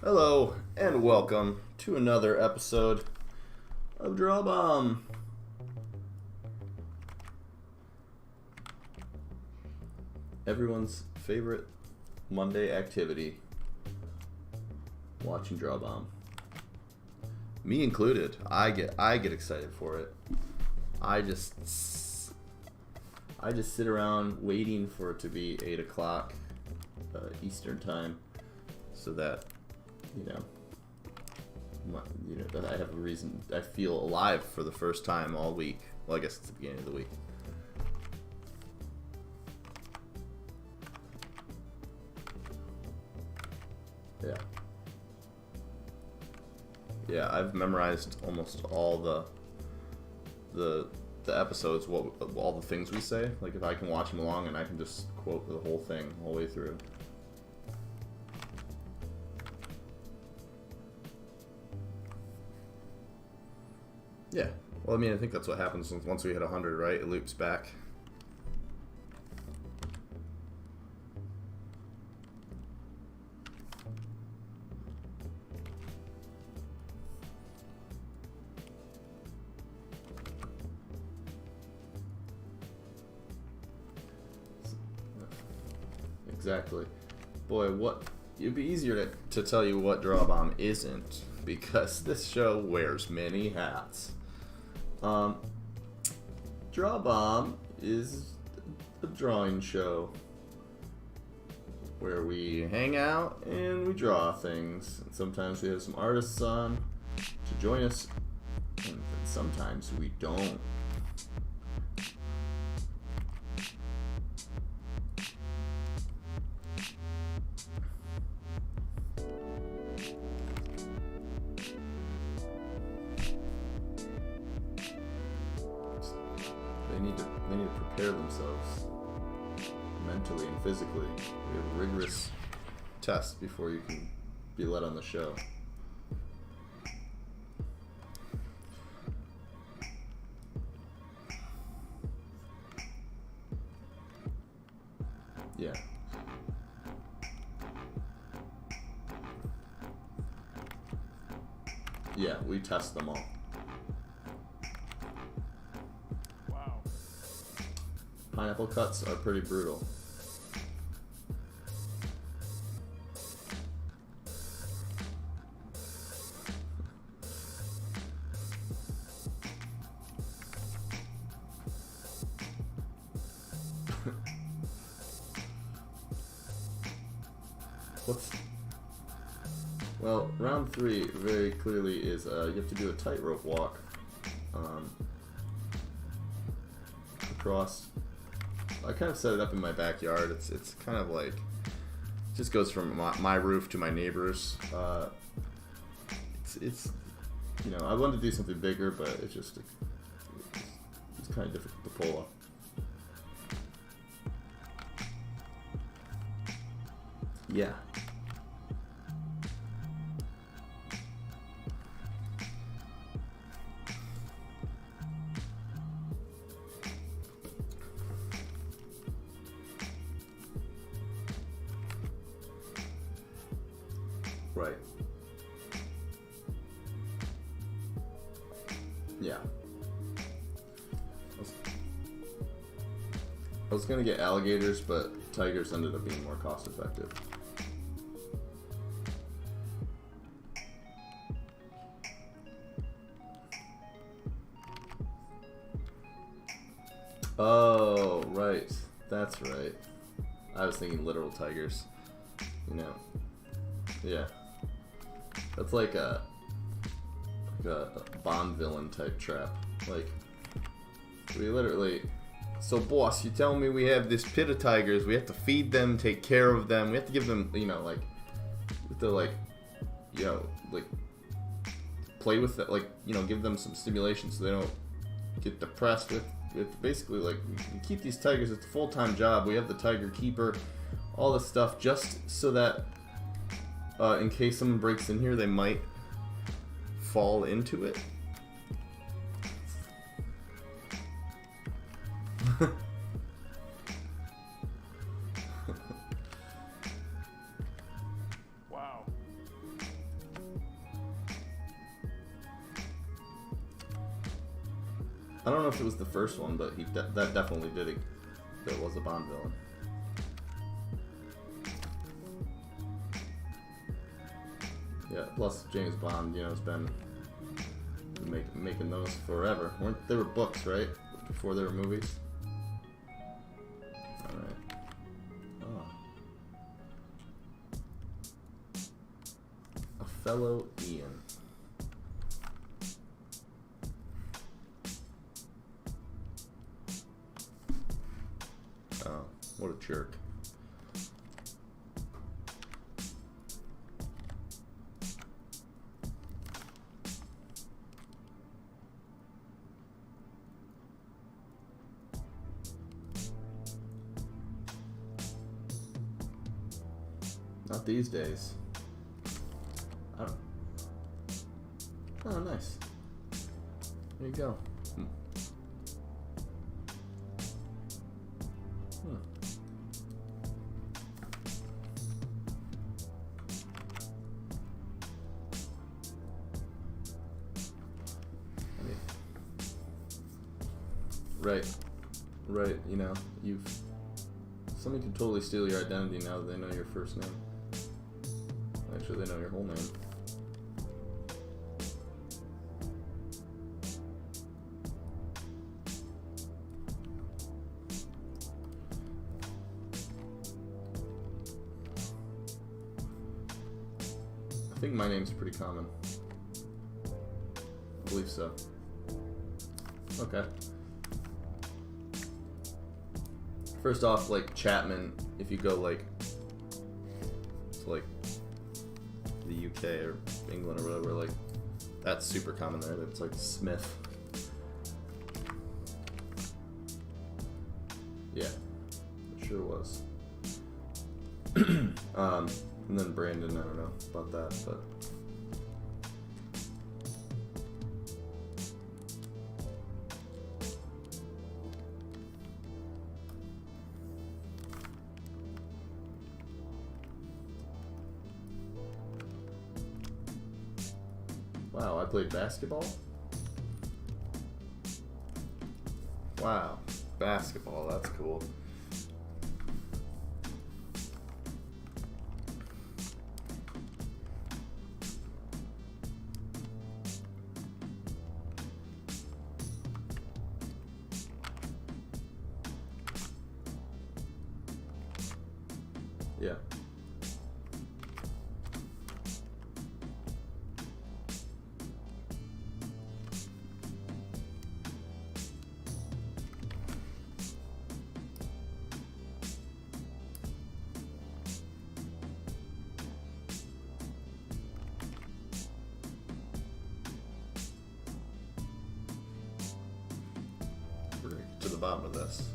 Hello, and welcome to another episode of DrawBomb. Everyone's favorite Monday activity, watching DrawBomb. Me included. I get excited for it. I just sit around waiting for it to be 8 o'clock Eastern time, so that that I have a reason. I feel alive for the first time all week. Well, I guess it's the beginning of the week. Yeah, I've memorized almost all the episodes, all the things we say. Like, if I can watch them along and I can just quote the whole thing all the way through. Yeah. Well, I mean, I think that's what happens once we hit 100, right? It loops back. Exactly. Boy, it'd be easier to tell you what DrawBomb isn't, because this show wears many hats. DrawBomb is a drawing show where we hang out and we draw things. And sometimes we have some artists on to join us, and sometimes we don't. They need to prepare themselves mentally and physically. We have a rigorous test before you can be let on the show. Yeah. Yeah, we test them all. Pineapple cuts are pretty brutal. Well, round 3 very clearly is you have to do a tightrope walk across. I kind of set it up in my backyard. It's kind of like, it just goes from my roof to my neighbor's. It's I wanted to do something bigger, but it's kind of difficult to pull off. Yeah. Right. Yeah. I was gonna get alligators, but tigers ended up being more cost effective. Oh, right. That's right. I was thinking literal tigers. Yeah. That's like a Bond villain type trap. Like, we literally... So, boss, you tell me we have this pit of tigers. We have to feed them, take care of them. We have to give them, we have to, play with it. Give them some stimulation so they don't get depressed with basically, we keep these tigers. It's a full-time job. We have the tiger keeper, all this stuff, just so that in case someone breaks in here, they might fall into it. Wow. I don't know if it was the first one, but that definitely did it. That was a Bond villain. Yeah, plus James Bond, you know, has been making those forever. They were books, right? Before they were movies? Alright. Oh. A fellow Ian. Oh, what a jerk. Not these days. I don't... Oh, nice. There you go. Right, you know, somebody can totally steal your identity now that they know your first name. Actually, they know your whole name. I think my name's pretty common. I believe so. Okay. First off, like Chapman, if you go like to like the UK or England or whatever, like that's super common there. It's like Smith. Yeah, it sure was. And then Brandon, I don't know about that, but. Wow, I played basketball? Wow, basketball, that's cool. Yeah. We're gonna get to the bottom of this.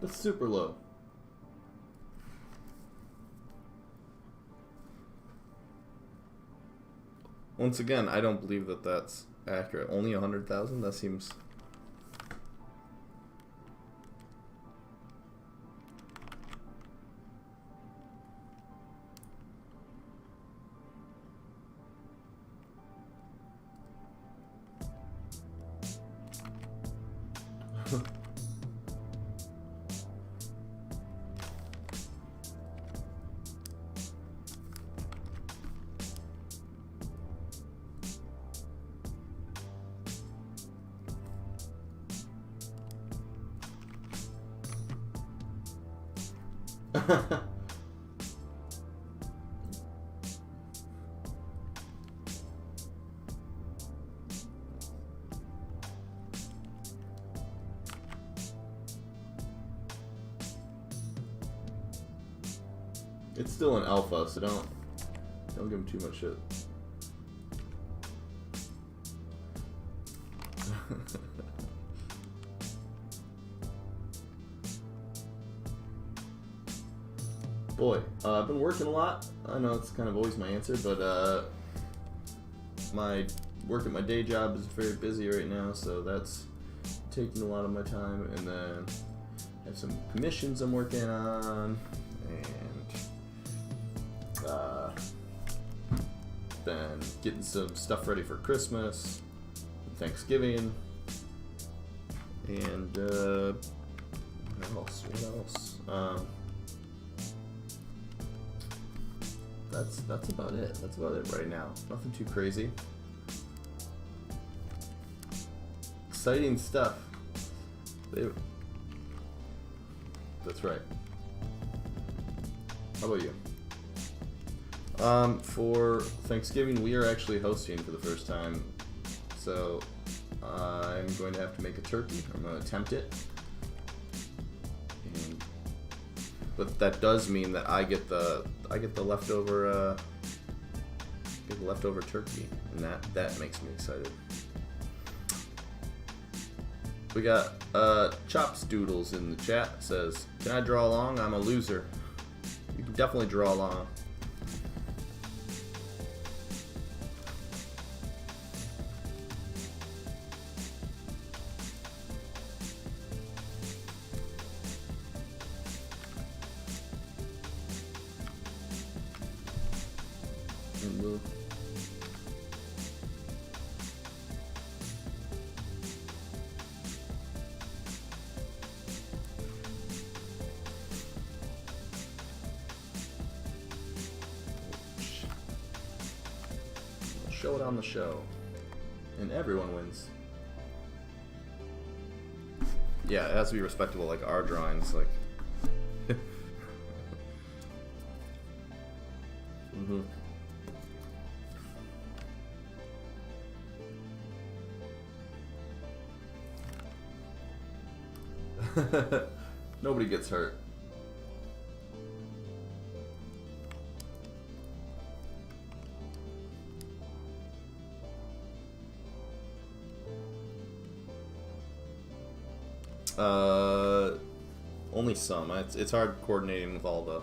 That's super low. Once again, I don't believe that that's accurate. Only 100,000? That seems... It's still an alpha, so don't give him too much shit. Boy, I've been working a lot. I know it's kind of always my answer, but my work at my day job is very busy right now, so that's taking a lot of my time. And then I have some commissions I'm working on, and then getting some stuff ready for Christmas, Thanksgiving, and what else? That's about it. That's about it right now. Nothing too crazy. Exciting stuff. That's right. How about you? For Thanksgiving, we are actually hosting for the first time, so I'm going to have to make a turkey. I'm going to attempt it, but that does mean that I get the leftover turkey, and that makes me excited. We got Chops Doodles in the chat. Says, "Can I draw along? I'm a loser." You can definitely draw along. And we'll show it on the show, and everyone wins. Yeah, it has to be respectable, like our drawings, like. Mm-hmm. Nobody gets hurt. Only some. It's hard coordinating with all the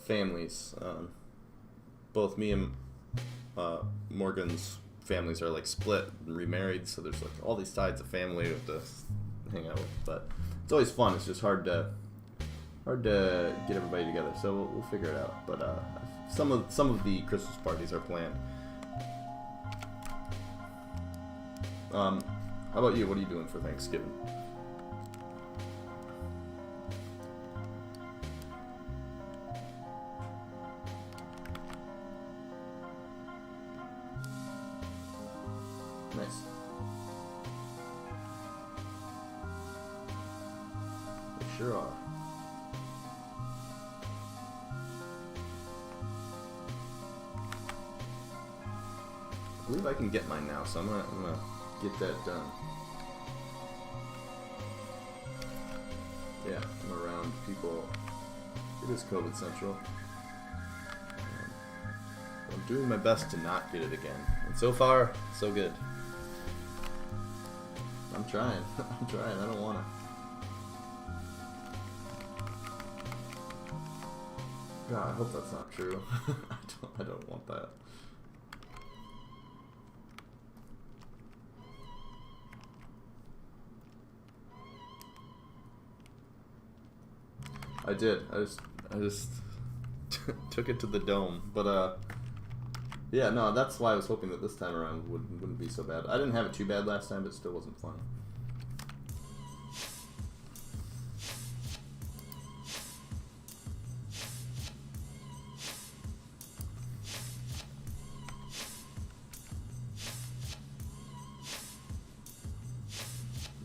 families. Both me and Morgan's families are like split and remarried, so there's like all these sides of family we have to hang out with. But it's always fun. It's just hard to get everybody together. So we'll figure it out. But some of the Christmas parties are planned. How about you? What are you doing for Thanksgiving? Nice. They sure are. I believe I can get mine now, so I'm gonna get that done. Yeah, I'm around people. It is COVID central. I'm doing my best to not get it again. And so far, so good. I'm trying. I'm trying. I don't want to. God, I hope that's not true. I don't want that. I did. I just took it to the dome. But yeah, no, that's why I was hoping that this time around wouldn't be so bad. I didn't have it too bad last time, but it still wasn't fun.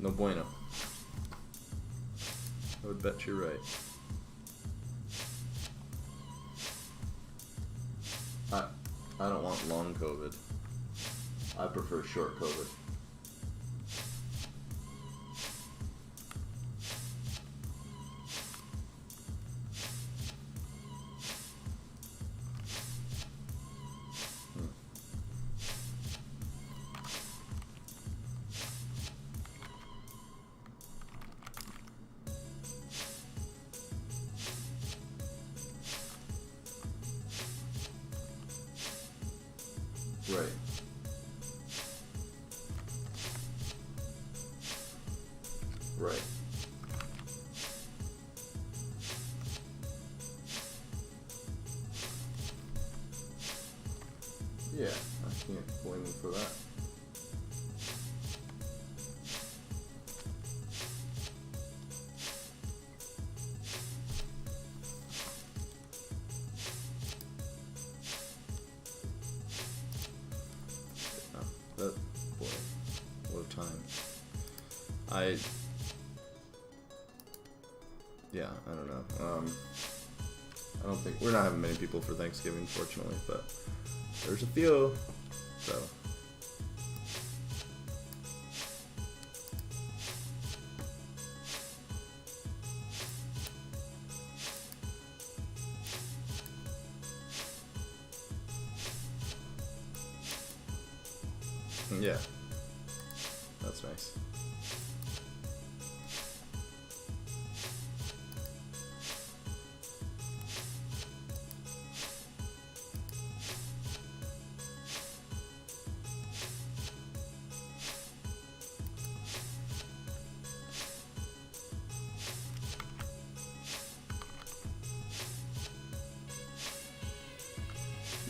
No bueno. I would bet you're right. I don't want long COVID. I prefer short COVID. Right. Yeah, I can't blame them for that. That, boy, what a time. Yeah, I don't know. I don't think, we're not having many people for Thanksgiving, fortunately, but there's a few, so. Yeah, that's nice.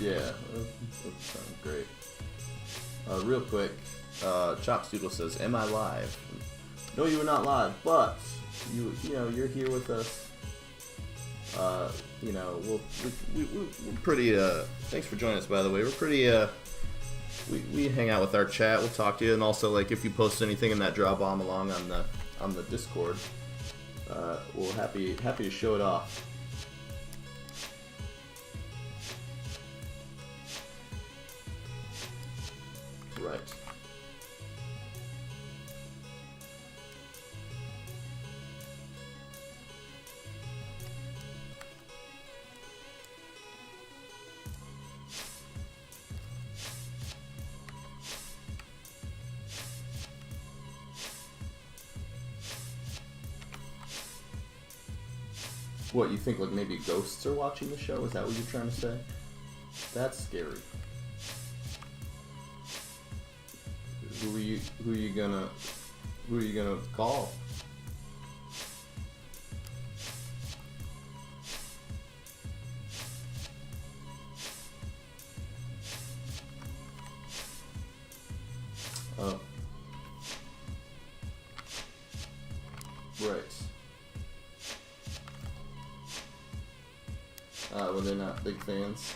Yeah, that sounds great. Real quick, Chopstoodle says, "Am I live?" No, you are not live, but you know you're here with us. You know, we're pretty. Thanks for joining us, by the way. We're pretty. We hang out with our chat. We'll talk to you, and also like if you post anything in that DrawBomb along on the Discord, we're happy to show it off. Right. What, you think like maybe ghosts are watching the show? Is that what you're trying to say? That's scary. Who are you gonna call? Oh. Right. Well, they're not big fans.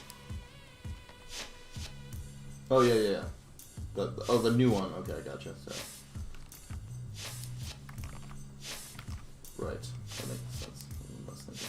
Oh yeah. The new one. Okay, I gotcha. So. Right. That makes sense. I was thinking.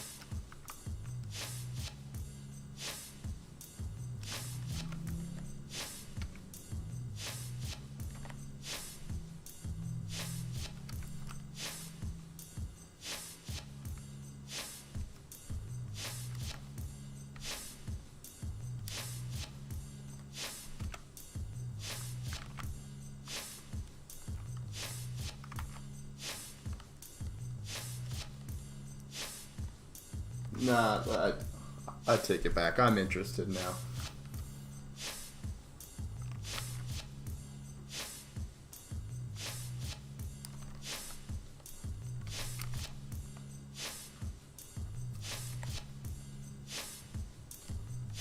Nah, I take it back. I'm interested now.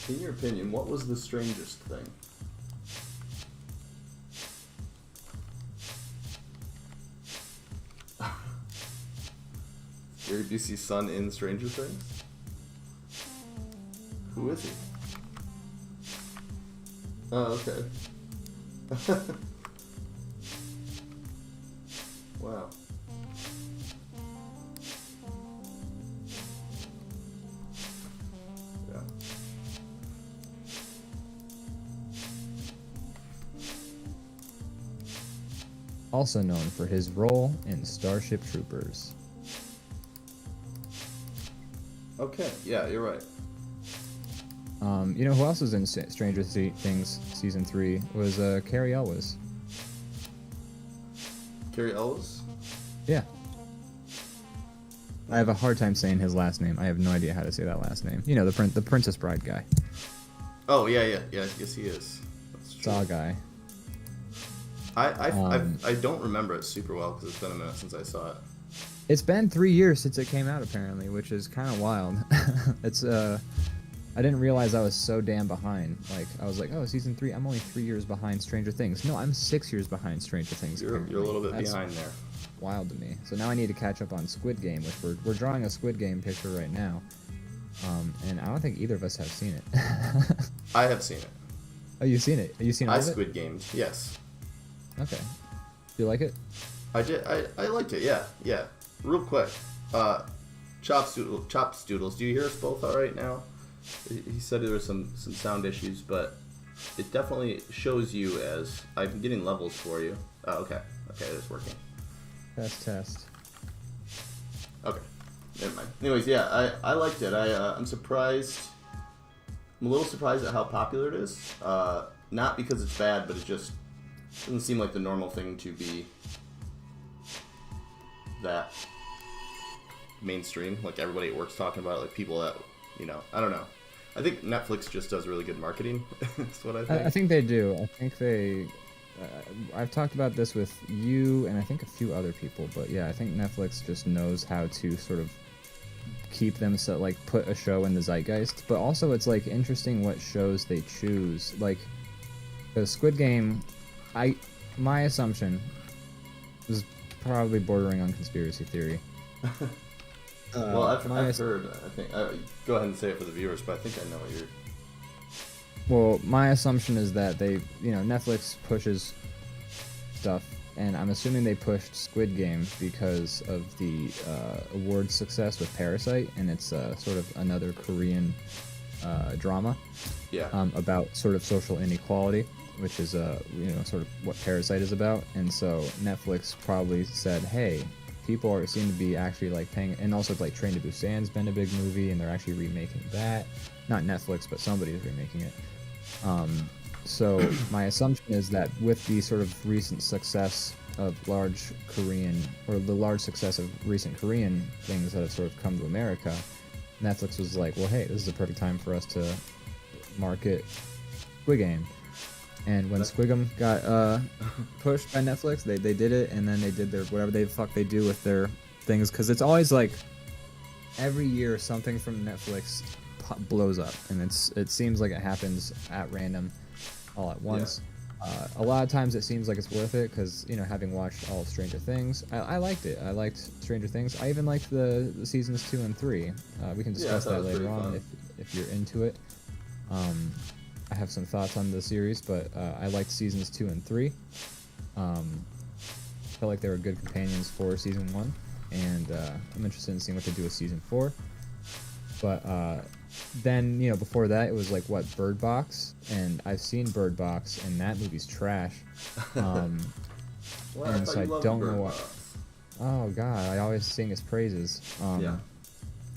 In your opinion, what was the strangest thing? Gary Busey's son in Stranger Things? Who is he? Oh, okay. Wow. Yeah. Also known for his role in Starship Troopers. Okay, yeah, you're right. You know who else was in Stranger Things Season 3 was Carrie Elwes. Carrie Elwes? Yeah. I have a hard time saying his last name. I have no idea how to say that last name. You know, the Princess Bride guy. Oh, yeah, yes he is. That's true. Saw guy. I don't remember it super well because it's been a minute since I saw it. It's been 3 years since it came out, apparently, which is kind of wild. It's I didn't realize I was so damn behind. Like, I was like, oh, season 3, I'm only 3 years behind Stranger Things. No, I'm 6 years behind Stranger Things. You're a little bit behind there. Wild to me. So now I need to catch up on Squid Game, which we're drawing a Squid Game picture right now. And I don't think either of us have seen it. I have seen it. Oh, you've seen it? You seen all of it? Squid Games, yes. Okay. Do you like it? I did. I liked it. Yeah. Real quick. Chops Doodles. Do you hear us both all right now? He said there were some sound issues, but it definitely shows you as I'm getting levels for you. Oh, okay. Okay, it's working. Test. Okay. Never mind. Anyways, yeah, I liked it. I'm surprised. I'm a little surprised at how popular it is. Not because it's bad, but it just doesn't seem like the normal thing to be that mainstream. Like everybody at work's talking about it, like people that, I don't know. I think Netflix just does really good marketing. That's what I think. I think they do. I think they... I've talked about this with you and I think a few other people, but yeah, I think Netflix just knows how to sort of keep them put a show in the zeitgeist, but also it's like interesting what shows they choose. Like the Squid Game, my assumption is probably bordering on conspiracy theory. Well, I've heard. I think go ahead and say it for the viewers, but I think I know what you're. Well, my assumption is that they, Netflix pushes stuff, and I'm assuming they pushed Squid Game because of the award success with Parasite, and it's sort of another Korean drama. Yeah. About sort of social inequality, which is sort of what Parasite is about, and so Netflix probably said, hey, people seem to be actually like paying, and also like Train to Busan's been a big movie, and they're actually remaking that. Not Netflix, but somebody is remaking it. So my assumption is that with the sort of recent success of the large success of recent Korean things that have sort of come to America, Netflix was like, well, hey, this is the perfect time for us to market Squid Game. And when Squiggum got pushed by Netflix, they did it, and then they did their whatever the fuck they do with their things, because it's always like every year something from Netflix blows up, and it seems like it happens at random, all at once. Yeah. A lot of times it seems like it's worth it because having watched all of Stranger Things, I liked it. I liked Stranger Things. I even liked the seasons 2 and 3. We can discuss that later on if you're into it. I have some thoughts on the series, but I liked seasons 2 and 3. Felt like they were good companions for season 1, and I'm interested in seeing what they do with season 4. But then, before that, it was like, Bird Box? And I've seen Bird Box, and that movie's trash. And so I don't know what... Oh, God, I always sing his praises. Yeah.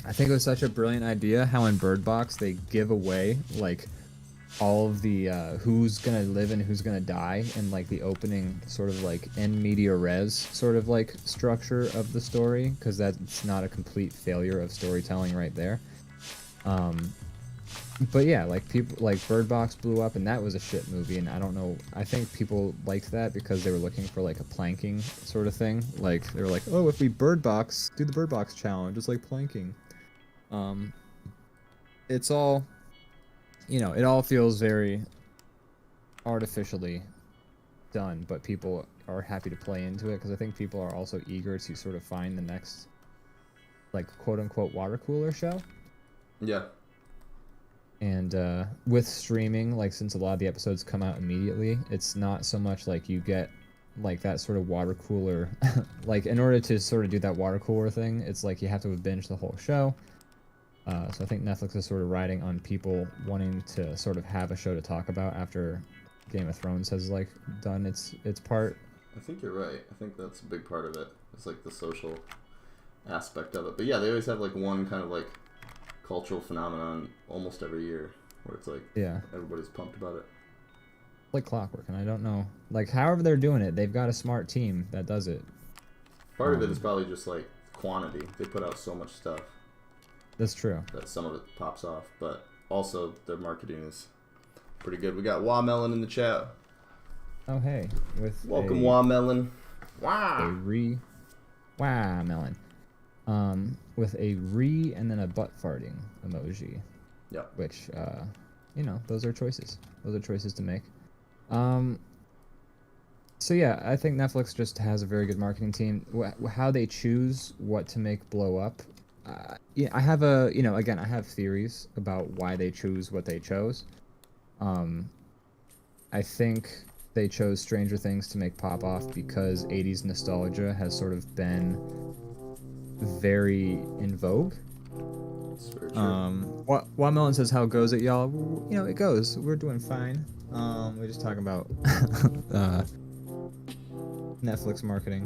I think it was such a brilliant idea how in Bird Box they give away, all of the who's gonna live and who's gonna die in the opening sort of in media res sort of structure of the story, because that's not a complete failure of storytelling right there. But yeah, people Bird Box blew up, and that was a shit movie, and I don't know, I think people liked that because they were looking for a planking sort of thing. They were like, oh, if we Bird Box, do the Bird Box challenge, it's like planking. It's all, it all feels very artificially done, but people are happy to play into it because I think people are also eager to sort of find the next, quote-unquote water cooler show. Yeah. And with streaming, since a lot of the episodes come out immediately, it's not so much you get that sort of water cooler. In order to sort of do that water cooler thing, it's you have to binge the whole show. So I think Netflix is sort of riding on people wanting to sort of have a show to talk about after Game of Thrones has done its part. I think you're right. I think that's a big part of it. It's the social aspect of it. But yeah, they always have one kind of cultural phenomenon almost every year where it's everybody's pumped about it. Like clockwork, and I don't know, however they're doing it, they've got a smart team that does it. Part of it is probably just quantity. They put out so much stuff. That's true. That some of it pops off, but also their marketing is pretty good. We got Wamelon in the chat. Oh hey, welcome Wamelon. Wow. Wamelon. With a and then a butt farting emoji. Yeah. Which, those are choices. Those are choices to make. So yeah, I think Netflix just has a very good marketing team. How they choose what to make blow up. Yeah, I have again, I have theories about why they choose what they chose. I think they chose Stranger Things to make pop off because 80s nostalgia has sort of been very in vogue. It's very true. Watermelon says, "How goes it, y'all?" It goes. We're doing fine. We're just talking about Netflix marketing,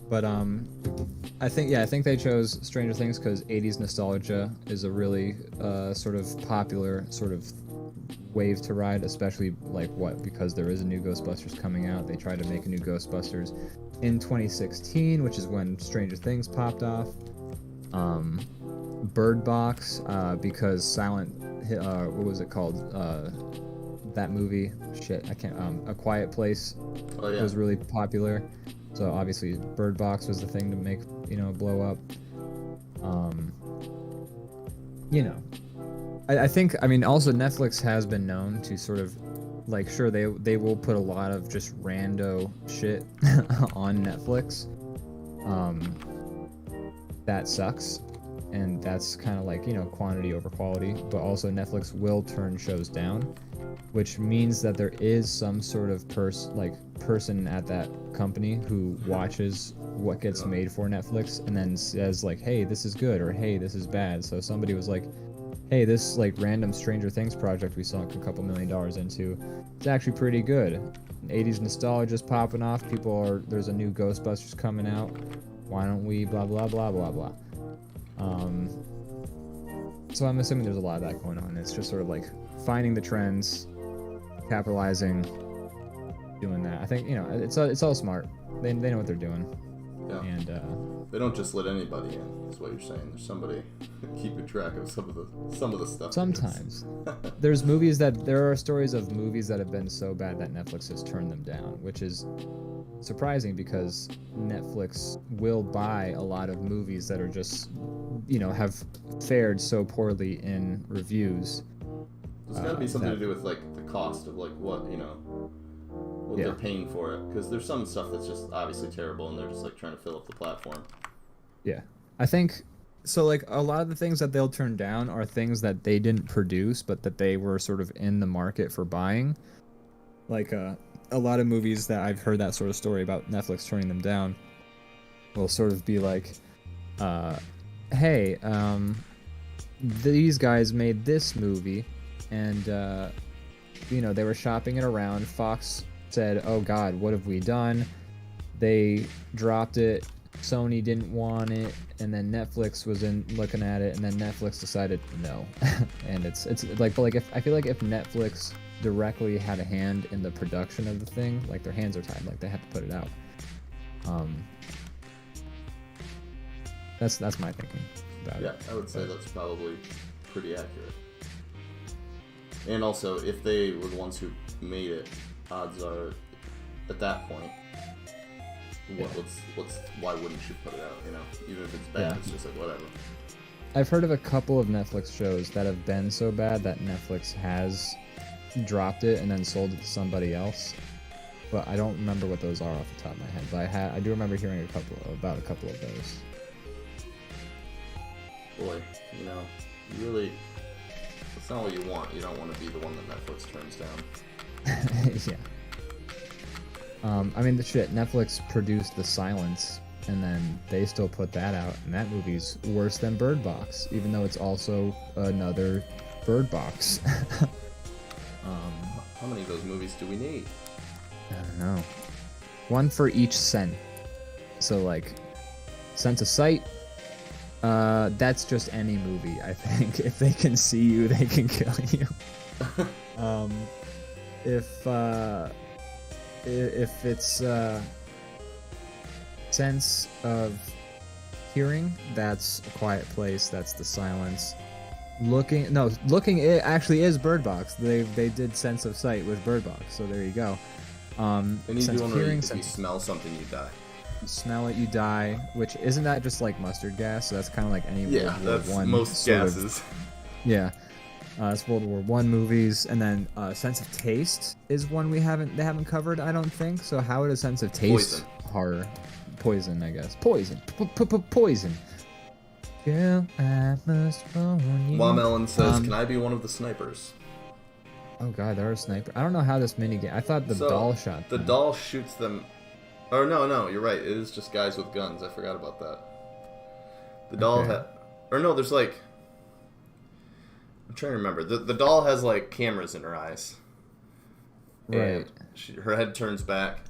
but I think they chose Stranger Things because 80s nostalgia is a really sort of popular sort of wave to ride, especially because there is a new Ghostbusters coming out. They tried to make a new Ghostbusters in 2016, which is when Stranger Things popped off. Bird Box, because what was it called? That movie, shit, I can't. A Quiet Place was really popular. So obviously, Bird Box was the thing to make blow up. I think also Netflix has been known to sort of sure they will put a lot of just rando shit on Netflix. That sucks. And that's kind of quantity over quality, but also Netflix will turn shows down, which means that there is some sort of person at that company who watches what gets made for Netflix and then says hey, this is good, or hey, this is bad. So somebody was like, hey, this random Stranger Things project we sunk a couple $1 million into, it's actually pretty good. 80s nostalgia is popping off. There's a new Ghostbusters coming out. Why don't we blah blah blah blah blah. So I'm assuming there's a lot of that going on. It's just sort of finding the trends, capitalizing, doing that. I think it's all smart. They know what they're doing. Yeah. And they don't just let anybody in. Is what you're saying. There's somebody keeping track of some of the stuff. Sometimes there are stories of movies that have been so bad that Netflix has turned them down, which is surprising because Netflix will buy a lot of movies that are just have fared so poorly in reviews. There's got to be something to do with the cost of what they're paying for it, because there's some stuff that's just obviously terrible and they're just trying to fill up the platform. Yeah, I think so. A lot of the things that they'll turn down are things that they didn't produce but that they were sort of in the market for buying. A lot of movies that I've heard that sort of story about Netflix turning them down will sort of be hey, these guys made this movie and they were shopping it around. Fox said, oh god, what have we done? They dropped it. Sony didn't want it, and then Netflix was looking at it, and then Netflix decided no. And it's if I feel if Netflix directly had a hand in the production of the thing, their hands are tied, they have to put it out. That's my thinking about it. Yeah, I would say that's probably pretty accurate. And also, if they were the ones who made it, odds are, at that point, why wouldn't you put it out? Even if it's bad, it's just whatever. I've heard of a couple of Netflix shows that have been so bad that Netflix has dropped it and then sold it to somebody else, but I don't remember what those are off the top of my head. But I do remember hearing about a couple of those. Boy, you really, it's not what you want. You don't want to be the one that Netflix turns down. Yeah. Netflix produced The Silence, and then they still put that out, and that movie's worse than Bird Box, even though it's also another Bird Box. How many of those movies do we need? I don't know. One for each scent. So, Sense of Sight, that's just any movie, I think. If they can see you, they can kill you. If it's sense of hearing, that's A Quiet Place, that's The Silence. Looking, it actually is Bird Box. They did Sense of Sight with Bird Box, so there you go. Sense of hearing, if you smell something, you die. You smell it, you die. Which isn't that just like mustard gas? So that's kind of like any that's one most gases. Yeah. It's World War One movies, and then Sense of Taste is one they haven't covered, I don't think. So how would a Sense of Taste horror? Poison, I guess. Poison. Poison. Girl, I must warn you. Wamelon says, "Can I be one of the snipers?" Oh god, there are snipers. I don't know how this mini game. I thought the doll shot. The doll shoots them. Or no, you're right. It is just guys with guns. I forgot about that. The doll or no, there's like. I'm trying to remember. The doll has like cameras in her eyes. Right. And her head turns back,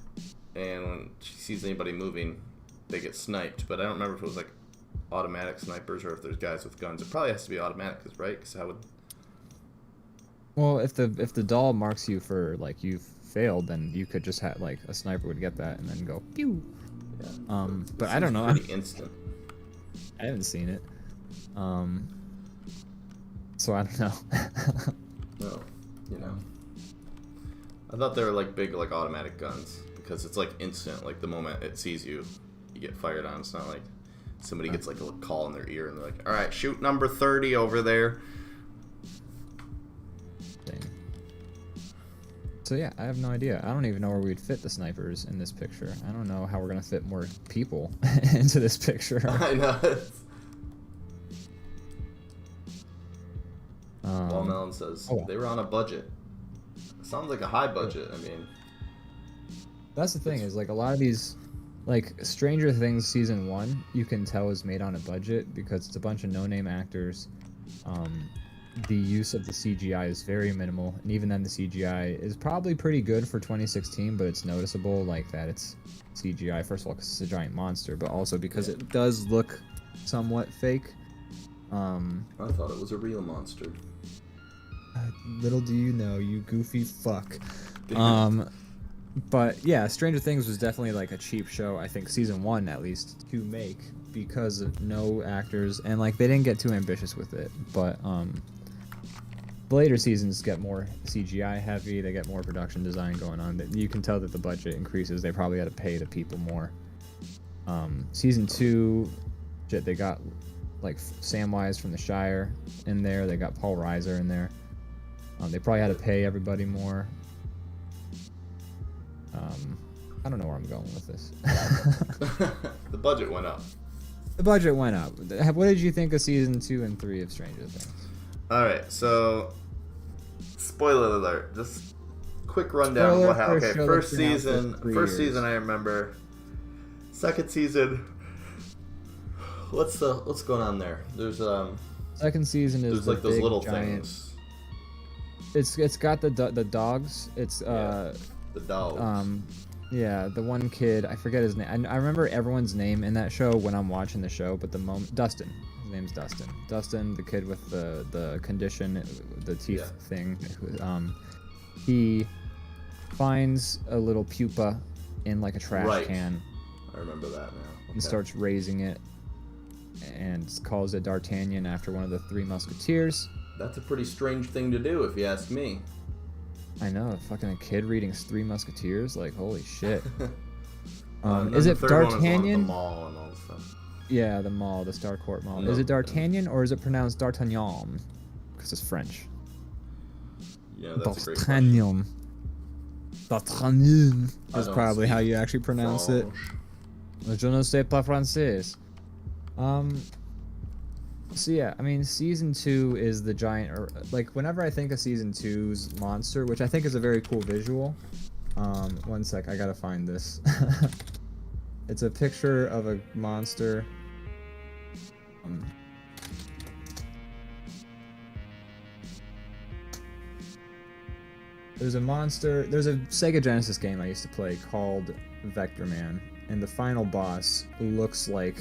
and when she sees anybody moving, they get sniped. But I don't remember if it was like automatic snipers or if there's guys with guns. It probably has to be automatic, right? Because how would? Well, if the doll marks you for like you've failed, then you could just have like a sniper would get that and then go pew. Yeah. But I don't know. Pretty instant. I haven't seen it. So I don't know. No, you know. I thought they were like big like automatic guns because it's like instant. Like the moment it sees you, you get fired on. It's not like somebody gets like a call in their ear and they're like, "All right, shoot number 30 over there." Dang. So yeah, I have no idea. I don't even know where we'd fit the snipers in this picture. I don't know how we're gonna fit more people into this picture. I know. Watermelon says they were on a budget. Sounds like a high budget. I mean, that's the thing is like a lot of these, like Stranger Things season 1, you can tell is made on a budget because it's a bunch of no-name actors. The use of the CGI is very minimal, and even then the CGI is probably pretty good for 2016, but it's noticeable like that it's CGI. First of all, because it's a giant monster, but also because it does look somewhat fake. I thought it was a real monster. Little do you know, you goofy fuck. But yeah, Stranger Things was definitely like a cheap show, I think season 1 at least, to make because of no actors, and like they didn't get too ambitious with it. But the later seasons get more CGI heavy, they get more production design going on. That you can tell that the budget increases. They probably had to pay the people more. Season 2, shit, they got like Samwise from the Shire in there. They got Paul Reiser in there. They probably had to pay everybody more. I don't know where I'm going with this. The budget went up. The budget went up. What did you think of season 2 and 3 of Stranger Things? Alright, so spoiler alert. Just quick rundown of what happened. Okay, first season I remember. Second season, what's going on there? There's second season is there's like those little giant things. It's got the dogs. It's the dogs. Yeah, the one kid, I forget his name. I remember everyone's name in that show when I'm watching the show, but Dustin. His name's Dustin. Dustin, the kid with the condition, the teeth thing. He finds a little pupa in like a trash can. I remember that now. Okay. And starts raising it, and calls it D'Artagnan after one of the Three Musketeers. That's a pretty strange thing to do, if you ask me. I know, fucking a kid reading Three Musketeers, like holy shit. Is it D'Artagnan? The mall and all this stuff. Yeah, the mall, the Starcourt Mall. No, is it D'Artagnan or is it pronounced D'Artagnan? Because it's French. Yeah, that's a great question. D'Artagnan is probably how you actually pronounce it. Je ne sais pas français. So yeah, I mean, season 2 is the giant, like whenever I think of season 2's monster, which I think is a very cool visual. One sec, I gotta find this. It's a picture of a monster. There's a monster, there's a Sega Genesis game I used to play called Vector Man, and the final boss looks like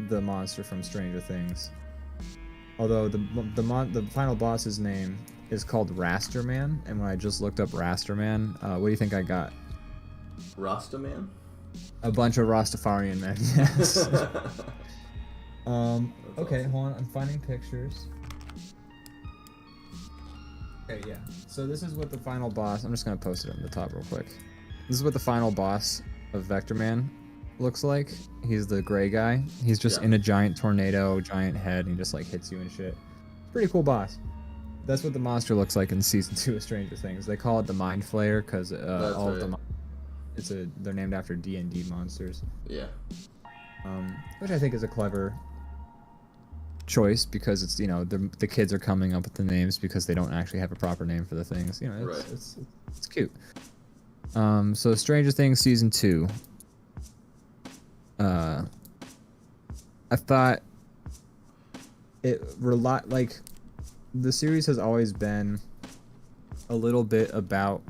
the monster from Stranger Things. Although the final boss's name is called Raster Man, and when I just looked up Raster Man, what do you think I got? Rasta Man? A bunch of Rastafarian men, yes. Okay, hold on, I'm finding pictures. Okay, yeah. So this is what the final boss, I'm just gonna post it on the top real quick. This is what the final boss of Vector Man looks like. He's the gray guy. He's just in a giant tornado, giant head, and he just like hits you and shit. Pretty cool boss. That's what the monster looks like in season 2 of Stranger Things. They call it the Mind Flayer because all of them. They're named after D&D monsters. Yeah. Which I think is a clever choice because it's the kids are coming up with the names because they don't actually have a proper name for the things. It's cute. So Stranger Things season 2. I thought the series has always been a little bit about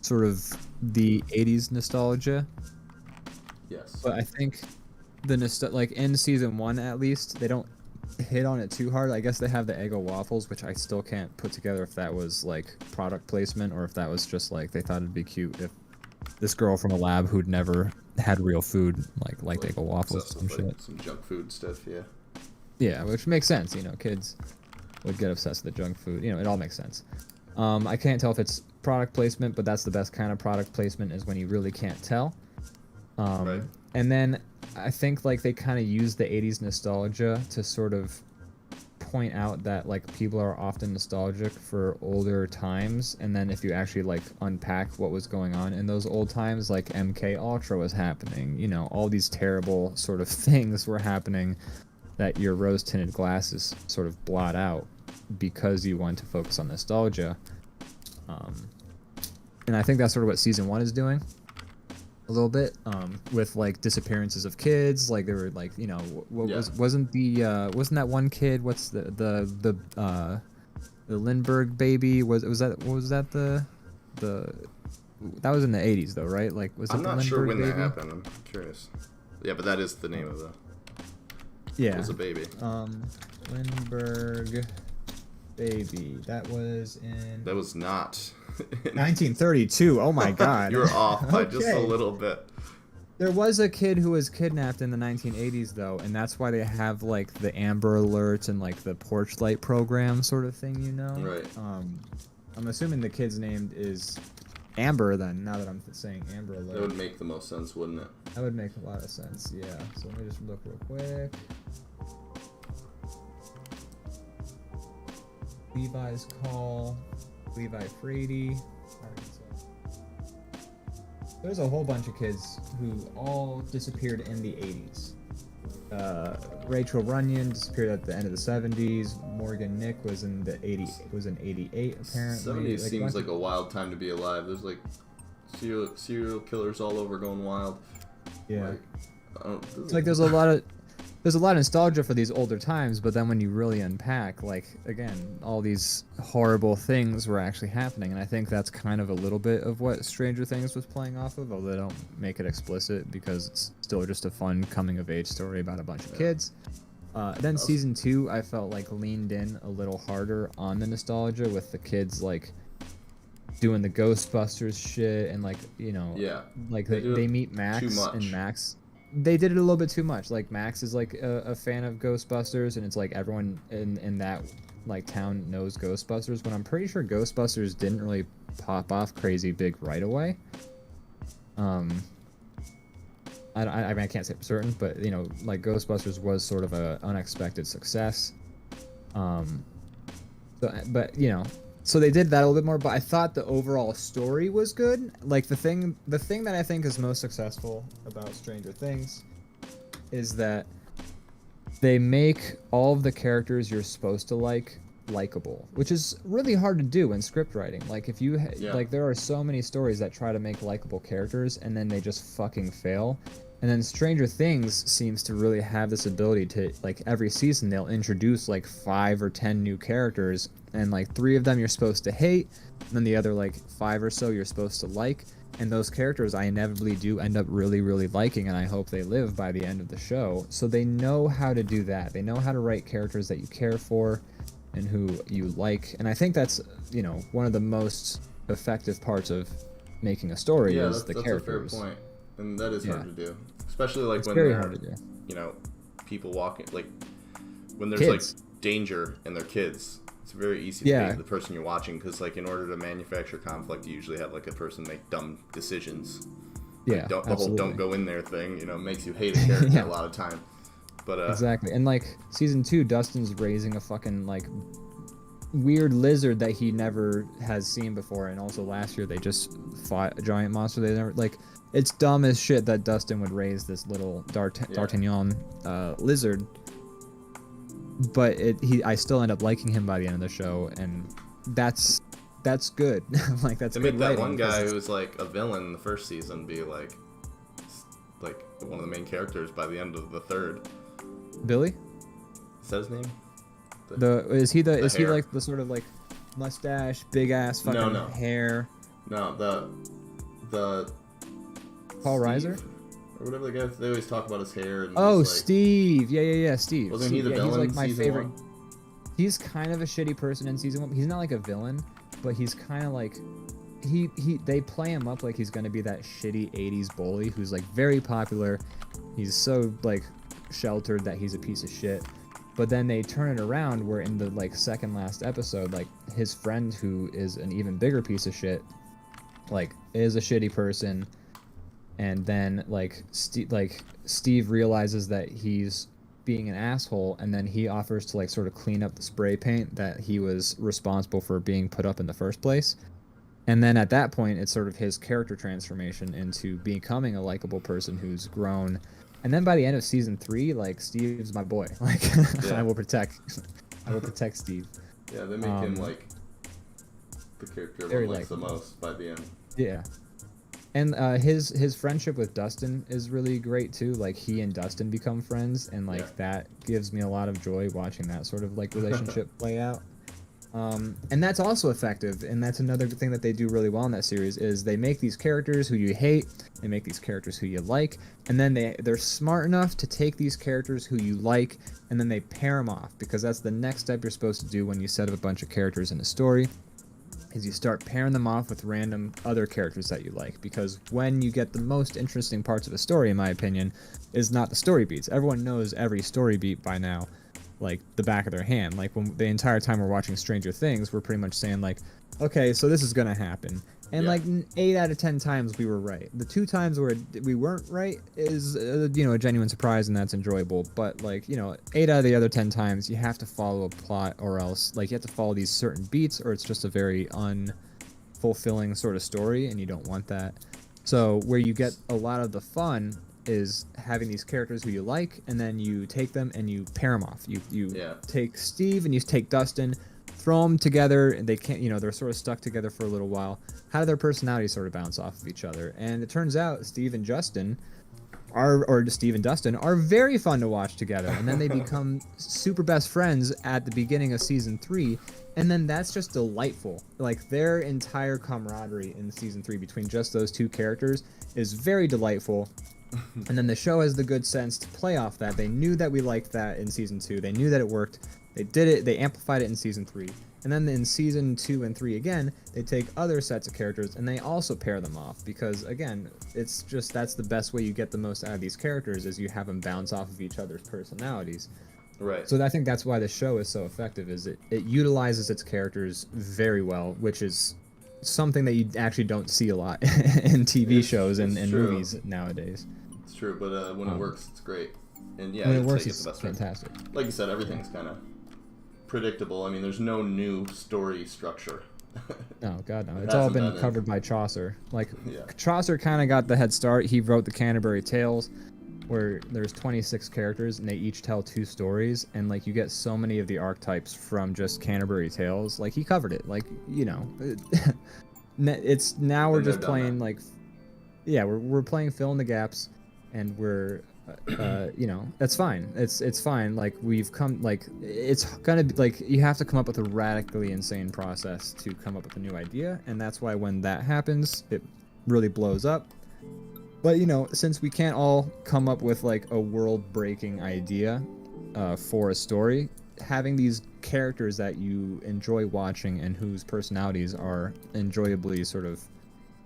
sort of the 80s nostalgia. Yes. But I think in season 1 at least, they don't hit on it too hard. I guess they have the Eggo waffles, which I still can't put together if that was like product placement or if that was just like they thought it'd be cute if this girl from a lab who'd never had real food liked Eggo waffles or some shit. Some junk food stuff, yeah. Yeah, which makes sense. Kids would get obsessed with the junk food. It all makes sense. I can't tell if it's product placement, but that's the best kind of product placement is when you really can't tell. Right. And then I think they kind of use the 80s nostalgia to sort of point out that people are often nostalgic for older times, and then if you actually unpack what was going on in those old times, MK Ultra was happening, all these terrible sort of things were happening that your rose-tinted glasses sort of blot out because you want to focus on nostalgia. And I think that's sort of what season 1 is doing a little bit, with disappearances of kids. They were wasn't that one kid, what's the Lindbergh baby, was that the that was in the 80s though, right? Was it I'm the not Lindbergh sure when baby? that happened. I'm curious. Yeah, but that is the name of the Yeah. It was a baby. Lindbergh baby. That was in... That was not... 1932. Oh my god. You were off by Okay. just a little bit. There was a kid who was kidnapped in the 1980s though, and that's why they have the Amber Alert and the porch light program sort of thing, Right. I'm assuming the kid's name is Amber then, now that I'm saying Amber Alert. That would make the most sense, wouldn't it? That would make a lot of sense, yeah. So let me just look real quick. Levi's Call, Levi Frady. There's a whole bunch of kids who all disappeared in the 80s. Rachel Runyon disappeared at the end of the 70s. Morgan Nick was in the 88 apparently. 70s seems like a wild time to be alive. There's serial killers all over going wild. Yeah. It's there's a lot of nostalgia for these older times, but then when you really unpack, again, all these horrible things were actually happening, and I think that's kind of a little bit of what Stranger Things was playing off of, although they don't make it explicit because it's still just a fun coming-of-age story about a bunch of kids. Then season 2, I felt leaned in a little harder on the nostalgia with the kids doing the Ghostbusters shit and they meet Max and Max. They did it a little bit too much. Max is a fan of Ghostbusters, and it's everyone in that town knows Ghostbusters. When I'm pretty sure Ghostbusters didn't really pop off crazy big right away. I can't say for certain, but Ghostbusters was sort of a unexpected success. So they did that a little bit more, but I thought the overall story was good. The thing that I think is most successful about Stranger Things is that they make all of the characters you're supposed to likable, which is really hard to do in script writing. If you there are so many stories that try to make likable characters and then they just fucking fail. And then Stranger Things seems to really have this ability to, every season they'll introduce 5 or 10 new characters, and 3 of them you're supposed to hate, and then the other 5 or so you're supposed to like, and those characters I inevitably do end up really, really liking, and I hope they live by the end of the show. So they know how to do that. They know how to write characters that you care for and who you like, and I think that's, one of the most effective parts of making a story is the characters. That's a fair point. And that is hard to do, especially it's when very there hard to do. People walking, when there's kids. Danger and they're kids. It's very easy to hate the person you're watching because in order to manufacture conflict, you usually have a person make dumb decisions. Yeah, the whole "don't go in there" thing, makes you hate a character a lot of time. But exactly, and season 2, Dustin's raising a fucking weird lizard that he never has seen before, and also last year they just fought a giant monster they never like. It's dumb as shit that Dustin would raise this little D'Artagnan lizard, but I still end up liking him by the end of the show, and that's good. Like that's they good make that writing, one guy who was like a villain in the first season be like one of the main characters by the end of the third. Billy? Is that his name? Is he hair. like the sort of like mustache, big ass fucking hair? No, the Paul Steve, Reiser? Or whatever the guy, they always talk about his hair. And Oh, like, Steve. Yeah, Steve. Wasn't Steve, he the villain he's like in my season favorite. 1? He's kind of a shitty person in season 1. He's not like a villain, but he's kind of like they play him up like he's gonna be that shitty 80s bully who's like very popular. He's so like sheltered that he's a piece of shit. But then they turn it around where in the like second last episode, like his friend who is an even bigger piece of shit, like is a shitty person, and then like Steve realizes that he's being an asshole, and then he offers to like sort of clean up the spray paint that he was responsible for being put up in the first place. And then at that point, it's sort of his character transformation into becoming a likable person who's grown. And then by the end of season 3, like Steve's my boy. Like I will protect Steve. Yeah, they make him like the character everyone likes the most by the end. Yeah. And his friendship with Dustin is really great too. Like he and Dustin become friends, and like that gives me a lot of joy watching that sort of like relationship play out. And that's also effective, and that's another thing that they do really well in that series is they make these characters who you hate, they make these characters who you like, and then they're smart enough to take these characters who you like, and then they pair them off, because that's the next step you're supposed to do when you set up a bunch of characters in a story, is you start pairing them off with random other characters that you like, because when you get the most interesting parts of a story, in my opinion, is not the story beats. Everyone knows every story beat by now, like the back of their hand. Like when the entire time we're watching Stranger Things, we're pretty much saying like, okay, so this is gonna happen, and like 8 out of 10 times we were right. The 2 times where we weren't right is a genuine surprise, and that's enjoyable. But like 8 out of the other 10 times you have to follow a plot, or else like you have to follow these certain beats, or it's just a very unfulfilling sort of story, and you don't want that. So where you get a lot of the fun is having these characters who you like, and then you take them and you pair them off. You take Steve and you take Dustin, throw them together, and they can't, they're sort of stuck together for a little while. How do their personalities sort of bounce off of each other? And it turns out Steve and Dustin are very fun to watch together, and then they become super best friends at the beginning of season 3, and then that's just delightful. Like their entire camaraderie in season 3 between just those 2 characters is very delightful. And then the show has the good sense to play off that. They knew that we liked that in season 2. They knew that it worked. They did it. They amplified it in season 3. And then in season 2 and 3 again, they take other sets of characters and they also pair them off. Because again, it's just that's the best way you get the most out of these characters is you have them bounce off of each other's personalities. Right. So I think that's why the show is so effective. Is it utilizes its characters very well, which is something that you actually don't see a lot in TV shows and movies nowadays. It's true, but when it works, it's great. And yeah, when it works, it's the best fantastic. Like you said, everything's kind of predictable. I mean, there's no new story structure. No, God, no. It's all been covered by Chaucer. Like, Chaucer kind of got the head start. He wrote the Canterbury Tales, where there's 26 characters, and they each tell 2 stories, and, like, you get so many of the archetypes from just Canterbury Tales. Like, he covered it. Like, it's now we're just playing, like... Yeah, we're playing fill in the gaps, and we're... that's fine. It's fine. Like we've come, like it's gonna be like you have to come up with a radically insane process to come up with a new idea, and that's why when that happens, it really blows up. But since we can't all come up with like a world-breaking idea for a story, having these characters that you enjoy watching and whose personalities are enjoyably sort of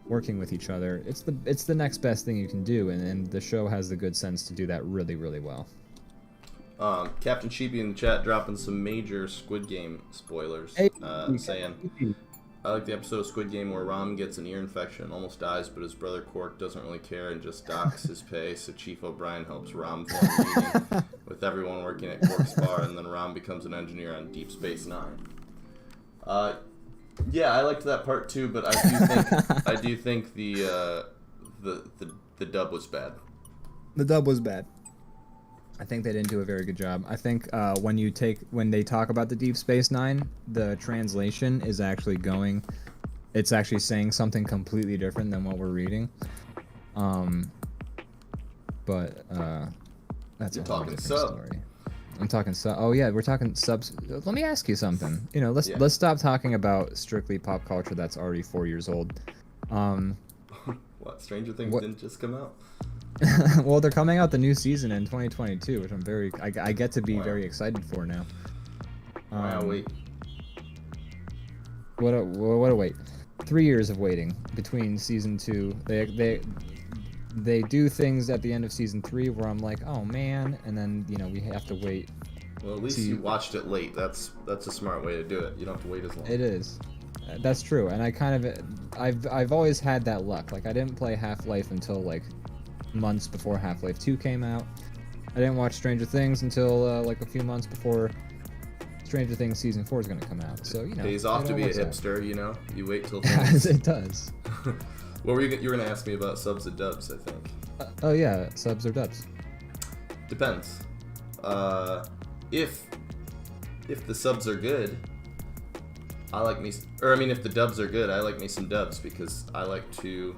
working with each other, it's the next best thing you can do, and the show has the good sense to do that really, really well. Captain Sheepy in the chat dropping some major Squid Game spoilers, saying, I like the episode of Squid Game where Ram gets an ear infection and almost dies, but his brother Quark doesn't really care and just docks his pay, so Chief O'Brien helps Ram form a meeting with everyone working at Quark's bar, and then Ram becomes an engineer on Deep Space Nine. Yeah, I liked that part too, but I do think the dub was bad. The dub was bad. I think they didn't do a very good job. I think when they talk about the Deep Space Nine, the translation is actually it's actually saying something completely different than what we're reading. But that's You're a whole talking different sub. story. I'm talking sub. Oh yeah, we're talking subs. Let me ask you something. Let's stop talking about strictly pop culture that's already 4 years old. What, Stranger Things didn't just come out? Well, they're coming out the new season in 2022, which I get to be very excited for now. Wow, wait. What a wait. 3 years of waiting between season 2. They do things at the end of season 3 where I'm like, oh man, and then we have to wait. Well, at least you watched it late. That's a smart way to do it. You don't have to wait as long. It is. That's true, and I've always had that luck. Like I didn't play Half-Life until like months before Half-Life 2 came out. I didn't watch Stranger Things until like a few months before Stranger Things season 4 is going to come out. So pays off to be a hipster. You wait till. Yes, it does. What were you were gonna ask me about subs and dubs? I think. Oh yeah, subs or dubs. Depends. If the subs are good, if the dubs are good, I like me some dubs because I like to.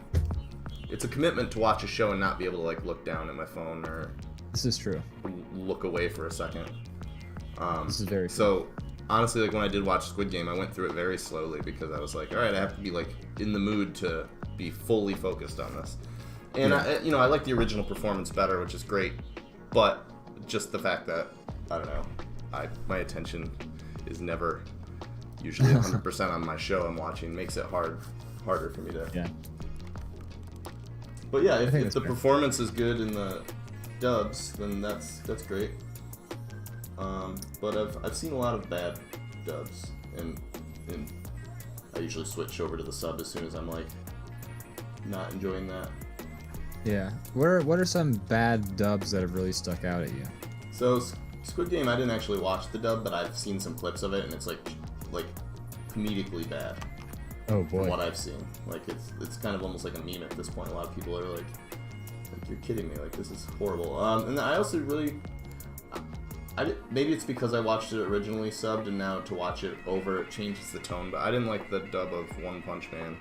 It's a commitment to watch a show and not be able to like look down at my phone or. This is true. Look away for a second. This is very true. So honestly, like when I did watch Squid Game, I went through it very slowly because I was like, all right, I have to be like in the mood to be fully focused on this. And I like the original performance better, which is great, but just the fact that I don't know, my attention is never usually 100% on my show I'm watching makes it harder for me to. Yeah. But yeah, if the performance is good in the dubs, then that's great. But I've seen a lot of bad dubs, and I usually switch over to the sub as soon as I'm like not enjoying that. Yeah. What are some bad dubs that have really stuck out at you? So Squid Game, I didn't actually watch the dub, but I've seen some clips of it, and it's like comedically bad. Oh boy. From what I've seen, like it's kind of almost like a meme at this point. A lot of people are like you're kidding me, like this is horrible. And I also really. Maybe it's because I watched it originally subbed and now to watch it over it changes the tone, but I didn't like the dub of One Punch Man.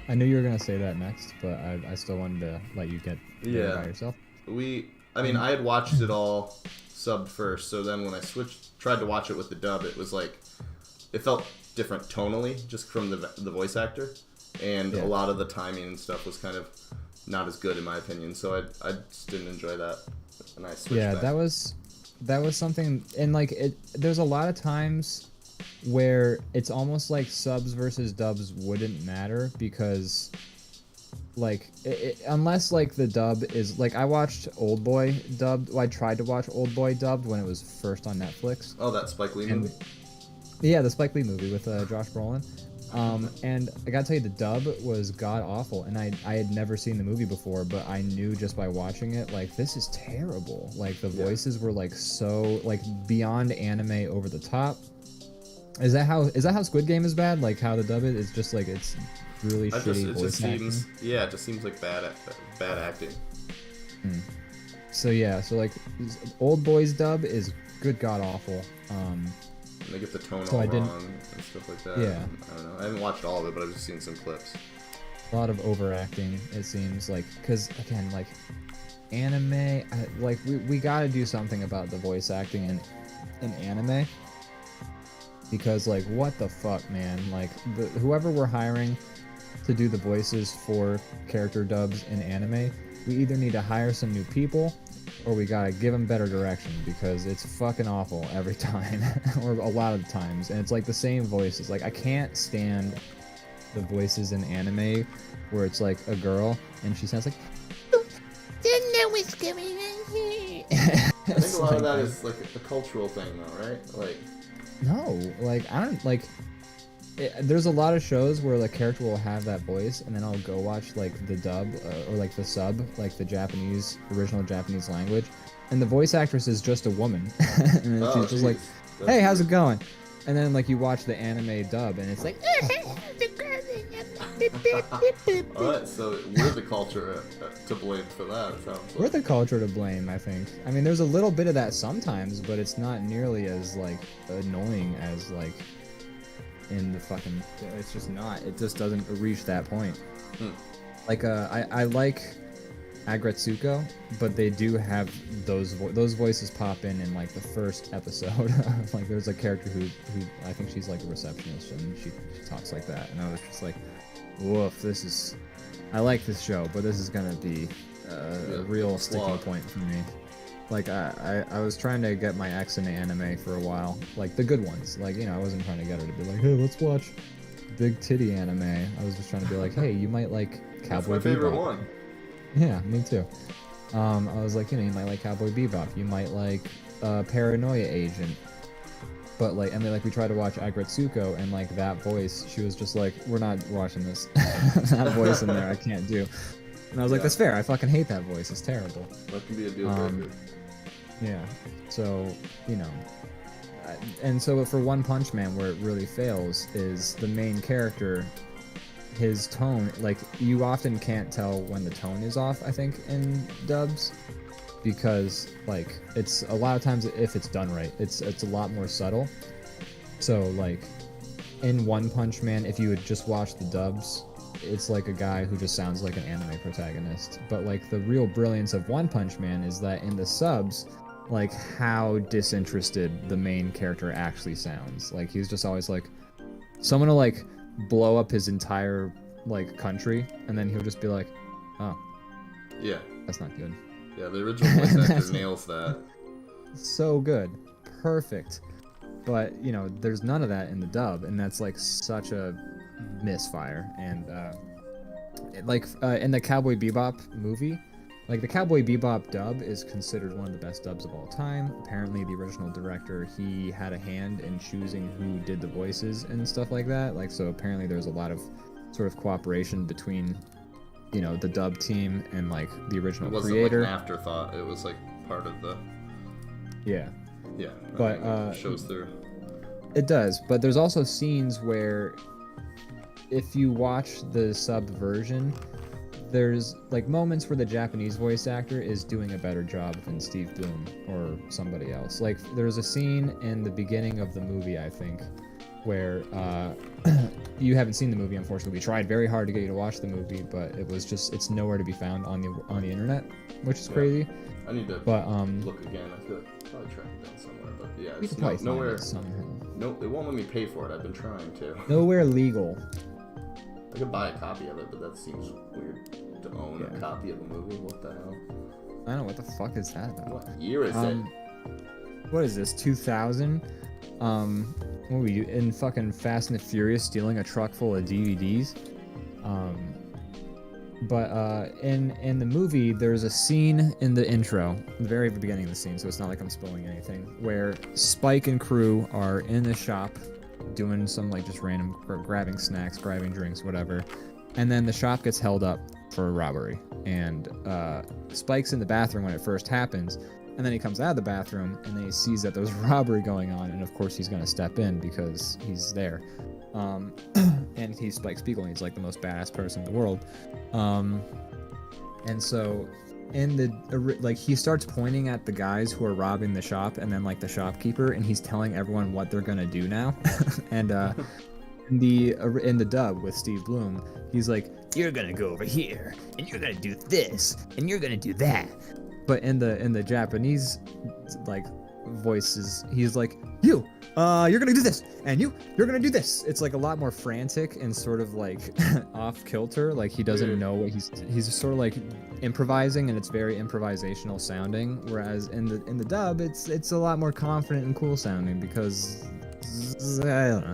I knew you were gonna say that next, but I still wanted to let you get there by yourself. I had watched it all subbed first, so then when I tried to watch it with the dub, it was like it felt different tonally just from the voice actor, and a lot of the timing and stuff was kind of not as good in my opinion. So I just didn't enjoy that, and I switched back. That was something, and like there's a lot of times where it's almost like subs versus dubs wouldn't matter because like unless like the dub is like I watched Oldboy dubbed. Well, I tried to watch Oldboy dubbed when it was first on Netflix. Oh, that Spike Lee movie? Yeah, the Spike Lee movie with Josh Brolin. And I gotta tell you, the dub was god awful, and I had never seen the movie before, but I knew just by watching it, like, this is terrible. Like, the voices were like so like beyond anime, over the top. Is that how Squid Game is bad? Like how the dub is? It's just like it's really shitty voice acting. It just seems like bad acting. So yeah, so like Oldboy's dub is good god awful. And they get the tone all wrong and stuff like that. Yeah. I don't know. I haven't watched all of it, but I've just seen some clips. A lot of overacting, it seems like, because again, like anime, like we gotta do something about the voice acting in anime, because like what the fuck, man, like whoever we're hiring to do the voices for character dubs in anime, we either need to hire some new people or we gotta give them better direction, because it's fucking awful every time or a lot of the times, and it's like the same voices. Like I can't stand the voices in anime where it's like a girl and she sounds like didn't know what's going on here. I think a lot of that is like a cultural thing though, right? Like no, like I don't like there's a lot of shows where the character will have that voice, and then I'll go watch like the dub or like the sub, like the original Japanese language, and the voice actress is just a woman, and she's just like, "Hey, how's it going?" And then like you watch the anime dub, and it's like. Alright, so we're the culture to blame for that, it sounds like. We're the culture to blame, I think. I mean, there's a little bit of that sometimes, but it's not nearly as like annoying as like in the fucking. It's just not. It just doesn't reach that point. Like I like Agretsuko, but they do have those voices pop in like the first episode. Like there's a character who I think she's like a receptionist, and she talks like that, and I was just like, woof, I like this show, but this is gonna be a real sticking point for me. Like I was trying to get my ex into anime for a while, like the good ones. Like, you know, I wasn't trying to get her to be like, hey, let's watch big titty anime. I was just trying to be like, hey, you might like Cowboy Bebop. That's my favorite one. Yeah, me too. I was like, you know, you might like Cowboy Bebop. You might like Paranoia Agent. But like, and then like we tried to watch Agretsuko, and like that voice, she was just like, we're not watching this. That voice in there, I can't do. And I was like, that's fair. I fucking hate that voice. It's terrible. That can be a deal breaker. Yeah. So, you know. And so for One Punch Man, where it really fails is the main character, his tone. Like, you often can't tell when the tone is off, I think, in dubs. Because, like, it's a lot of times, if it's done right, it's a lot more subtle. So, like, in One Punch Man, if you had just watched the dubs, it's like a guy who just sounds like an anime protagonist. But, like, the real brilliance of One Punch Man is that in the subs, like, how disinterested the main character actually sounds. Like, he's just always like, someone will, like, blow up his entire, like, country, and then he'll just be like, oh. Yeah. That's not good. Yeah, the original voice actor nails that. So good. Perfect. But, you know, there's none of that in the dub, and that's, like, such a misfire. And, in the Cowboy Bebop movie, like, the Cowboy Bebop dub is considered one of the best dubs of all time. Apparently, the original director, he had a hand in choosing who did the voices and stuff like that. Like, so apparently there's a lot of sort of cooperation between, you know, the dub team and, like, the original creator. It wasn't like an afterthought. It was, like, part of the... Yeah. Yeah. But, it shows through. It does, but there's also scenes where if you watch the sub version, there's, like, moments where the Japanese voice actor is doing a better job than Steve Bloom or somebody else. Like, there's a scene in the beginning of the movie, I think, where you haven't seen the movie, unfortunately. We tried very hard to get you to watch the movie, but it's nowhere to be found on the internet, which is crazy. I need to look again. I could probably track it down somewhere, but yeah, it's nowhere. It somehow. Nope, it won't let me pay for it. I've been trying to. Nowhere legal. I could buy a copy of it, but that seems weird to own a copy of a movie. What the hell? I don't know, what the fuck is that about? What year is it? What is this, 2000? What were you, in fucking Fast and the Furious, stealing a truck full of DVDs? But in the movie, there's a scene in the intro, the very beginning of the scene, so it's not like I'm spoiling anything, where Spike and crew are in the shop doing some, like, just random grabbing snacks, grabbing drinks, whatever, and then the shop gets held up for a robbery, and Spike's in the bathroom when it first happens, and then he comes out of the bathroom, and then he sees that there's a robbery going on, and of course he's gonna step in because he's there. And he's Spike Spiegel, and he's, like, the most badass person in the world. And so, in the, like, he starts pointing at the guys who are robbing the shop, and then, like, the shopkeeper, and he's telling everyone what they're gonna do now. And, in the dub with Steve Bloom, he's like, you're gonna go over here, and you're gonna do this, and you're gonna do that. But in the Japanese, like, voices, he's like, you're gonna do this, and you're gonna do this. It's, like, a lot more frantic and sort of, like, off kilter. Like, he doesn't know what he's just sort of, like, improvising, and it's very improvisational sounding. Whereas in the dub, it's a lot more confident and cool sounding because I don't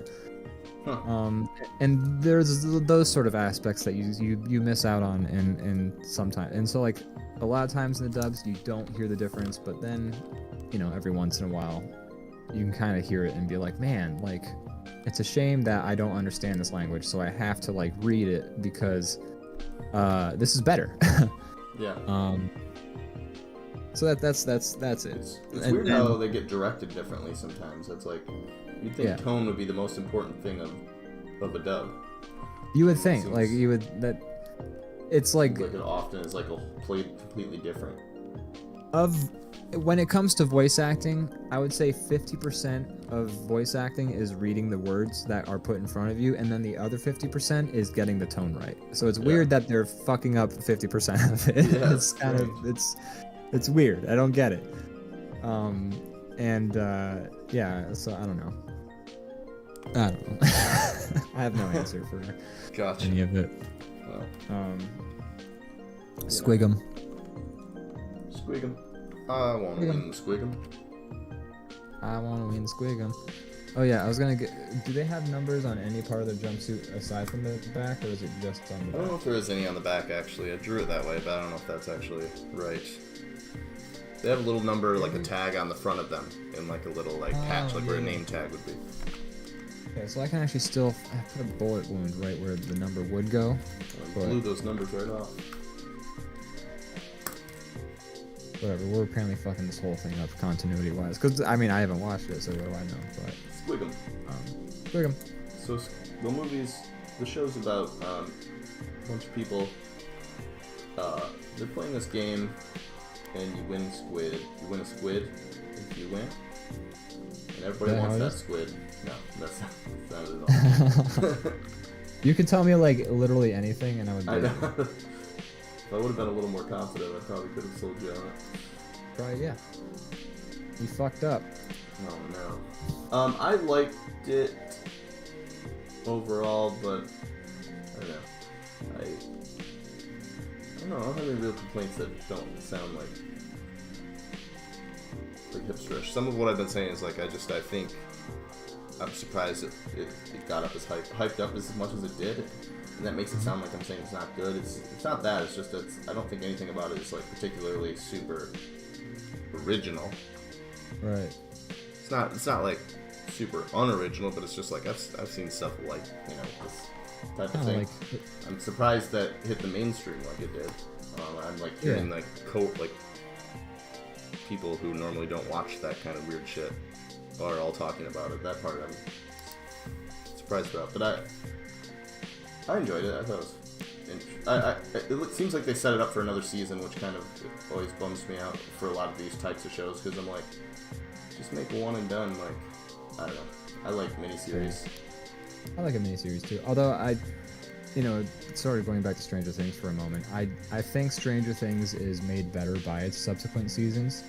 know. And there's those sort of aspects that you miss out on in sometimes. And so, like, a lot of times in the dubs, you don't hear the difference, but then, you know, every once in a while, you can kind of hear it and be like, man, like, it's a shame that I don't understand this language, so I have to, like, read it because this is better. Yeah. So that's it. It's weird how they get directed differently sometimes. It's like, You'd think tone would be the most important thing of a dub. You would think, like, you would, that, it's like... Like it often is like played completely different. When it comes to voice acting, I would say 50% of voice acting is reading the words that are put in front of you, and then the other 50% is getting the tone right. So it's weird that they're fucking up 50% of it. Yeah, It's kind of, it's weird. I don't get it. Yeah, so I don't know. I don't know. I have no answer for any of it. Well, Squiggum. Squiggum. I want to win the Squiggum. I want to win Squiggum. Oh yeah, I was gonna get... Do they have numbers on any part of their jumpsuit aside from the back, or is it just on the back? I don't know if there is any on the back, actually. I drew it that way, but I don't know if that's actually right. They have a little number, like a tag on the front of them, in like a little like patch, like where a name tag would be. Okay, so I can actually still... I put a bullet wound right where the number would go. Blew those numbers right off. Whatever, we're apparently fucking this whole thing up continuity-wise. Because, I mean, I haven't watched it, so what do I know? But Squiggum. Squiggum. So, the show's about a bunch of people. They're playing this game, and you win a squid if you win. And everybody wants that squid. No, that's not it at all. You could tell me, like, literally anything, and I would be... If I would have been a little more confident, I probably could have sold you on it. Probably, yeah. You fucked up. Oh, no. I liked it overall, but I don't know. I don't have any real complaints that don't sound like hipsterish. Some of what I've been saying is like, I think I'm surprised it got up as hyped up as much as it did. And that makes it sound like I'm saying it's not good. It's not that. It's just that I don't think anything about it is like particularly super original. Right. It's not like super unoriginal, but it's just like I've seen stuff like this type of thing. I'm surprised that it hit the mainstream like it did. I'm like hearing like people who normally don't watch that kind of weird shit are all talking about it. That part I'm surprised about, but I enjoyed it. I thought it was it seems like they set it up for another season, which kind of always bums me out for a lot of these types of shows, because I'm like, just make a one and done. Like, I don't know. I like miniseries. I like a miniseries too. Although sort of going back to Stranger Things for a moment, I think Stranger Things is made better by its subsequent seasons.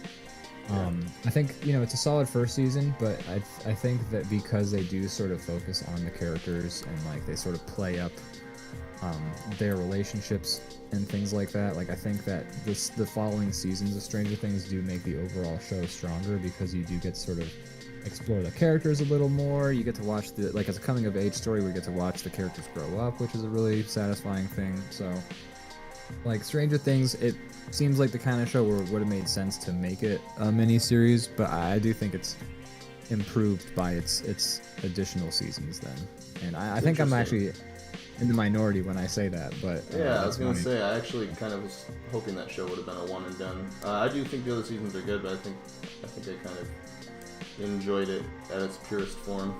I think it's a solid first season, but I think that because they do sort of focus on the characters and like they sort of play up their relationships and things like that, like I think that the following seasons of Stranger Things do make the overall show stronger, because you do get to sort of explore the characters a little more. You get to watch as a coming of age story, we get to watch the characters grow up, which is a really satisfying thing. So like Stranger Things, it seems like the kind of show where it would have made sense to make it a mini-series, but I do think it's improved by its additional seasons then. And I think I'm actually in the minority when I say that, but... yeah, I was going to say, I actually kind of was hoping that show would have been a one and done. I do think the other seasons are good, but I think I kind of enjoyed it at its purest form.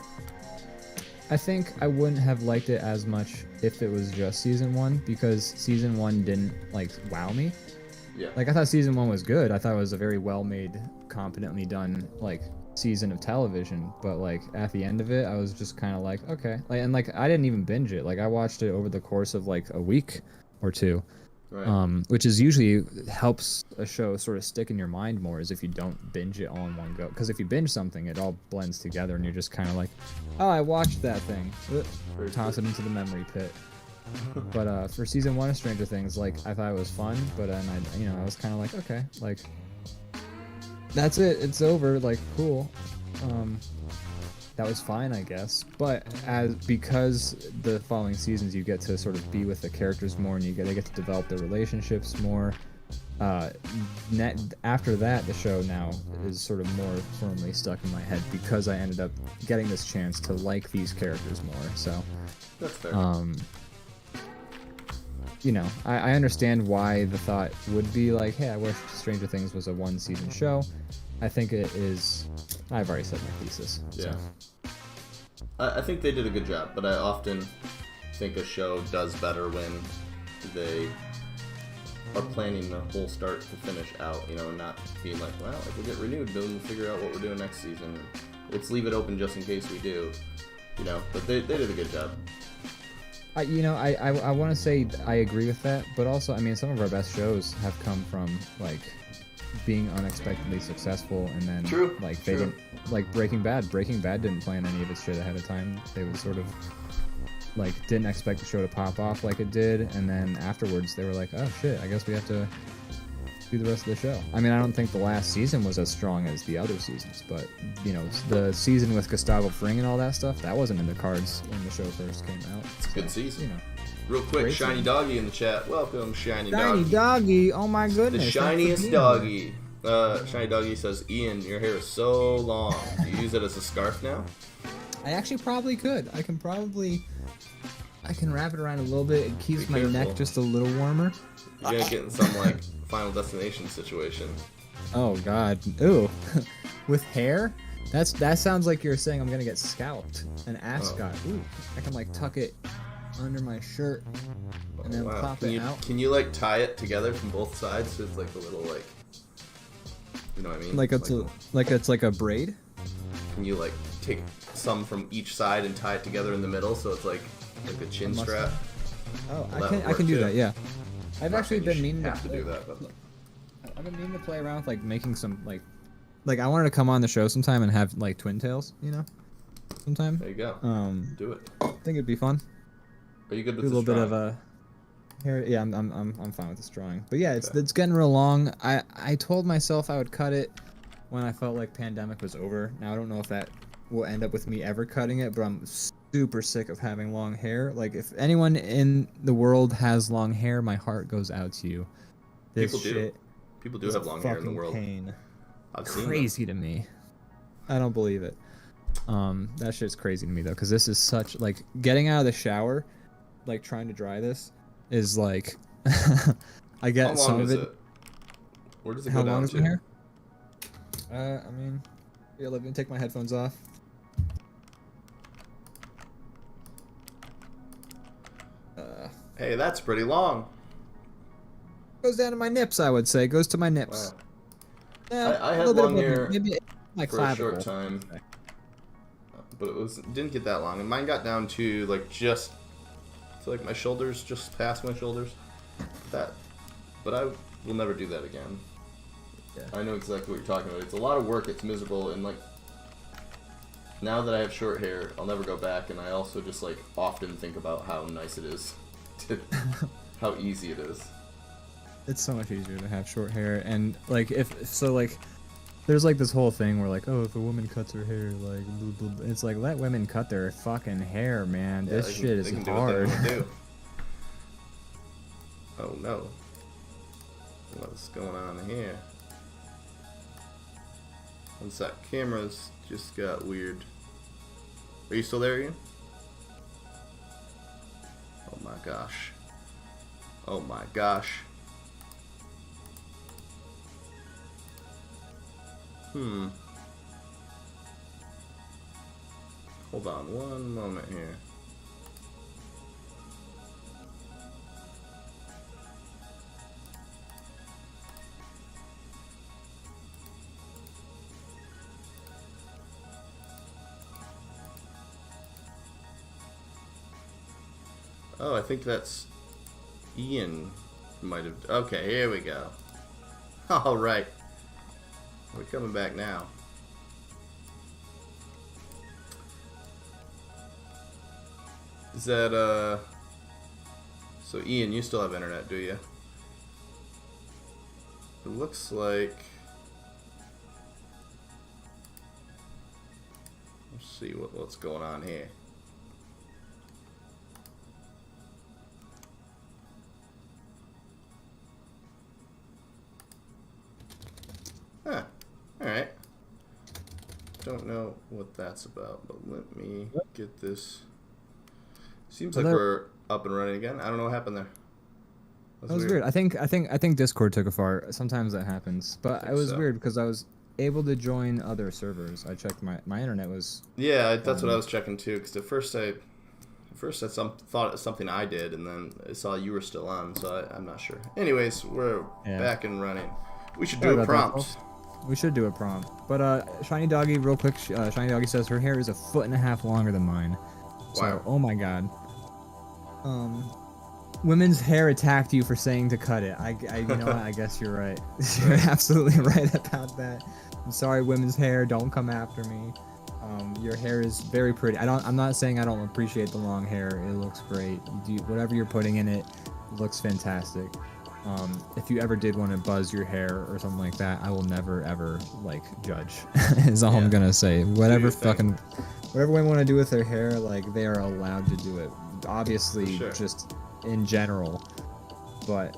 I think I wouldn't have liked it as much if it was just season 1, because season 1 didn't, like, wow me. Yeah. Like, I thought season 1 was good. I thought it was a very well-made, competently done, like, season of television. But, like, at the end of it, I was just kind of like, okay. Like, and, like, I didn't even binge it. Like, I watched it over the course of, like, a week or two. Right. Which is usually helps a show sort of stick in your mind more, is if you don't binge it all in one go. Because if you binge something, it all blends together, and you're just kind of like, oh, I watched that thing. Toss it into the memory pit. But for season 1 of Stranger Things, like, I thought it was fun, but then I was kind of like, okay, like, that's it. It's over. Like, cool. That was fine, I guess. But because the following seasons you get to sort of be with the characters more, and they get to develop their relationships more. After that, the show now is sort of more firmly stuck in my head, because I ended up getting this chance to like these characters more. So that's fair. I understand why the thought would be like, hey, I wish Stranger Things was a one-season show. I think it is. I've already said my thesis. Yeah. So. I think they did a good job, but I often think a show does better when they are planning the whole start to finish out, you know, and not being like, well, if we get renewed, then we'll figure out what we're doing next season. Let's leave it open just in case we do, you know, but they did a good job. I want to say I agree with that, but also, I mean, some of our best shows have come from, like, being unexpectedly successful, and then, like, they didn't, like, Breaking Bad didn't plan any of its shit ahead of time. They would sort of, like, didn't expect the show to pop off like it did, and then afterwards they were like, oh shit, I guess we have to do the rest of the show. I mean, I don't think the last season was as strong as the other seasons, but, you know, the season with Gustavo Fring and all that stuff, that wasn't in the cards when the show first came out. It's a good season. You know. Real quick, Shiny Doggy in the chat. Welcome, Shiny Doggy. Shiny Doggy, oh my goodness. The shiniest doggy. Shiny Doggy says, Ian, your hair is so long. Do you use it as a scarf now? I actually probably could. I can wrap it around a little bit. It keeps my neck just a little warmer. You're gonna get in some, like, Final Destination situation. Oh god. Ooh. With hair? That sounds like you're saying I'm gonna get scalped. An ascot. Ooh. I can, like, tuck it under my shirt and then pop it out. Can you, like, tie it together from both sides so it's like a little, like, you know what I mean? Like it's like a braid? Can you, like, take some from each side and tie it together in the middle so it's like a chin strap? Oh, I can do that, yeah. I've actually been meaning to do that, but I've been meaning to play around with, like, making some, like I wanted to come on the show sometime and have, like, twin tails, you know? Sometime. There you go. Do it. I think it'd be fun. Are you good with do a little bit of a hair? Yeah, I'm fine with this drawing. But yeah, it's getting real long. I told myself I would cut it when I felt like pandemic was over. Now I don't know if that will end up with me ever cutting it, but I'm super sick of having long hair. Like, if anyone in the world has long hair, my heart goes out to you. This People do have long hair in the world. Pain. I've seen crazy to me. I don't believe it. That shit's crazy to me though, because this is such, like, getting out of the shower, like, trying to dry this is like I get How long some is of it. Where does it How go down long is to? my hair? I mean, yeah, let me take my headphones off. Hey, that's pretty long. Goes down to my nips, I would say. Goes to my nips. Wow. Yeah, I had long hair maybe my for a short time, but it didn't get that long, and mine got down to, like, just to, like, my shoulders, just past my shoulders. But I will never do that again. Yeah. I know exactly what you're talking about. It's a lot of work. It's miserable, and, like, now that I have short hair, I'll never go back. And I also just, like, often think about how nice it is, how easy it is. It's so much easier to have short hair, and, like, there's, like, this whole thing where, like, oh, if a woman cuts her hair, like, blah, blah, blah. It's like, let women cut their fucking hair, man. Yeah, this shit is hard. Oh no. What's going on here? One sec. Cameras just got weird. Are you still there, Ian? Oh my gosh. Oh my gosh. Hold on one moment here. Oh, I think that's Ian might have. Okay, here we go. All right. We're coming back now. Is that, so Ian, you still have internet, do you? It looks like... Let's see what's going on here. Huh. Alright. Don't know what that's about, but let me get this. Seems like we're up and running again. I don't know what happened there. That was weird. I think Discord took a fart. Sometimes that happens. But it was weird because I was able to join other servers. I checked my internet was. Yeah, that's what I was checking too. Because at first I thought it was something I did, and then I saw you were still on, so I'm not sure. Anyways, we're back and running. We should do a prompt. We should do a prompt. But Shiny Doggy, real quick. Shiny Doggy says her hair is 1.5 feet longer than mine. So, Wow. oh my god. Women's hair attacked you for saying to cut it. You know what? I guess you're right. You're absolutely right about that. I'm sorry, women's hair. Don't come after me. Your hair is very pretty. I'm not saying I don't appreciate the long hair. It looks great. Whatever you're putting in it looks fantastic. If you ever did want to buzz your hair or something like that, I will never ever like judge. Is all I'm gonna say. Whatever women want to do with their hair, like they are allowed to do it. Obviously, just in general. But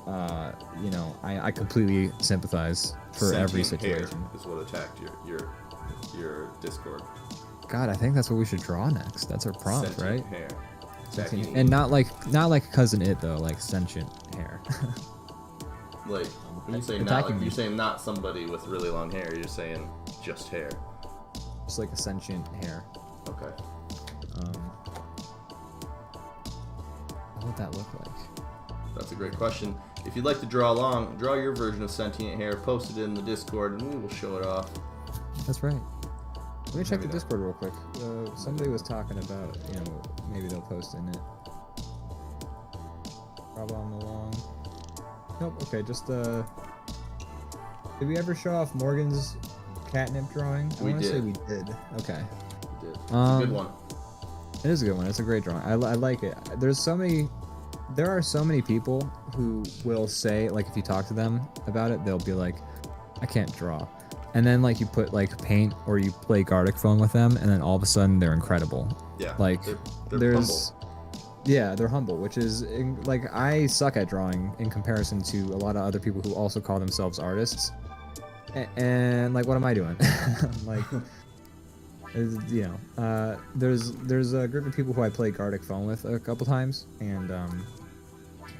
you know, I completely sympathize for every situation. Hair is what attacked your Discord. God, I think that's what we should draw next. That's our prompt, Sentient right? Hair. And not like Cousin It though, like sentient hair. Like when you say not, like, you're saying not somebody with really long hair. You're saying just hair. Just like a sentient hair. Okay. What would that look like? That's a great question. If you'd like to draw along, draw your version of sentient hair, post it in the Discord, and we will show it off. That's right. Let me check the Discord real quick. Somebody was talking about, you know, maybe they'll post in it. DrawBomb along. Nope. Okay. Just Did we ever show off Morgan's catnip drawing? I want to say we did. Okay. We did. It's a good one. It is a good one. It's a great drawing. I like it. There are so many people who will say, like, if you talk to them about it, they'll be like, I can't draw. And then, like, you put, like, paint or you play Gartic Phone with them, and then all of a sudden they're incredible. Yeah. Like, they're humble. Yeah, they're humble, which is, like, I suck at drawing in comparison to a lot of other people who also call themselves artists. And like, what am I doing? Like, you know, there's a group of people who I play Gartic Phone with a couple times, and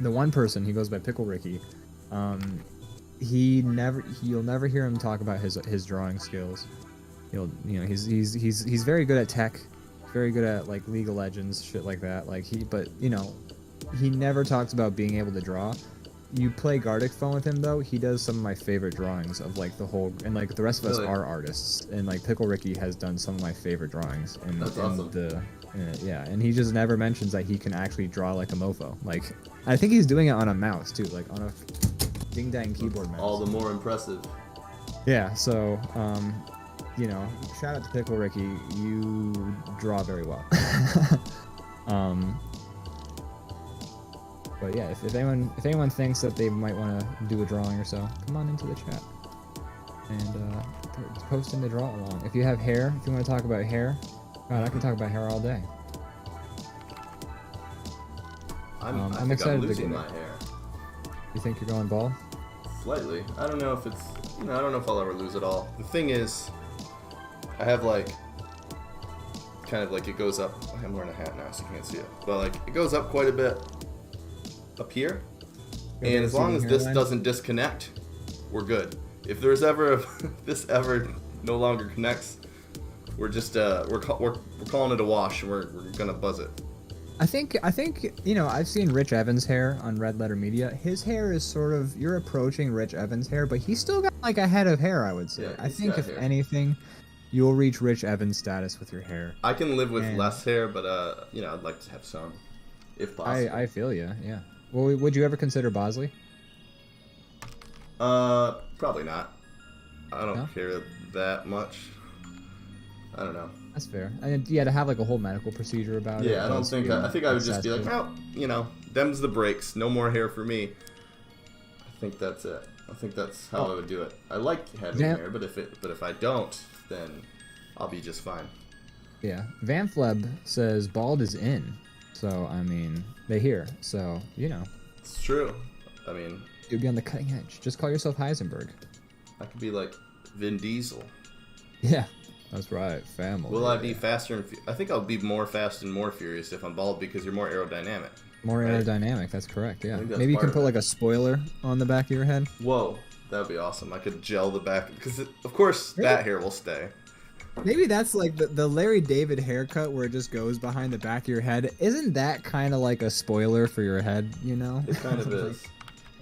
the one person, he goes by Pickle Ricky. You'll never hear him talk about his drawing skills. He's very good at tech, very good at like League of Legends, shit like that. But you know, he never talks about being able to draw. You play Gartic Phone with him though, he does some of my favorite drawings of like the whole, and like the rest of us are artists, and like Pickle Ricky has done some of my favorite drawings. And that's awesome. Yeah, and he just never mentions that he can actually draw like a mofo. Like, I think he's doing it on a mouse too, like on a ding dang keyboard mouse. All the more impressive. Yeah, so you know, shout out to Pickle Ricky, you draw very well. But yeah, if anyone thinks that they might want to do a drawing or so, come on into the chat and post in the draw along. If you have hair, if you want to talk about hair, God, I can talk about hair all day. I'm excited to get my hair. You think you're going bald? Slightly. I don't know if it's. I don't know if I'll ever lose it all. The thing is, I have like, kind of like it goes up. I'm wearing a hat now, so you can't see it. But like it goes up quite a bit up here, and as long as this doesn't disconnect, we're good. If there's ever this ever no longer connects, we're just we're calling it a wash, and we're gonna buzz it. I think you know, I've seen Rich Evans' hair on Red Letter Media. His hair is sort of, you're approaching Rich Evans' hair, but he's still got like a head of hair, I would say. Yeah, I think if anything, you'll reach Rich Evans status with your hair. I can live with less hair, but you know, I'd like to have some, if possible. I feel you, yeah. Well, would you ever consider Bosley? Probably not. I don't care that much. I don't know. That's fair. And yeah, to have like a whole medical procedure about it. Yeah, I don't think. I think I would just be like, well, you know, them's the breaks. No more hair for me. I think that's it. I think that's how I would do it. I like having hair, but if I don't, then I'll be just fine. Yeah, Van Fleb says bald is in. So I mean, they hear. So you know. It's true. I mean, you'd be on the cutting edge. Just call yourself Heisenberg. I could be like Vin Diesel. Yeah. That's right, family. Will I be faster and... I think I'll be more fast and more furious if I'm bald because you're more aerodynamic. More aerodynamic, that's correct, yeah. Maybe you can put like a spoiler on the back of your head. Whoa. That would be awesome. I could gel the back because, of course, that hair will stay. Maybe that's like the Larry David haircut where it just goes behind the back of your head. Isn't that kind of like a spoiler for your head, you know? It kind of is.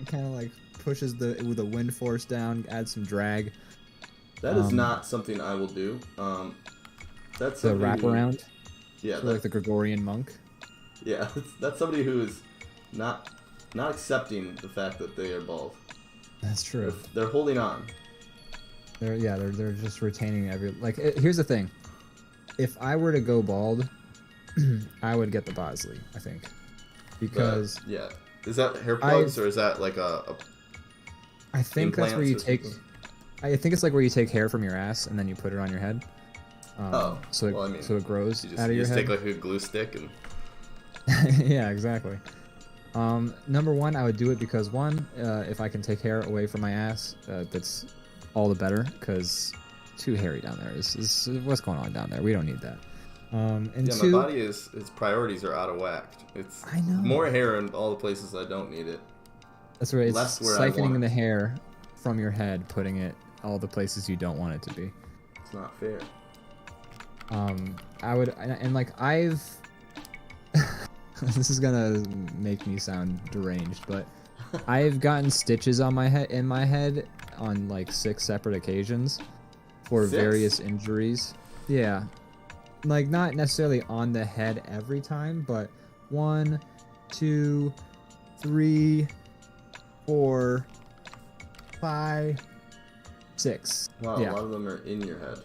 It kind of like pushes the wind force down, adds some drag. That is not something I will do. That's the wraparound. Yeah, like the Gregorian monk. Yeah, that's somebody who is not accepting the fact that they are bald. That's true. They're holding on. They're just retaining every here's the thing. If I were to go bald, I would get the Bosley, I think. Because yeah. Is that hair plugs or is that like a I think that's where you take I think it's like where you take hair from your ass and then you put it on your head. So it grows out of your head. You just take like a glue stick and yeah, exactly. Number one, I would do it because one, if I can take hair away from my ass, that's all the better, because too hairy down there is what's going on down there. We don't need that. And yeah, two, my body its priorities are out of whack. I know. More hair in all the places I don't need it. That's right. It's siphoning the hair from your head, putting it all the places you don't want it to be. It's not fair. I would, and like I've. This is gonna make me sound deranged, but I've gotten stitches on my head on like 6 separate occasions for various injuries. Yeah, like not necessarily on the head every time, but 1, 2, 3, 4, 5, 6. Wow, yeah. A lot of them are in your head.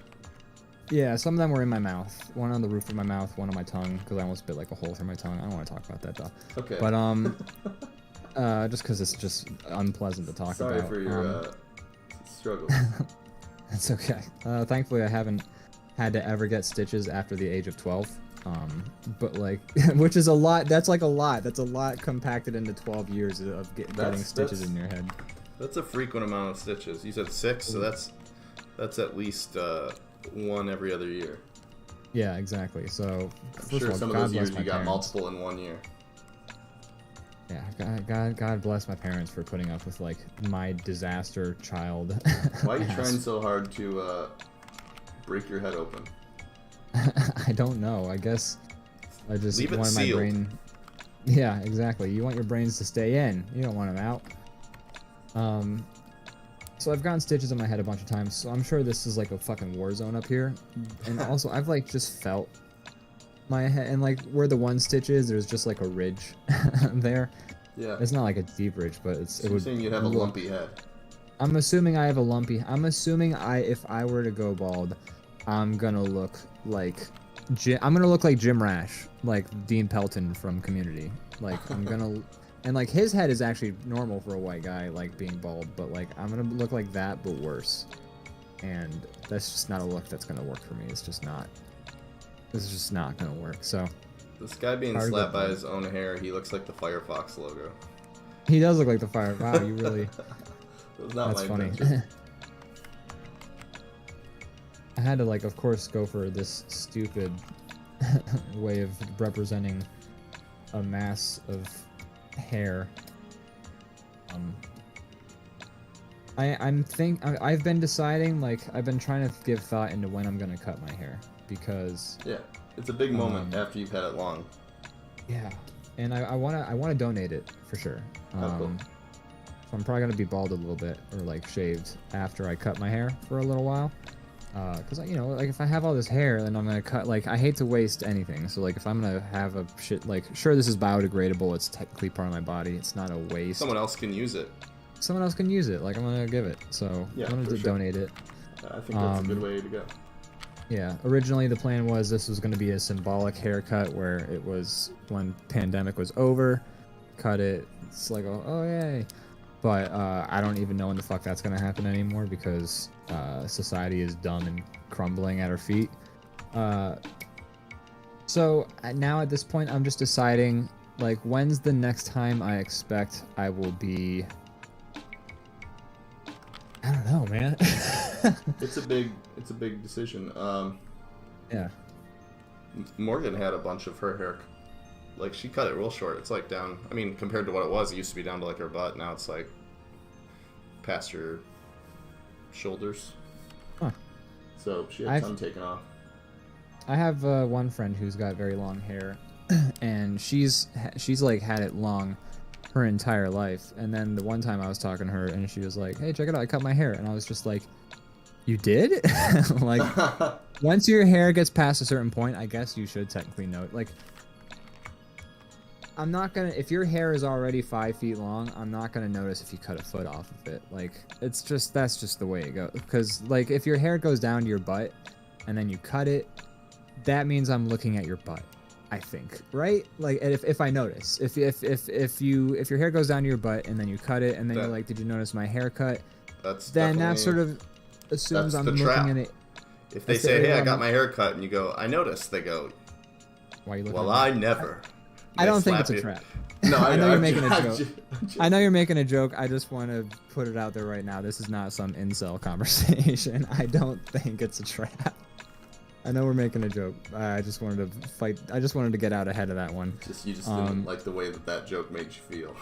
Yeah, some of them were in my mouth. One on the roof of my mouth, one on my tongue, because I almost bit like a hole through my tongue. I don't want to talk about that though. Okay. But just because it's just unpleasant to talk about. Sorry for your struggles. It's okay. Thankfully, I haven't had to ever get stitches after the age of 12. But like, which is a lot. That's like a lot. That's a lot compacted into 12 years of getting stitches in your head. That's a frequent amount of stitches. You said 6, so that's at least 1 every other year. Yeah, exactly. So I'm sure some of those years you got multiple in 1 year. Yeah, God bless my parents for putting up with like my disaster child. Why are you trying so hard to break your head open? I don't know. I guess I just leave want my brain. Yeah, exactly. You want your brains to stay in. You don't want them out. So I've gotten stitches on my head a bunch of times, so I'm sure this is like a fucking war zone up here. And also, I've like just felt my head, and like where the one stitch is, there's just like a ridge there. Yeah. It's not like a deep ridge, but it would. Saying you'd have a lumpy head. I'm assuming I have a lumpy. I'm assuming if I were to go bald, I'm gonna look like Jim Rash, like Dean Pelton from Community. Like I'm gonna. And like his head is actually normal for a white guy, like being bald, but like I'm gonna look like that but worse, and that's just not a look that's gonna work for me. It's just not. This is just not gonna work. So this guy being slapped by his own hair, he looks like the Firefox logo. He does look like the Fire. Wow, you really. That's funny. I had to like, of course, go for this stupid way of representing a mass of hair. I've been deciding, like I've been trying to give thought into when I'm gonna cut my hair, because it's a big moment after you've had it long. Yeah, and I wanna donate it for sure. Cool. So I'm probably gonna be bald a little bit, or like shaved after I cut my hair for a little while. Because like if I have all this hair, then I'm gonna cut. Like I hate to waste anything, so like if I'm gonna have a shit, like sure this is biodegradable, it's technically part of my body, it's not a waste. Someone else can use it. Someone else can use it. Like I'm gonna give it. So yeah, I'm gonna donate it. I think that's a good way to go. Yeah. Originally the plan was this was gonna be a symbolic haircut where it was when pandemic was over, cut it. It's like oh yay. But I don't even know when the fuck that's gonna happen anymore, because society is dumb and crumbling at our feet. So now at this point, I'm just deciding, like, when's the next time I expect I will be. I don't know, man. It's a big decision. Yeah. Morgan had a bunch of her hair. Like, she cut it real short. It's like down, I mean, compared to what it used to be down to like her butt. Now it's like past your shoulders. Huh. So she had some taken off. I have one friend who's got very long hair, and she's like had it long her entire life. And then the one time I was talking to her, and she was like, "Hey, check it out! I cut my hair," and I was just like, "You did?" Like, once your hair gets past a certain point, I guess you should technically know. Like, I'm not gonna, if your hair is already 5 feet long, I'm not gonna notice if you cut a foot off of it. Like, it's just, that's just the way it goes. Because, like, if your hair goes down to your butt and then you cut it, that means I'm looking at your butt, I think, right? Like, if I notice, if your hair goes down to your butt and then you cut it and then you're like, did you notice my haircut? Then that sort of assumes I'm looking at it. If they say, hey, I got my hair cut, and you go, I noticed, they go, why are you looking well, I never. I don't think it's a trap. No, I know you're making a joke. I know you're making a joke. I just want to put it out there right now. This is not some incel conversation. I don't think it's a trap. I know we're making a joke. I just wanted to fight. I just wanted to get out ahead of that one. You just didn't like the way that joke made you feel.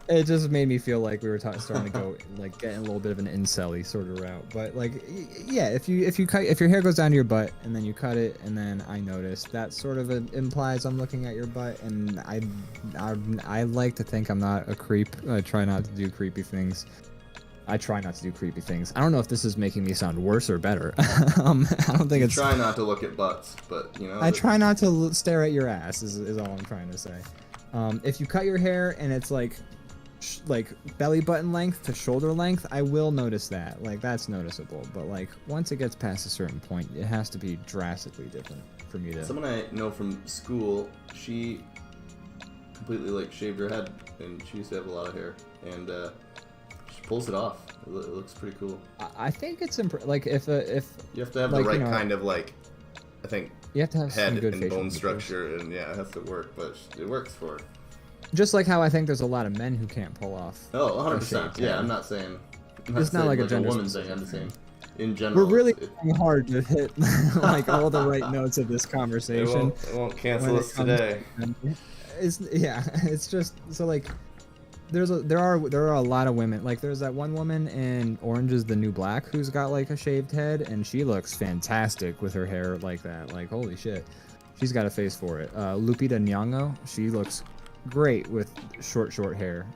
It just made me feel like we were starting to go like getting a little bit of an incel-y sort of route. But like, yeah, if your hair goes down to your butt and then you cut it and then I notice, that sort of implies I'm looking at your butt, and I like to think I'm not a creep. I try not to do creepy things. I don't know if this is making me sound worse or better. I don't think it's. Try not to look at butts, but you know. I try not to stare at your ass. Is all I'm trying to say. If you cut your hair and it's like belly button length to shoulder length, I will notice that. Like, that's noticeable. But like, once it gets past a certain point, it has to be drastically different for me to. Someone I know from school, she completely like shaved her head, and she used to have a lot of hair, and she pulls it off. It looks pretty cool. I think it's like if you have to have the right kind of like, I think you have to have head some good and bone structure, and yeah, it has to work, but it works for her. Just like how I think there's a lot of men who can't pull off. Oh, 100%. Yeah, I'm not saying. It's not like a gender woman thing. I'm just saying, in general. We're really trying hard to hit like all the right notes of this conversation. It won't cancel us today. It's just so like. There are a lot of women. Like, there's that one woman in Orange is the New Black who's got like a shaved head, and she looks fantastic with her hair like that. Like, holy shit, she's got a face for it. Lupita Nyong'o, she looks great with short hair.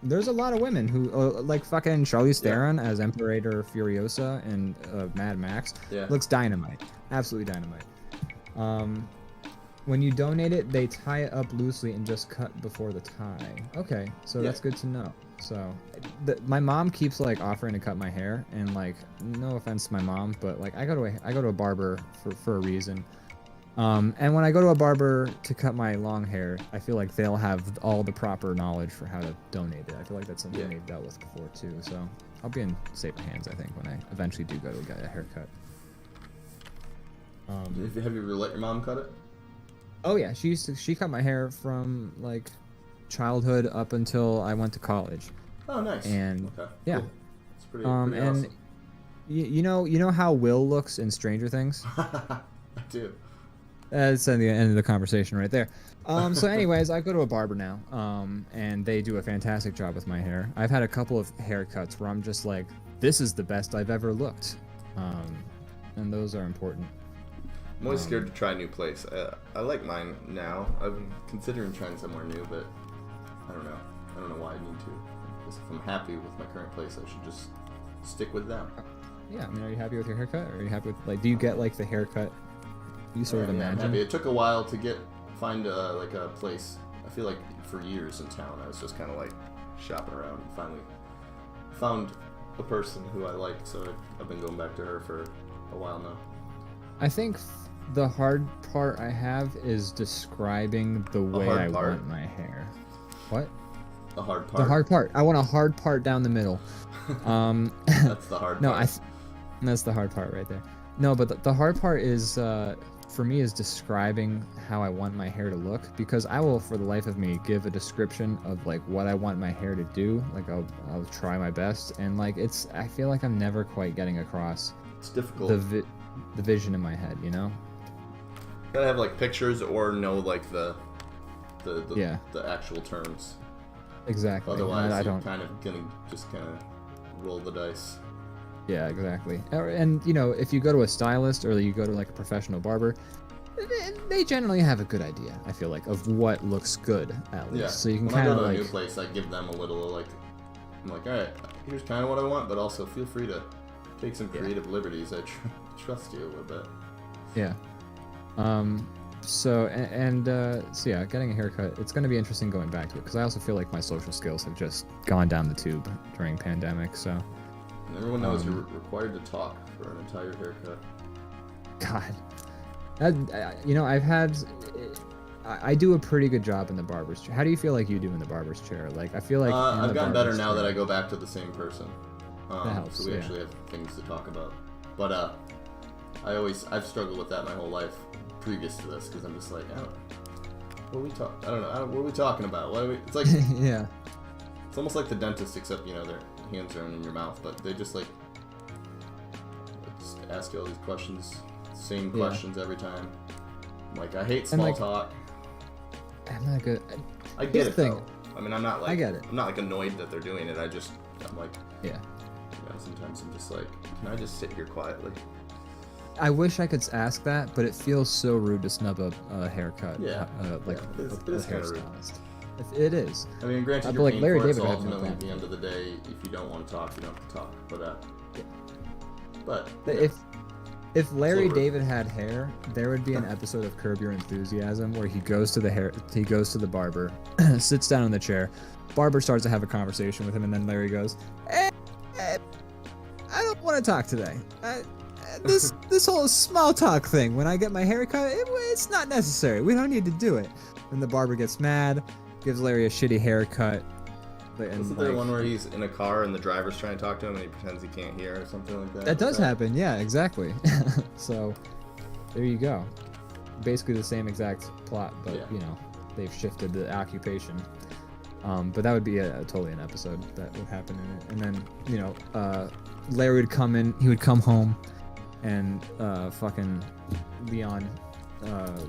There's a lot of women who like fucking Charlize Theron as Imperator Furiosa in Mad Max. Looks dynamite, absolutely dynamite. When you donate it, they tie it up loosely and just cut before the tie. Okay, so that's good to know. So, my mom keeps like offering to cut my hair, and like, no offense to my mom, but like, I go to a barber for a reason. And when I go to a barber to cut my long hair, I feel like they'll have all the proper knowledge for how to donate it. I feel like that's something they've dealt with before too. So I'll be in safer hands, I think, when I eventually do go to get a haircut. Have you ever let your mom cut it? Oh yeah, she cut my hair from like childhood up until I went to college. Oh, nice. And okay, yeah, cool. It's pretty and awesome. you know how Will looks in Stranger Things? I do. That's at the end of the conversation right there. So anyways, I go to a barber now, and they do a fantastic job with my hair. I've had a couple of haircuts where I'm just like, this is the best I've ever looked, and those are important. I'm always scared to try a new place. I like mine now. I'm considering trying somewhere new, but I don't know. I don't know why I need to. Because if I'm happy with my current place, I should just stick with them. Yeah, I mean, are you happy with your haircut? Or are you happy with, like, do you get like the haircut you sort of imagine? I'm happy. It took a while to find like a place. I feel like for years in town, I was just kind of like shopping around, and finally found a person who I liked. So I've been going back to her for a while now. I think the hard part I have is describing the way I want my hair. What? The hard part? The hard part. I want a hard part down the middle. That's the hard part. No, that's the hard part right there. No, but the hard part is, for me, is describing how I want my hair to look, because I will, for the life of me, give a description of like what I want my hair to do. Like, I'll try my best, and like I feel like I'm never quite getting across. It's difficult. The vision in my head, you know. Gotta have like pictures or know like the actual terms. Exactly. Otherwise, you're kind of gonna just kind of roll the dice. Yeah, exactly. And you know, if you go to a stylist or you go to like a professional barber, they generally have a good idea. I feel like of what looks good at least. Yeah. So you can when I kind go of to like a new place, I give them a little like, I'm like, all right, here's kind of what I want, but also feel free to take some creative liberties. I trust you a little bit. yeah. So so yeah, getting a haircut. It's going to be interesting going back to it because I also feel like my social skills have just gone down the tube during pandemic. So. And everyone knows you're required to talk for an entire haircut. God, you know, I do a pretty good job in the barber's chair. How do you feel like you do in the barber's chair? Like, I feel like I've gotten better now that I go back to the same person. That helps, so we actually have things to talk about. But I've struggled with that my whole life previous to this because I'm just like, I don't know, what are we talking about? It's like, yeah. It's almost like the dentist, except you know their hands are in your mouth, but they just like just ask you all these questions, same questions every time. Like I hate small talk. I'm not good. I get it though. I mean, I'm not like I get it. I'm not like annoyed that they're doing it. I'm like, yeah. You know, sometimes I'm just like, can I just sit here quietly? I wish I could ask that, but it feels so rude to snub a haircut. Yeah. Like it is kind of rude. It is. I mean, granted, you're you're paying Larry for it, David so had no ultimately, at problem. the end of the day, if you don't want to talk, you don't have to talk. But If Larry Silver. David had hair, there would be an episode of Curb Your Enthusiasm where he goes to the barber, sits down in the chair, barber starts to have a conversation with him, and then Larry goes, I don't want to talk today. This whole small talk thing, when I get my hair cut, it's not necessary. We don't need to do it. And the barber gets mad, gives Larry a shitty haircut. Isn't there one where he's in a car and the driver's trying to talk to him and he pretends he can't hear or something like that? That does happen, yeah, exactly. So, there you go. Basically the same exact plot, but you know, they've shifted the occupation. But that would be totally an episode that would happen in it. And then, you know, Larry would come in, he would come home, and fucking Leon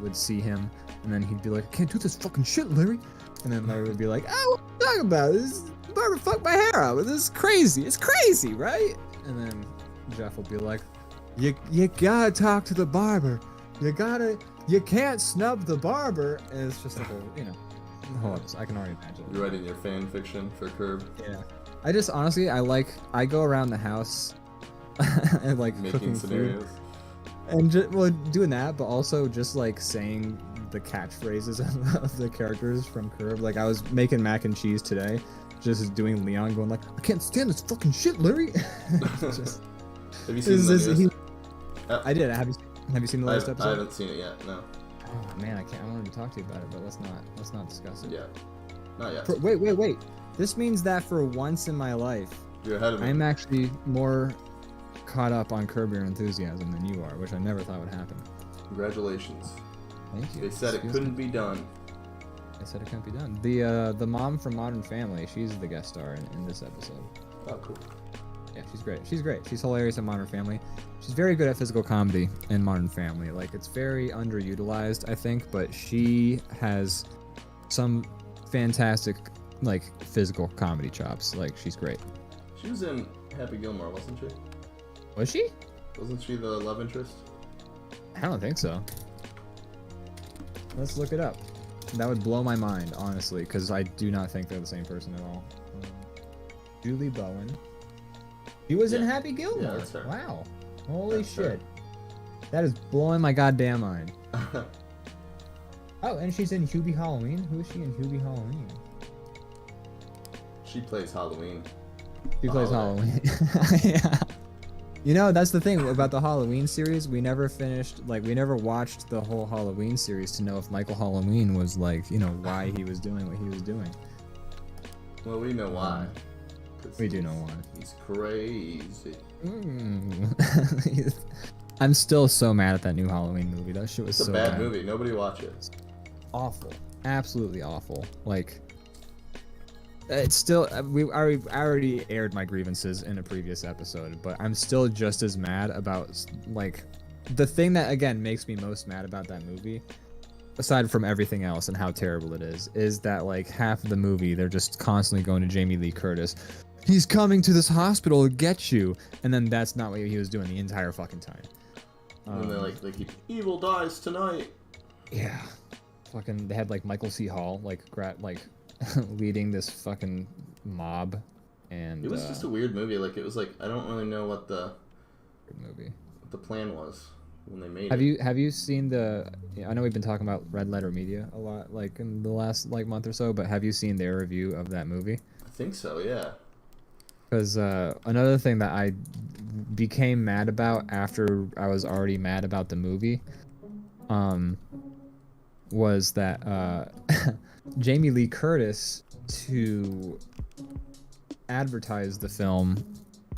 would see him, and then he'd be like, I can't do this fucking shit, Larry. And then Larry would be like, what are you talking about? This barber fucked my hair out. This is crazy. It's crazy, right? And then Jeff will be like, you gotta talk to the barber. You can't snub the barber. And it's just a whole, you know, the whole episode. I can already imagine. You're writing your fan fiction for Curb. Yeah. I just, honestly, I go around the house and like making scenarios. Food. And just, well, doing that, but also just like saying the catchphrases of the characters from Curb. Like I was making mac and cheese today, just doing Leon going like, I can't stand this fucking shit, Larry. Just, have you seen the I did. Have you seen the last episode? I haven't seen it yet. No. Oh man, I wanted to talk to you about it, but let's not discuss it. Yeah. Not yet. Wait. This means that for once in my life, you're ahead of me. I'm actually more caught up on Curb Your Enthusiasm than you are, which I never thought would happen. Congratulations. Thank you. They said it couldn't be done. They said it couldn't be done. The mom from Modern Family, she's the guest star in this episode. Oh, cool. Yeah, she's great. She's hilarious in Modern Family. She's very good at physical comedy in Modern Family. Like, it's very underutilized, I think, but she has some fantastic, like, physical comedy chops. Like, she's great. She was in Happy Gilmore, wasn't she? Was she? Wasn't she the love interest? I don't think so. Let's look it up. That would blow my mind, honestly, because I do not think they're the same person at all. Julie Bowen. She was in Happy Gilmore. Yeah, that's her. Wow. Holy that's shit. Her. That is blowing my goddamn mind. Oh, and she's in Hubie Halloween. Who is she in Hubie Halloween? She plays Halloween. She plays Halloween. Yeah. You know, that's the thing about the Halloween series. We never watched the whole Halloween series to know if Michael Halloween was like, you know, why he was doing what he was doing. Well, we know why. We do know why. He's crazy. I'm still so mad at that new Halloween movie. That shit was it's so bad. It's a bad. bad movie. Nobody watch it. Awful. Absolutely awful. Like, it's still, I already aired my grievances in a previous episode, but I'm still just as mad about, like, the thing that, again, makes me most mad about that movie, aside from everything else and how terrible it is that, like, half of the movie, they're just constantly going to Jamie Lee Curtis. he's coming to this hospital to get you, and then that's not what he was doing the entire fucking time. And then they keep evil dies tonight. Yeah, fucking. They had like Michael C. Hall leading this fucking mob, and it was just a weird movie. Like it was like I don't really know what the plan was when they made it. Have you seen the? I know we've been talking about Red Letter Media a lot, like in the last month or so. But have you seen their review of that movie? I think so. Yeah. Because another thing that I became mad about after I was already mad about the movie, was that Jamie Lee Curtis, to advertise the film,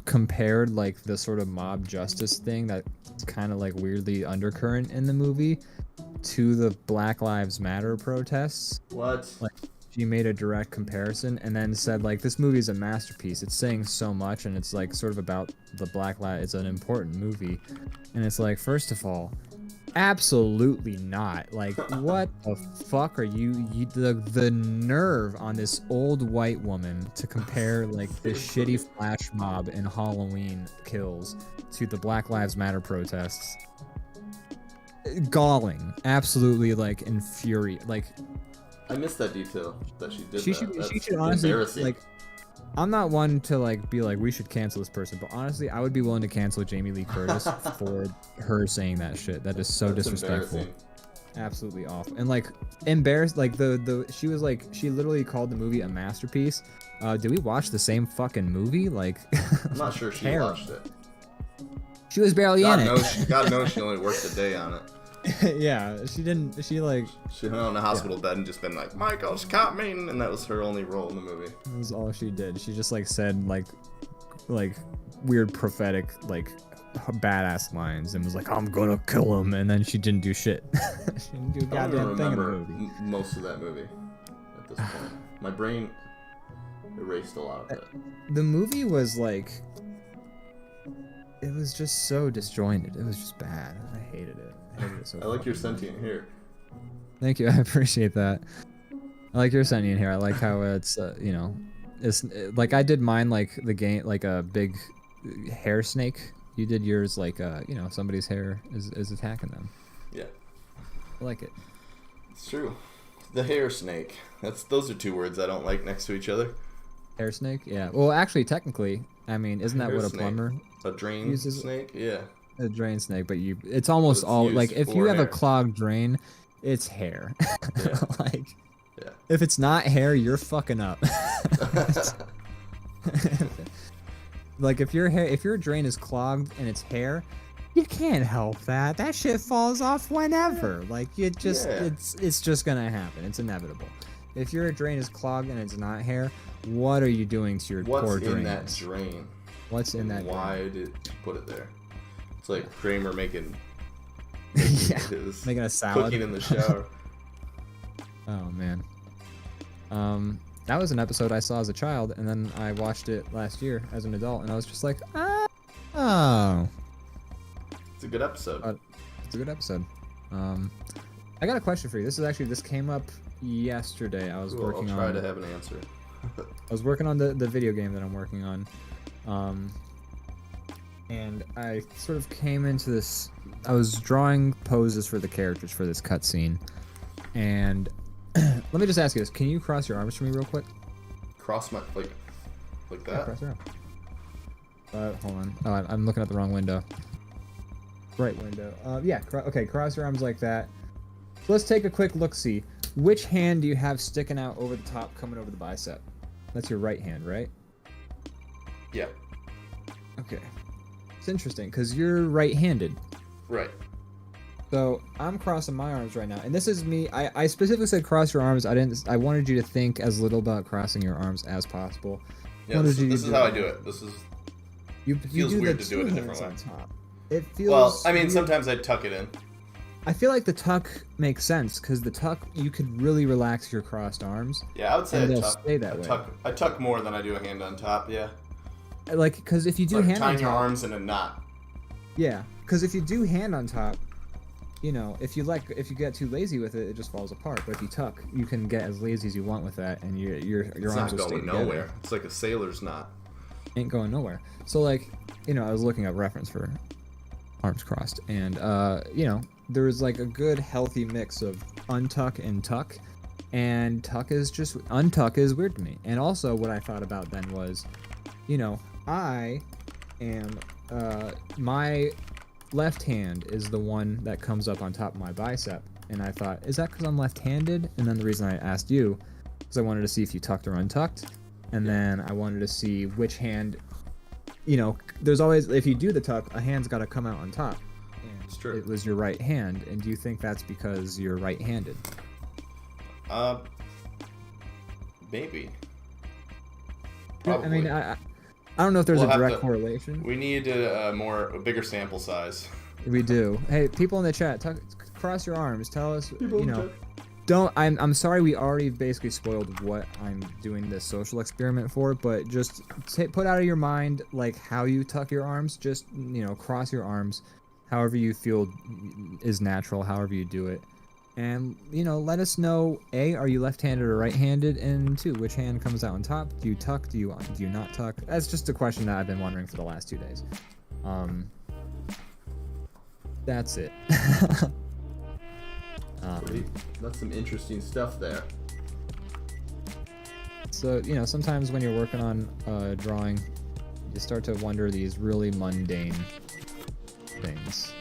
compared like the sort of mob justice thing that's kind of like weirdly undercurrent in the movie to the Black Lives Matter protests. What? Like, she made a direct comparison and then said like, this movie is a masterpiece. It's saying so much, and it's like sort of about the Black Lives. It's an important movie, and it's like, first of all, absolutely not. Like, what the fuck are you the nerve on this old white woman to compare like this shitty flash mob and Halloween kills to the Black Lives Matter protests? Galling. Absolutely, like, infuriating. Like, I missed that detail that she did. She should honestly, like, I'm not one to like be like we should cancel this person, but honestly, I would be willing to cancel Jamie Lee Curtis for her saying that shit. That is so disrespectful. Absolutely awful. And like embarrassed, like she was like, she literally called the movie a masterpiece. Did we watch the same fucking movie? Like, I'm not sure she watched it. She was barely in it. God knows she only worked a day on it. Yeah, she didn't. She hung out in the hospital bed and just been like, Michael's caught me, and that was her only role in the movie. That was all she did. She just like said like weird prophetic like badass lines and was like, I'm gonna kill him, and then she didn't do shit. She didn't do a goddamn thing in the movie. Most of that movie at this point. My brain erased a lot of it. The movie was like, it was just so disjointed. It was just bad. I hated it. So I like your sentient hair. Thank you, I appreciate that. I like your sentient hair. I like how it's, you know, it's like I did mine like the game, like a big hair snake. You did yours like, you know, somebody's hair is attacking them. Yeah. I like it. It's true. The hair snake. Those are two words I don't like next to each other. Hair snake? Yeah. Well, actually, technically, I mean, isn't that what a plumber? A drain snake? Yeah. A drain snake, but it's almost all like if you have a clogged drain, it's hair. Yeah. Like, yeah. If it's not hair, you're fucking up. Like if your drain is clogged and it's hair, you can't help that. That shit falls off whenever. Like it's just gonna happen. It's inevitable. If your drain is clogged and it's not hair, what are you doing to your poor drain? What's in that drain? What's in that drain? Why did you put it there? It's like Kramer making a salad, cooking in the shower. Oh man, that was an episode I saw as a child, and then I watched it last year as an adult, and I was just like, oh. It's a good episode. It's a good episode. I got a question for you. This came up yesterday. I was working on. I'll try to have an answer. I was working on the video game that I'm working on. And I sort of came into this. I was drawing poses for the characters for this cutscene, and let me just ask you this: can you cross your arms for me real quick? Cross my like that? Yeah, cross your arm. Hold on. Oh, I'm looking at the wrong window. Right window. Yeah. Okay. Cross your arms like that. So let's take a quick look-see. Which hand do you have sticking out over the top, coming over the bicep? That's your right hand, right? Yeah. Okay. It's interesting because you're right-handed. Right. So I'm crossing my arms right now, and this is me. I specifically said cross your arms. I wanted you to think as little about crossing your arms as possible. Yeah, this is how I do it. This is. It feels weird to do it a different way. It feels. Well, I mean, weird. Sometimes I tuck it in. I feel like the tuck makes sense because the tuck, you could really relax your crossed arms. Yeah, I would say they'll stay that way. I tuck more than I do a hand on top. Yeah. Like, because if you do hand on top, tying your arms in a knot. Yeah, because if you do hand on top, you know, if you get too lazy with it, it just falls apart. But if you tuck, you can get as lazy as you want with that, and your arms will stay together. It's not going nowhere. It's like a sailor's knot. ain't going nowhere. So like, you know, I was looking up reference for arms crossed, and you know, there's like a good healthy mix of untuck and tuck, and untuck is weird to me. And also what I thought about then was, you know, I am my left hand is the one that comes up on top of my bicep, and I thought, is that because I'm left-handed? And then the reason I asked you is I wanted to see if you tucked or untucked, and then I wanted to see which hand, you know, there's always, if you do the tuck, a hand's got to come out on top. And It's true. It was your right hand, and do you think that's because you're right-handed? Maybe. I mean, I don't know if there's We'll a have direct to- correlation. We need a bigger sample size. We do. Hey, people in the chat, cross your arms. Tell us, you know. Don't. I'm sorry. We already basically spoiled what I'm doing this social experiment for. But just put out of your mind like how you tuck your arms. Just, you know, cross your arms, however you feel is natural. However you do it, and you know, let us know. A, are you left-handed or right-handed? And two, which hand comes out on top? Do you tuck? Do you not tuck? That's just a question that I've been wondering for the last 2 days. That's it. That's some interesting stuff there. So, you know, sometimes when you're working on drawing, you start to wonder these really mundane things.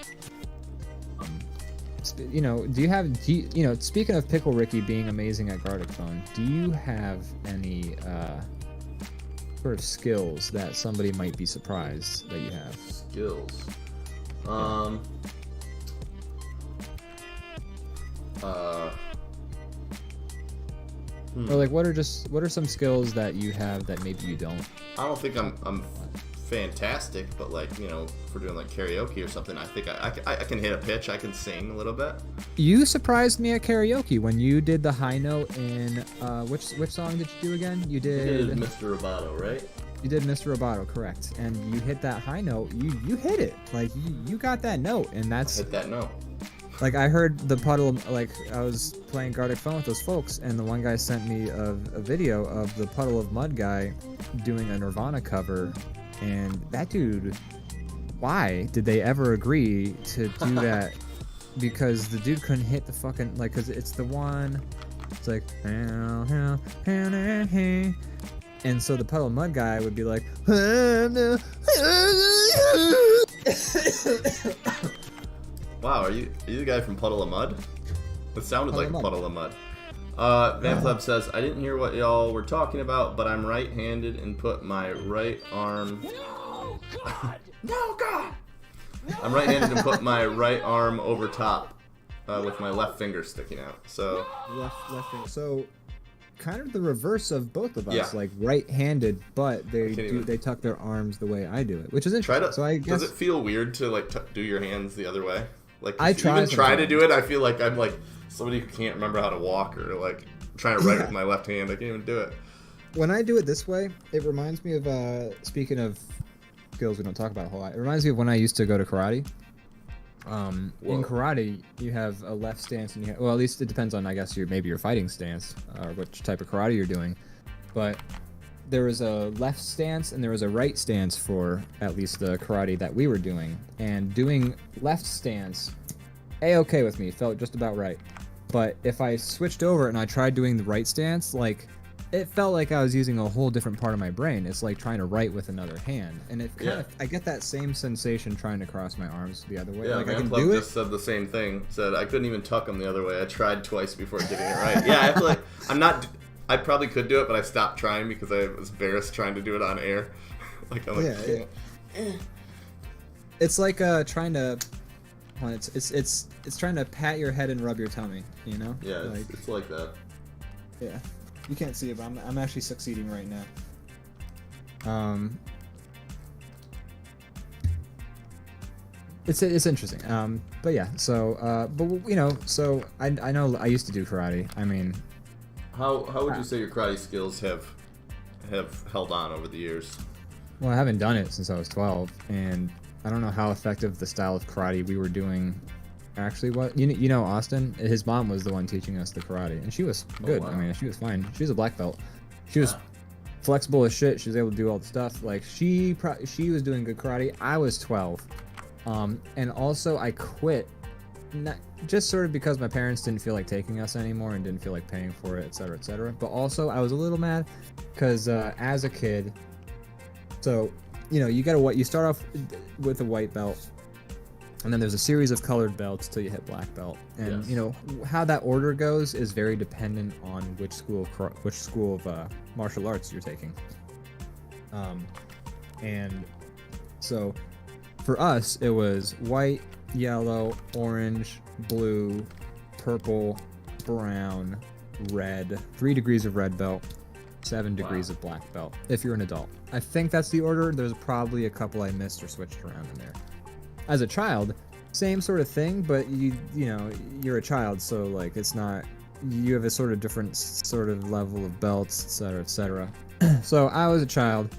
You know, you know, speaking of Pickle Ricky being amazing at Gartic Phone, do you have any sort of skills that somebody might be surprised that you have? Skills. Or like, what are some skills that you have that maybe you don't? I don't think I'm fantastic, but like, you know, if we're doing like karaoke or something, I think I can hit a pitch. I can sing a little bit. You surprised me at karaoke when you did the high note in which song did you do again? You You did did Mr. Roboto, right? You did Mr. Roboto, correct? And you hit that high note. You hit it. Like you got that note, and that's Hit that note. like I heard the puddle. Like I was playing Gartic Phone with those folks, and the one guy sent me a video of the Puddle of Mud guy doing a Nirvana cover, and that dude. Why did they ever agree to do that? Because the dude couldn't hit the fucking like, cause it's the one. It's like. And so the Puddle of Mud guy would be like, Wow, are you the guy from Puddle of Mud? It sounded Puddle like of Mud. Puddle of Mud. Van Pleb says, I didn't hear what y'all were talking about, but I'm right-handed and put my right arm... No, God! No, God! I'm right-handed and put my right arm over top with my left finger sticking out. So, left finger. So, kind of the reverse of both of us, Yeah. like right-handed, but even- they tuck their arms the way I do it, which is try interesting. to... So I guess Does it feel weird to like do your hands the other way? Like, I if you try even try to sometimes. do it, I feel like I'm like somebody who can't remember how to walk or like trying to write with my left hand. I can't even do it. when I do it this way, it reminds me of speaking of skills we don't talk about a whole lot. It reminds me of when I used to go to karate. In Whoa. karate, you have a left stance, and well, at least it depends on, I guess, maybe your fighting stance or which type of karate you're doing. But there was a left stance and there was a right stance for at least the karate that we were doing. And doing left stance, A-okay with me, felt just about right. But if I switched over and I tried doing the right stance, like, it felt like I was using a whole different part of my brain. It's like trying to write with another hand. And it kind of, I get that same sensation trying to cross my arms the other way. Yeah, like I Van can Pleb do it. just said the same thing. Said I couldn't even tuck them the other way. I tried twice before getting it right. Yeah, I feel like I'm not. I probably could do it, but I stopped trying because I was embarrassed trying to do it on air. Like I'm like, Yeah. It's like trying to. Well, it's trying to pat your head and rub your tummy. You know. yeah, Like, it's like that. yeah. You can't see it, but I'm actually succeeding right now. It's interesting. But yeah. So but you know, so I know I used to do karate. I mean, How would you say your karate skills have held on over the years? well, I haven't done it since I was 12, and I don't know how effective the style of karate we were doing actually was. You know Austin, his mom was the one teaching us the karate, and she was good. wow. I mean, she was fine. She was a black belt. She was flexible as shit. She was able to do all the stuff. Like she was doing good karate. I was 12, and also I quit, not just sort of because my parents didn't feel like taking us anymore and didn't feel like paying for it, etc., etc. But also I was a little mad because as a kid, so you start off with a white belt. And then there's a series of colored belts till you hit black belt. And Yes. How that order goes is very dependent on which school of martial arts you're taking. And so for us, it was white, yellow, orange, blue, purple, brown, red, 3 degrees of red belt, 7 degrees of black belt, if you're an adult. I think that's the order. There's probably a couple I missed or switched around in there. As a child, same sort of thing, but you're a child, so like it's not, you have a sort of different sort of level of belts, etc., etc. So I was a child.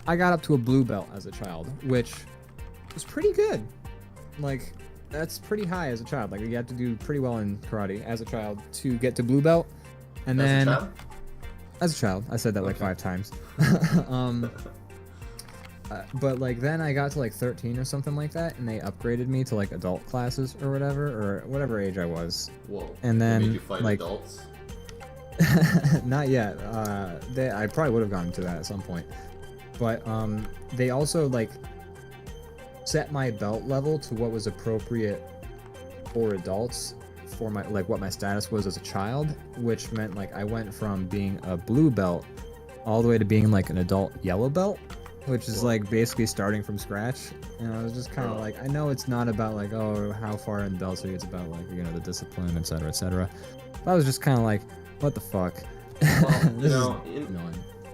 I got up to a blue belt as a child, which was pretty good. Like that's pretty high as a child. Like you have to do pretty well in karate as a child to get to blue belt. And then as a child, I said that like 5 times. But like then I got to like 13 or something like that, and they upgraded me to like adult classes or whatever age I was. Whoa. And then made you fight like adults? not yet. I probably would have gotten to that at some point. But they also like set my belt level to what was appropriate for adults for my like what my status was as a child, which meant like I went from being a blue belt all the way to being like an adult yellow belt, which is like basically starting from scratch. And I was just kind of like, I know it's not about like, oh, how far in belts are you? It's about like, the discipline, etc., etc. But I was just kind of like, what the fuck? Well,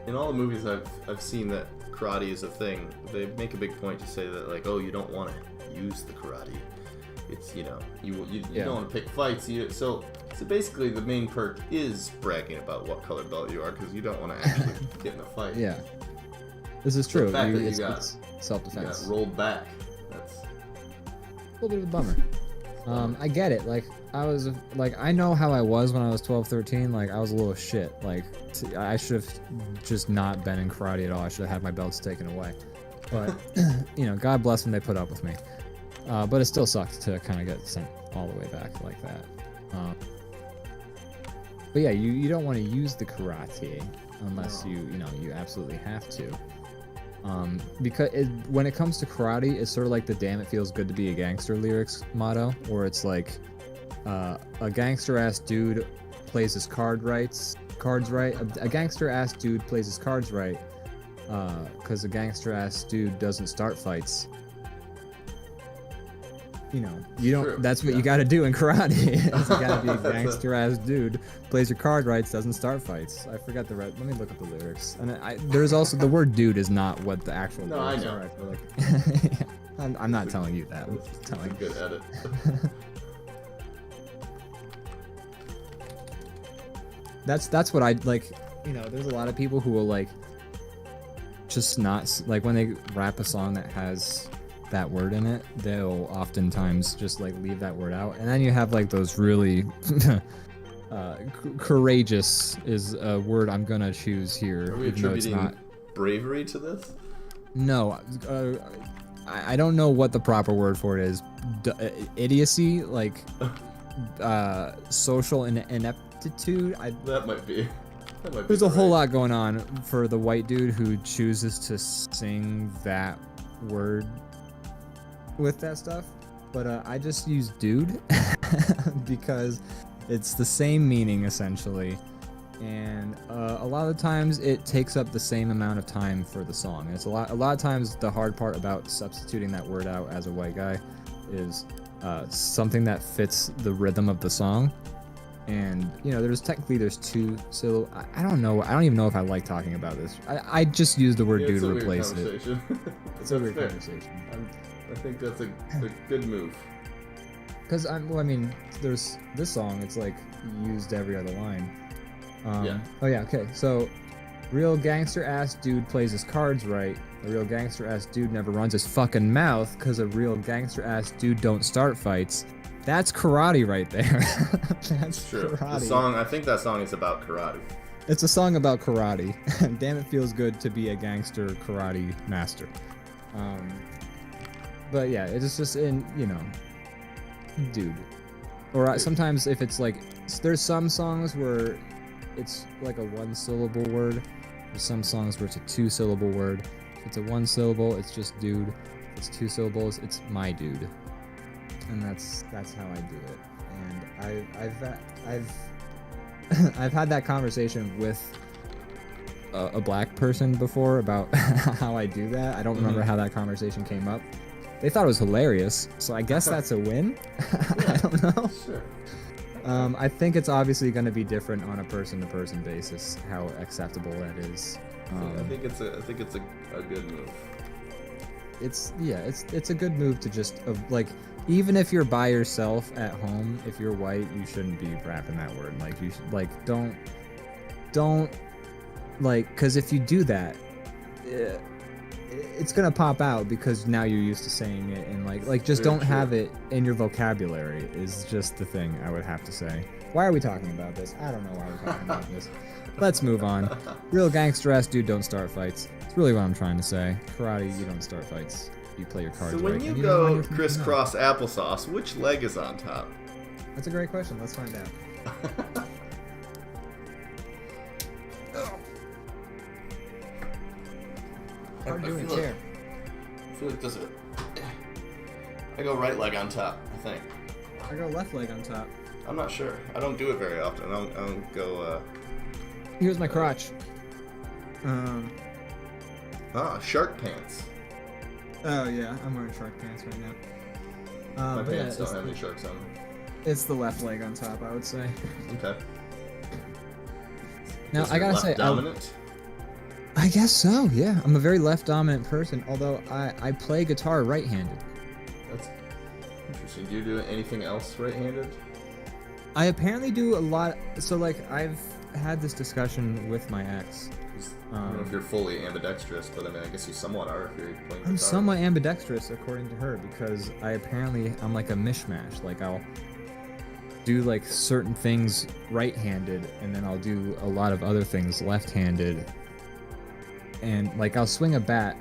in all the movies I've seen that karate is a thing, they make a big point to say that like, oh, you don't want to use the karate. It's you don't want to pick fights. So basically the main perk is bragging about what color belt you are, because you don't want to actually get in a fight. Yeah. This is true. The fact that it's you self-defense. got rolled back. That's A little bit of a bummer. I get it. Like, I was, like, I know how I was when I was 12, 13. Like, I was a little shit. Like, I should have just not been in karate at all. I should have had my belts taken away. But, God bless them, they put up with me. But it still sucks to kind of get sent all the way back like that. But yeah, you don't want to use the karate unless you absolutely have to. Because when it comes to karate, it's sort of like the "damn it feels good to be a gangster" lyrics motto, where it's like a gangster ass dude plays his cards right. A gangster ass dude plays his cards right, because a gangster ass dude doesn't start fights. You don't. True. That's what you got to do in karate. You got to be a gangster ass dude, plays your card rights, doesn't start fights. I forgot the right. Let me look up the lyrics. And there's also the word "dude" is not what the actual lyrics are. I feel like. I'm not telling you that. I'm telling a good edit. That's what I like. There's a lot of people who will like just not like when they rap a song that has that word in it, they'll oftentimes just like leave that word out, and then you have like those really courageous is a word I'm gonna choose here. Are we attributing bravery to this? No, I don't know what the proper word for it is. Idiocy, like social ineptitude. That might be. There's a whole lot going on for the white dude who chooses to sing that word with that stuff, but I just use "dude" because it's the same meaning essentially, and a lot of the times it takes up the same amount of time for the song. And it's a lot of times the hard part about substituting that word out as a white guy is something that fits the rhythm of the song. And there's 2 syllables. I don't know. I don't even know if I like talking about this. I just use the word "dude" to replace it. It's a weird conversation. I think that's a good move. Because there's this song. It's like used every other line. Yeah. Oh yeah. Okay. So, real gangster ass dude plays his cards right. A real gangster ass dude never runs his fucking mouth. Cause a real gangster ass dude don't start fights. That's karate right there. That's true. Karate. The song. I think that song is about karate. It's a song about karate. Damn, it feels good to be a gangster karate master. But yeah, it's just in, you know, dude. Or sometimes if it's like, there's some songs where it's like a 1-syllable word. There's some songs where it's a 2-syllable word. If it's a 1 syllable, it's just dude. If it's 2 syllables, it's my dude. And that's how I do it. And I've had that conversation with a black person before about how I do that. I don't remember how that conversation came up. They thought it was hilarious, so I guess that's a win. I don't know. Sure. I think it's obviously going to be different on a person-to-person basis how acceptable that is. I think it's a good move. It's a good move to just like, even if you're by yourself at home, if you're white, you shouldn't be rapping that word. Like, you should, like, don't like, because if you do that, it's gonna pop out because now you're used to saying it, and like just don't have it in your vocabulary is just the thing I would have to say. Why are we talking about this? I don't know why we're talking about this. Let's move on. Real gangster ass dude don't start fights. It's really what I'm trying to say. Karate, you don't start fights. You play your cards So when right. you go crisscross applesauce, which leg is on top? That's a great question. Let's find out. Hard doing a chair. I feel like there's I go right leg on top, I think. I go left leg on top. I'm not sure. I don't do it very often. I don't go, Here's my crotch. Shark pants. Oh yeah, I'm wearing shark pants right now. My pants don't have any sharks on them. It's the left leg on top, I would say. Okay. Now I gotta say, dominant. I guess so. Yeah, I'm a very left dominant person. Although I play guitar right-handed. That's interesting. Do you do anything else right-handed? I apparently do a lot. So like, I've had this discussion with my ex. I don't know if you're fully ambidextrous, but I mean, I guess you somewhat are if you're playing guitar. I'm somewhat ambidextrous according to her, because I'm like a mishmash. Like, I'll do like certain things right-handed, and then I'll do a lot of other things left-handed. And like, I'll swing a bat.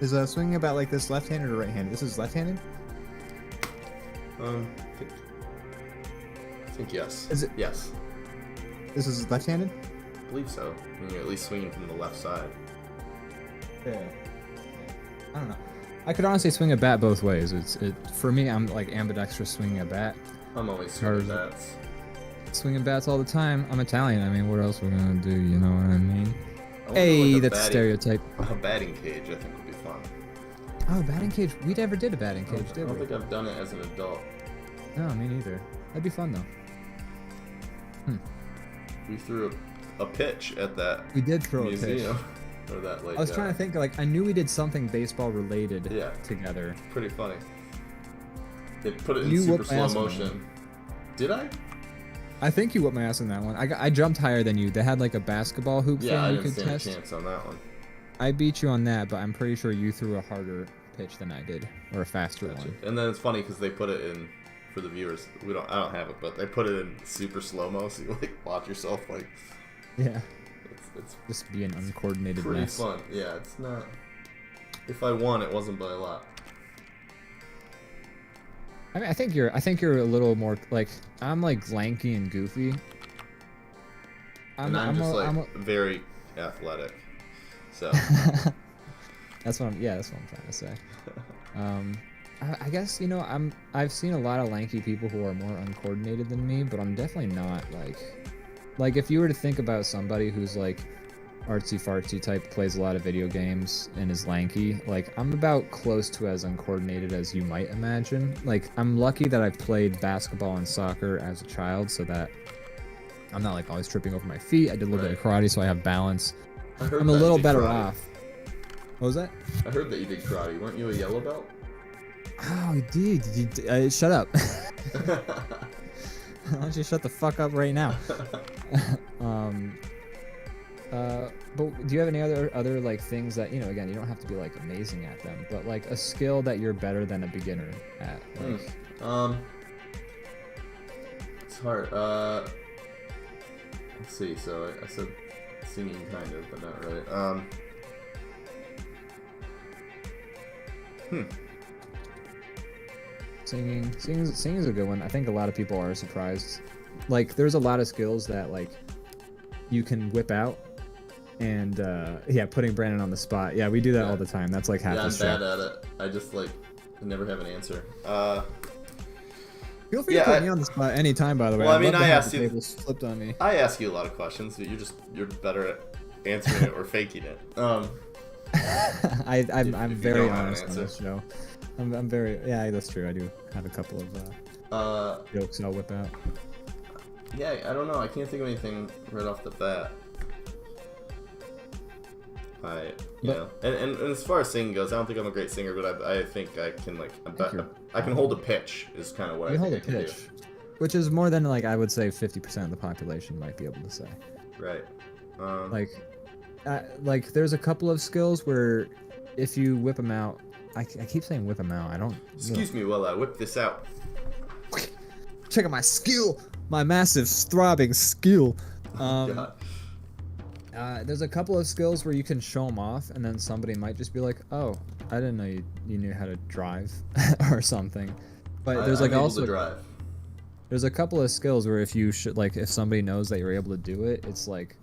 Is swinging a bat like this left-handed or right-handed? This is left-handed? I think yes. Is it? Yes. This is left-handed? I believe so. I mean, you're at least swinging from the left side. Yeah. I don't know. I could honestly swing a bat both ways. For me, I'm like ambidextrous swinging a bat. I'm always swinging bats. Swinging bats all the time. I'm Italian. I mean, what else we're gonna do? You know what I mean? Hey, that's a stereotype. A batting cage, I think, would be fun. Oh, batting cage. We never did a batting cage, did we? I don't think I've done it as an adult. No, me neither. That'd be fun though. We threw a pitch at that. We did throw museum. a pitch. Or that, like, I was trying to think, like, I knew we did something baseball related together. Pretty funny. They put it in super slow motion. Did I? I think you whipped my ass in that one. I jumped higher than you. They had like a basketball hoop thing you could test. Yeah, I didn't stand a chance on that one. I beat you on that, but I'm pretty sure you threw a harder pitch than I did, or a faster one. And then it's funny because they put it in, for the viewers, I don't have it, but they put it in super slow mo, so you like watch yourself like. Yeah. It's just be an uncoordinated pretty mess. Fun. Yeah, it's not. If I won, it wasn't by a lot. I mean, I think you're a little more like, I'm like lanky and goofy. I'm very athletic. So. That's what I'm trying to say. I guess, you know, I've seen a lot of lanky people who are more uncoordinated than me, but I'm definitely not like if you were to think about somebody who's like artsy fartsy type, plays a lot of video games and is lanky, like I'm about close to as uncoordinated as you might imagine. Like, I'm lucky that I've played basketball and soccer as a child, so that I'm not like always tripping over my feet. I did a little bit of karate, so I have balance. I'm a little better off. What was that? I heard that you did karate. Weren't you a yellow belt? Oh, you did. Shut up. Why don't you shut the fuck up right now? But do you have any other like things that, you know, again, you don't have to be like amazing at them, but like a skill that you're better than a beginner at? Like... It's hard. Let's see. So I said singing kind of, but not really. Singing is a good one. I think a lot of people are surprised. Like, there's a lot of skills that like you can whip out, and yeah, putting Brandon on the spot. Yeah, we do that all the time. That's like half the show. I'm bad at it. I just like never have an answer. Feel free to put me on the spot anytime. By the way, well, I mean, I asked you. Tables flipped on me. I ask you a lot of questions. But you're better at answering it or faking it. I'm very honest on this show. I'm very that's true. I do have a couple of jokes I'll whip out. Yeah, I don't know. I can't think of anything right off the bat. And as far as singing goes, I don't think I'm a great singer, but I think I can I can hold a pitch is kind of what I think I can do. Which is more than like I would say 50% of the population might be able to say. Right. Like there's a couple of skills where if you whip them out, I keep saying whip them out. I don't. Excuse me while I whip this out. Check out my skill, my massive throbbing skill. God. There's a couple of skills where you can show them off, and then somebody might just be like, "Oh, I didn't know you knew how to drive," or something. But there's like also drive. There's a couple of skills where if you should if somebody knows that you're able to do it, it's like,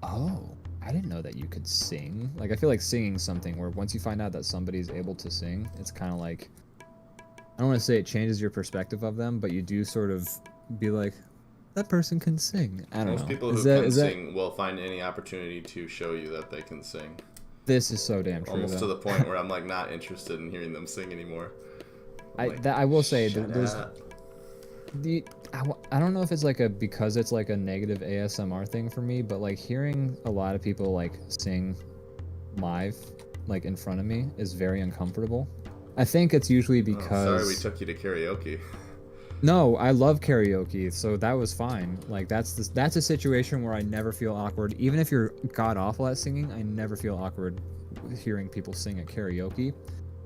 "Oh, I didn't know that you could sing." Like I feel like singing's something where once you find out that somebody's able to sing, it's kind of like, I don't want to say it changes your perspective of them, but you do sort of be like, that person can sing. I don't know. Most people who can sing will find any opportunity to show you that they can sing. This is so damn true. Almost to the point where I'm like not interested in hearing them sing anymore. I will say there's I don't know if it's like because it's like a negative ASMR thing for me, but like hearing a lot of people like sing live like in front of me is very uncomfortable. I think it's usually because sorry we took you to karaoke. No, I love karaoke, so that was fine. Like that's a situation where I never feel awkward. Even if you're god awful at singing, I never feel awkward hearing people sing at karaoke.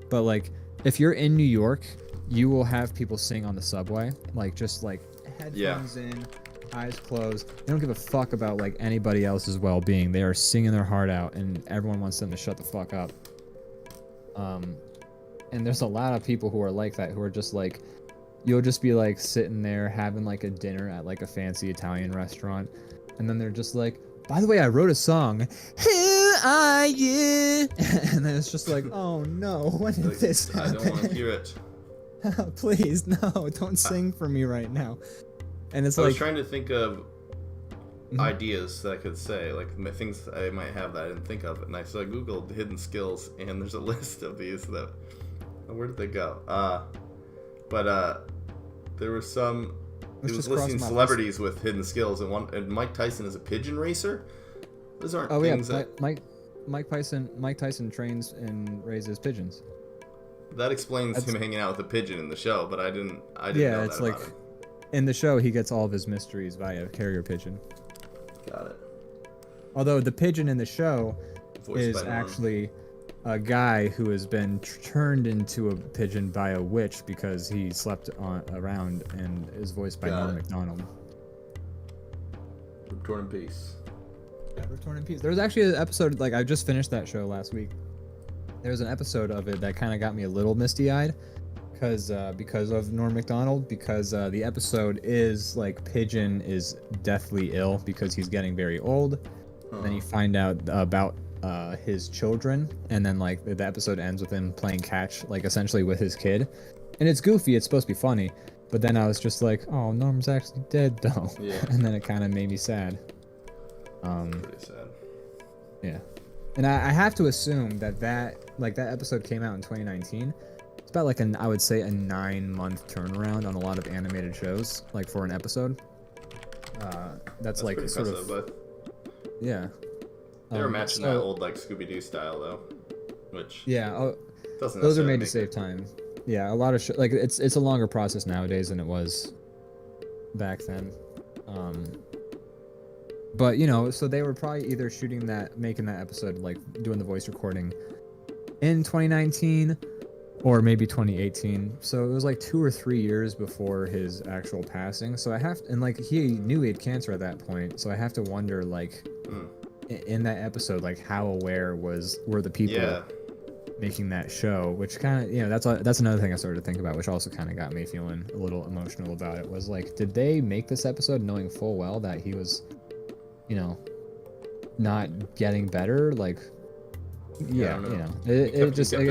But like if you're in New York, you will have people sing on the subway, like just like headphones in, eyes closed. They don't give a fuck about like anybody else's well-being. They are singing their heart out, and everyone wants them to shut the fuck up. And there's a lot of people who are like that, who are just like, you'll just be like sitting there having like a dinner at like a fancy Italian restaurant, and then they're just like, by the way, I wrote a song. Who are you? And then it's just like, oh no, when did this happen? I don't want to hear it. Please, no, don't sing for me right now. And it's I was trying to think of ideas that I could say, like things I might have that I didn't think of, and I googled hidden skills, and there's a list of these that. Where did they go? There were some. It was listing celebrities with hidden skills, and Mike Tyson is a pigeon racer. Those aren't things that. Mike Tyson trains and raises pigeons. That explains him hanging out with a pigeon in the show, but I didn't know that it's about like him. In the show he gets all of his mysteries via carrier pigeon. Got it. Although the pigeon in the show is actually a guy who has been turned into a pigeon by a witch because he slept around, and is voiced by Norm Macdonald. Torn in peace. Yeah, Torn in peace. There was actually an episode, like I just finished that show last week. There was an episode of it that kind of got me a little misty-eyed because of Norm Macdonald, because the episode is like Pigeon is deathly ill because he's getting very old. And then you find out about his children, and then like the episode ends with him playing catch, like essentially with his kid, and it's goofy, it's supposed to be funny, but then I was just like, oh, Norm's actually dead though. And then it kind of made me sad. Pretty sad. Yeah, and I have to assume that episode came out in 2019. It's about like I would say a 9-month turnaround on a lot of animated shows, like for an episode. That's like sort of but... yeah. They were matching that old like Scooby-Doo style though, which doesn't. Those are made to save time. Yeah, a lot of like it's a longer process nowadays than it was back then. But so they were probably either making that episode, like doing the voice recording in 2019, or maybe 2018. So it was like 2 or 3 years before his actual passing. So and like he knew he had cancer at that point. So I have to wonder, like, in that episode, like how aware were the people making that show? Which kind of, that's another thing I started to think about, which also kind of got me feeling a little emotional about it. Was like, did they make this episode knowing full well that he was, not getting better? Like, it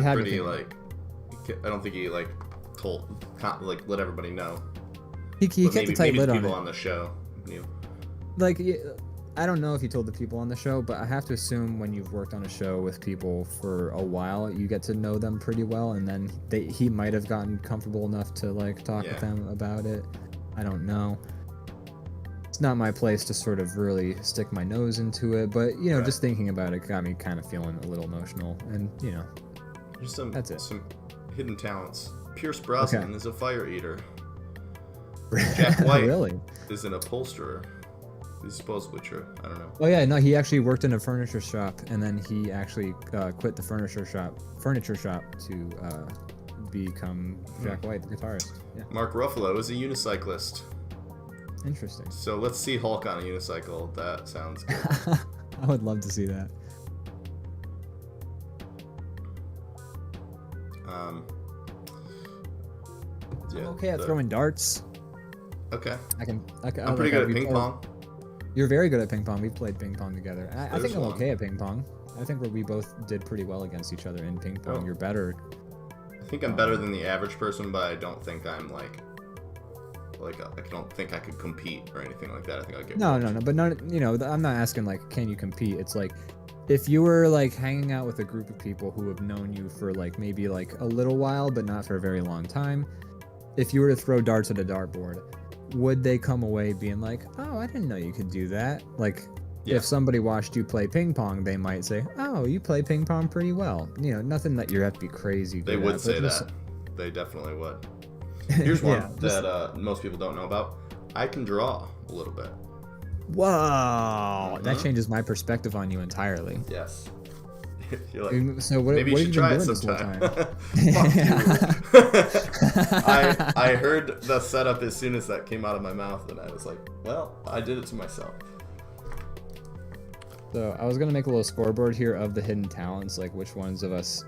had pretty, like, I don't think he like let everybody know. He kept a tight lid on it. People on the show knew. Like, I don't know if he told the people on the show, but I have to assume when you've worked on a show with people for a while, you get to know them pretty well, and then he might have gotten comfortable enough to like talk with them about it. I don't know. It's not my place to sort of really stick my nose into it, but just thinking about it got me kind of feeling a little emotional, and that's it. Some hidden talents. Pierce Brosnan is a fire eater. Jack White really? is an upholsterer. He's supposedly true. I don't know. Oh yeah, no, he actually worked in a furniture shop, and then he actually quit the furniture shop to become Jack White, the guitarist. Yeah. Mark Ruffalo is a unicyclist. Interesting. So let's see Hulk on a unicycle. That sounds good. I would love to see that. I'm okay at throwing darts. Okay. I'm pretty good at ping pong. You're very good at ping pong. We've played ping pong together. I think I'm one. okay at ping pong. I think we both did pretty well against each other in ping pong. You're better. I think I'm better than the average person, but I don't think I'm like I don't think I could compete or anything like that. I think I'd get No, but I'm not asking like, can you compete? It's like, if you were like hanging out with a group of people who have known you for like maybe like a little while, but not for a very long time, if you were to throw darts at a dartboard, would they come away being like, oh, I didn't know you could do that? Like, if somebody watched you play ping pong, they might say, oh, you play ping pong pretty well. Nothing that you have to be crazy good They would at, say that. They definitely would. Here's one that most people don't know about. I can draw a little bit. Whoa, that changes my perspective on you entirely. Yes. You're like, so what, maybe what you have should you try been it doing sometime. this whole time? I heard the setup as soon as that came out of my mouth, and I was like, well, I did it to myself. So I was gonna make a little scoreboard here of the hidden talents, like which ones of us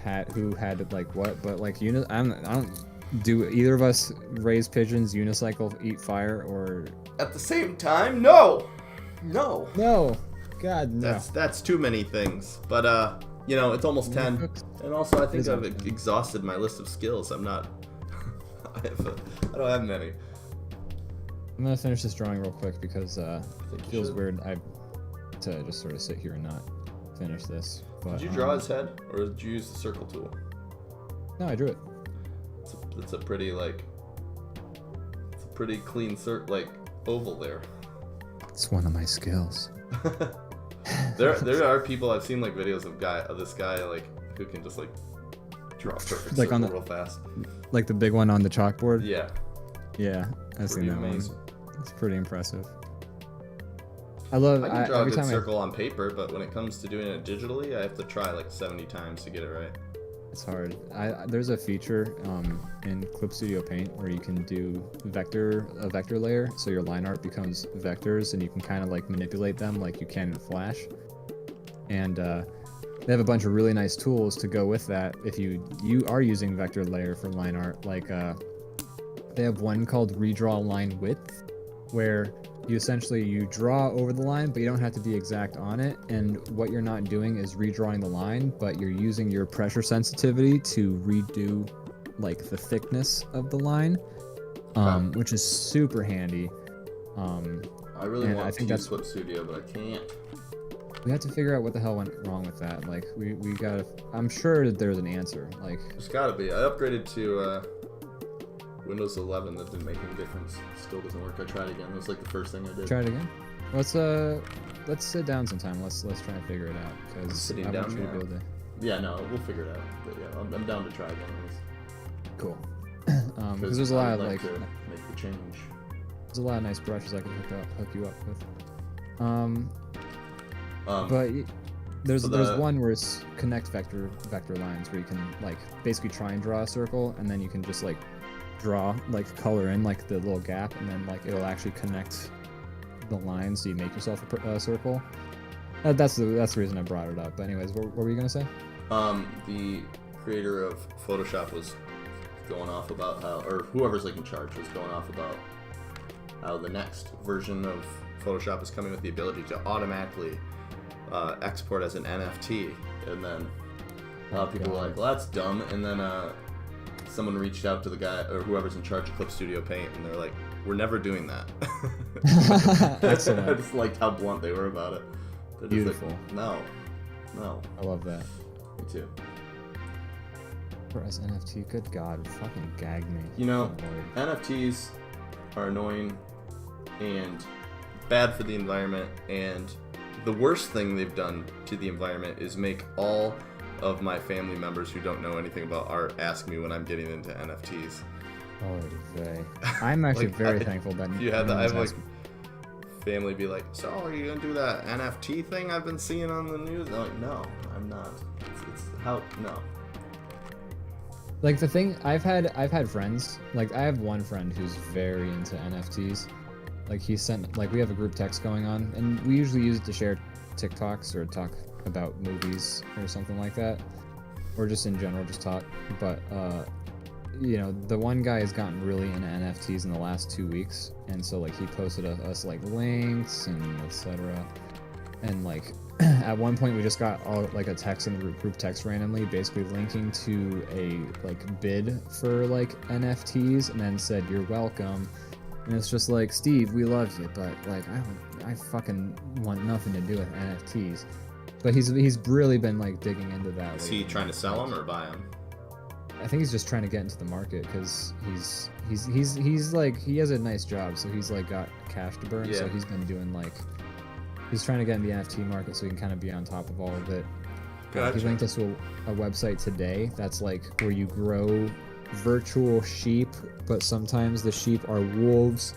had like what, but like I don't do either of us raise pigeons, unicycle, eat fire, or at the same time? No. God, no. That's too many things. But it's almost 10, and also I think I've exhausted my list of skills. I'm not. I don't have many. I'm gonna finish this drawing real quick because it feels weird to just sort of sit here and not finish this. But, did you draw his head, or did you use the circle tool? No, I drew it. It's a pretty clean oval there. It's one of my skills. There are people I've seen like videos of this guy like who can just like draw a perfect like circle real fast. Like the big one on the chalkboard. Yeah. Yeah, I've seen that amazing. one. It's pretty impressive. I can draw a every good time circle on paper, but when it comes to doing it digitally, I have to try like 70 times to get it right. It's hard. There's a feature in Clip Studio Paint where you can do a vector layer, so your line art becomes vectors, and you can kind of like manipulate them like you can in Flash. And they have a bunch of really nice tools to go with that if you are using vector layer for line art. Like they have one called Redraw Line Width, where you draw over the line, but you don't have to be exact on it, and what you're not doing is redrawing the line, but you're using your pressure sensitivity to redo like the thickness of the line, which is super handy. I really want to use Clip Studio, but I can't. We have to figure out what the hell went wrong with that. Like we gotta. I'm sure that there's an answer. Like there's gotta be. I upgraded to Windows 11. That didn't make any difference. Still doesn't work. I tried again. That was like the first thing I did. Try it again. Let's sit down sometime. Let's try and figure it out. Because sitting down now. Yeah, no, we'll figure it out. But yeah, I'm down to try again. Cool. Because there's a lot of like to make the change. There's a lot of nice brushes I can hook you up with. But There's one where it's connect vector lines where you can like basically try and draw a circle, and then you can just like draw like color in like the little gap, and then like it'll actually connect the lines so you make yourself a circle. That's the reason I brought it up. But anyways, what were you gonna say? The creator of Photoshop was going off about how, or whoever's like in charge was going off about how the next version of Photoshop is coming with the ability to automatically export as an NFT, and then a lot of people were like, well, that's dumb. And then someone reached out to the guy or whoever's in charge of Clip Studio Paint, and they're like, we're never doing that. Excellent. I just liked how blunt they were about it. They're Beautiful. Like, no. I love that. Me too. For as NFT, good God, fucking gag me. You know, NFTs are annoying and bad for the environment, and the worst thing they've done to the environment is make all of my family members who don't know anything about art ask me when I'm getting into NFTs. I'm actually Like, very thankful that you had that. I have like family be like, so are you gonna do that NFT thing I've been seeing on the news? I'm like, no, I'm not. It's how no. Like the thing, I've had friends, like I have one friend who's very into NFTs. Like he sent, like we have a group text going on, and we usually use it to share TikToks or talk about movies or something like that, or just in general just talk. But you know, the one guy has gotten really into NFTs in the last 2 weeks, and so like he posted us like links and etc. And like at one point we just got all like a text in the group text randomly, basically linking to a like bid for like NFTs, and then said you're welcome. And it's just like, Steve, we love you, but like I fucking want nothing to do with NFTs. But he's really been like digging into that. Is he trying to sell them or buy them? I think he's just trying to get into the market because he's like, he has a nice job, so he's like got cash to burn. Yeah. So he's been doing like, he's trying to get in the NFT market so he can kind of be on top of all of it. Gotcha. He linked us to a website today that's like where you grow virtual sheep, but sometimes the sheep are wolves,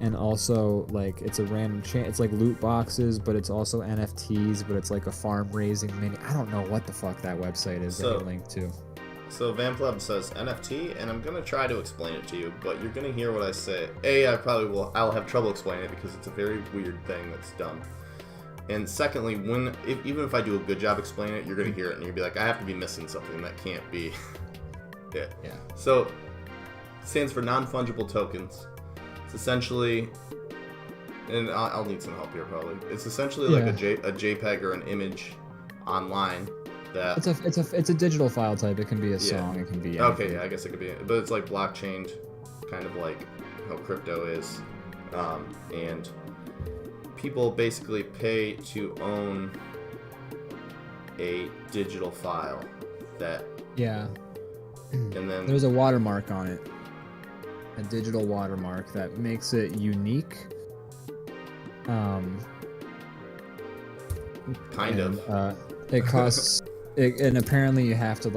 and also like it's a random it's like loot boxes, but it's also NFTs, but it's like a farm raising mini. I don't know what the fuck that website is that he linked to. So Vampleb says NFT, and I'm gonna try to explain it to you, but you're gonna hear what I say. I'll have trouble explaining it because it's a very weird thing that's dumb. And secondly, even if I do a good job explaining it, you're gonna hear it and you'll be like, I have to be missing something. That can't be it. Yeah. So it stands for non-fungible tokens. It's essentially, and I'll need some help here probably. It's essentially like a JPEG or an image online. That it's a digital file type. It can be a song. It can be anything. Okay. Yeah, I guess it could be, but it's like blockchain, kind of like how crypto is, and people basically pay to own a digital file that. Yeah. And then there's a watermark on it, a digital watermark that makes it unique. It costs. And apparently you have to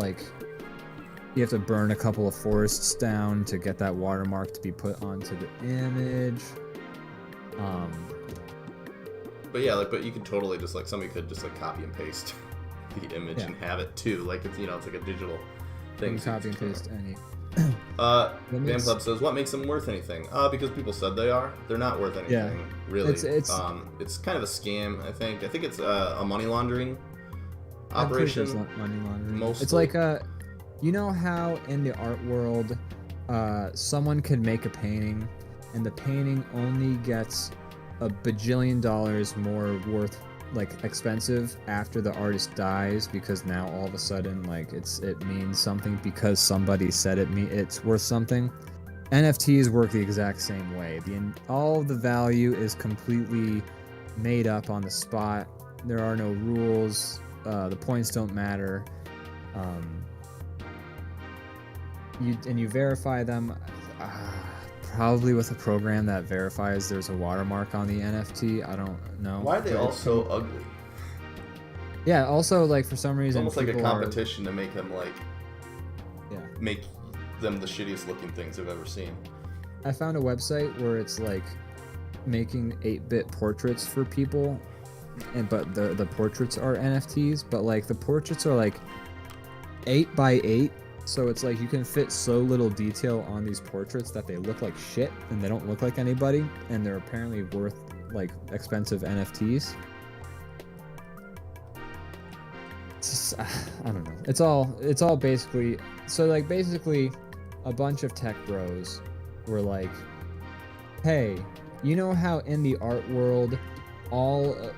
burn a couple of forests down to get that watermark to be put onto the image. But yeah, but you could totally just somebody could just copy and paste the image and have it too. Like it's it's like a digital thing. Copy and paste any. Club says, what makes them worth anything? Because people said they are. They're not worth anything, really. It's kind of a scam, I think. I think it's a money laundering operation. Sure money laundering. Mostly. It's like you know how in the art world, someone could make a painting, and the painting only gets $1 bajillion more worth, expensive after the artist dies, because now all of a sudden it means something because somebody said it's worth something. NFTs work the exact same way. All the value is completely made up on the spot. There are no rules. The points don't matter. You verify them probably with a program that verifies there's a watermark on the NFT. I don't know. Why are they all so ugly? Yeah, also for some reason it's almost like a competition to make them make them the shittiest looking things I've ever seen. I found a website where it's making 8-bit portraits for people, but the portraits are NFTs, but like the portraits are like 8 by 8, so it's like you can fit so little detail on these portraits that they look like shit and they don't look like anybody, and they're apparently worth like expensive NFTs. It's just, I don't know. It's all basically, so like basically a bunch of tech bros were like, hey, you know how in the art world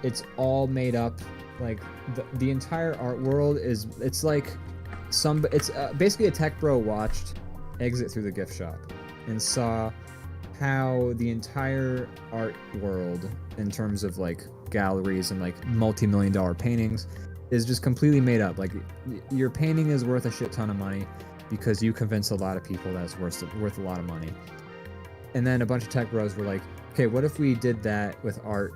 it's all made up, like the entire art world is, it's like it's basically a tech bro watched Exit Through the Gift Shop and saw how the entire art world in terms of like galleries and like multi-million-dollar paintings is just completely made up. Like your painting is worth a shit ton of money because you convinced a lot of people that it's worth a lot of money. And then a bunch of tech bros were like, okay, what if we did that with art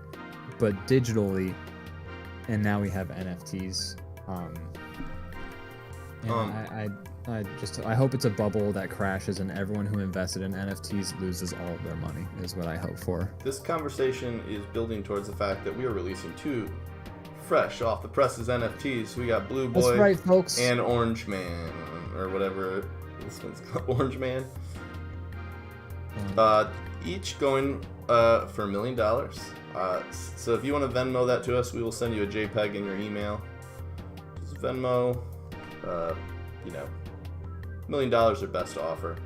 but digitally, and now we have NFTs. I hope it's a bubble that crashes and everyone who invested in NFTs loses all of their money, is what I hope for. This conversation is building towards the fact that we are releasing 2 fresh off the presses NFTs. We got Blue Boy, that's right, folks, and Orange Man, or whatever this one's called, Orange Man. Each going for $1 million. So if you want to Venmo that to us, we will send you a JPEG in your email. Just Venmo, $1 million or best offer.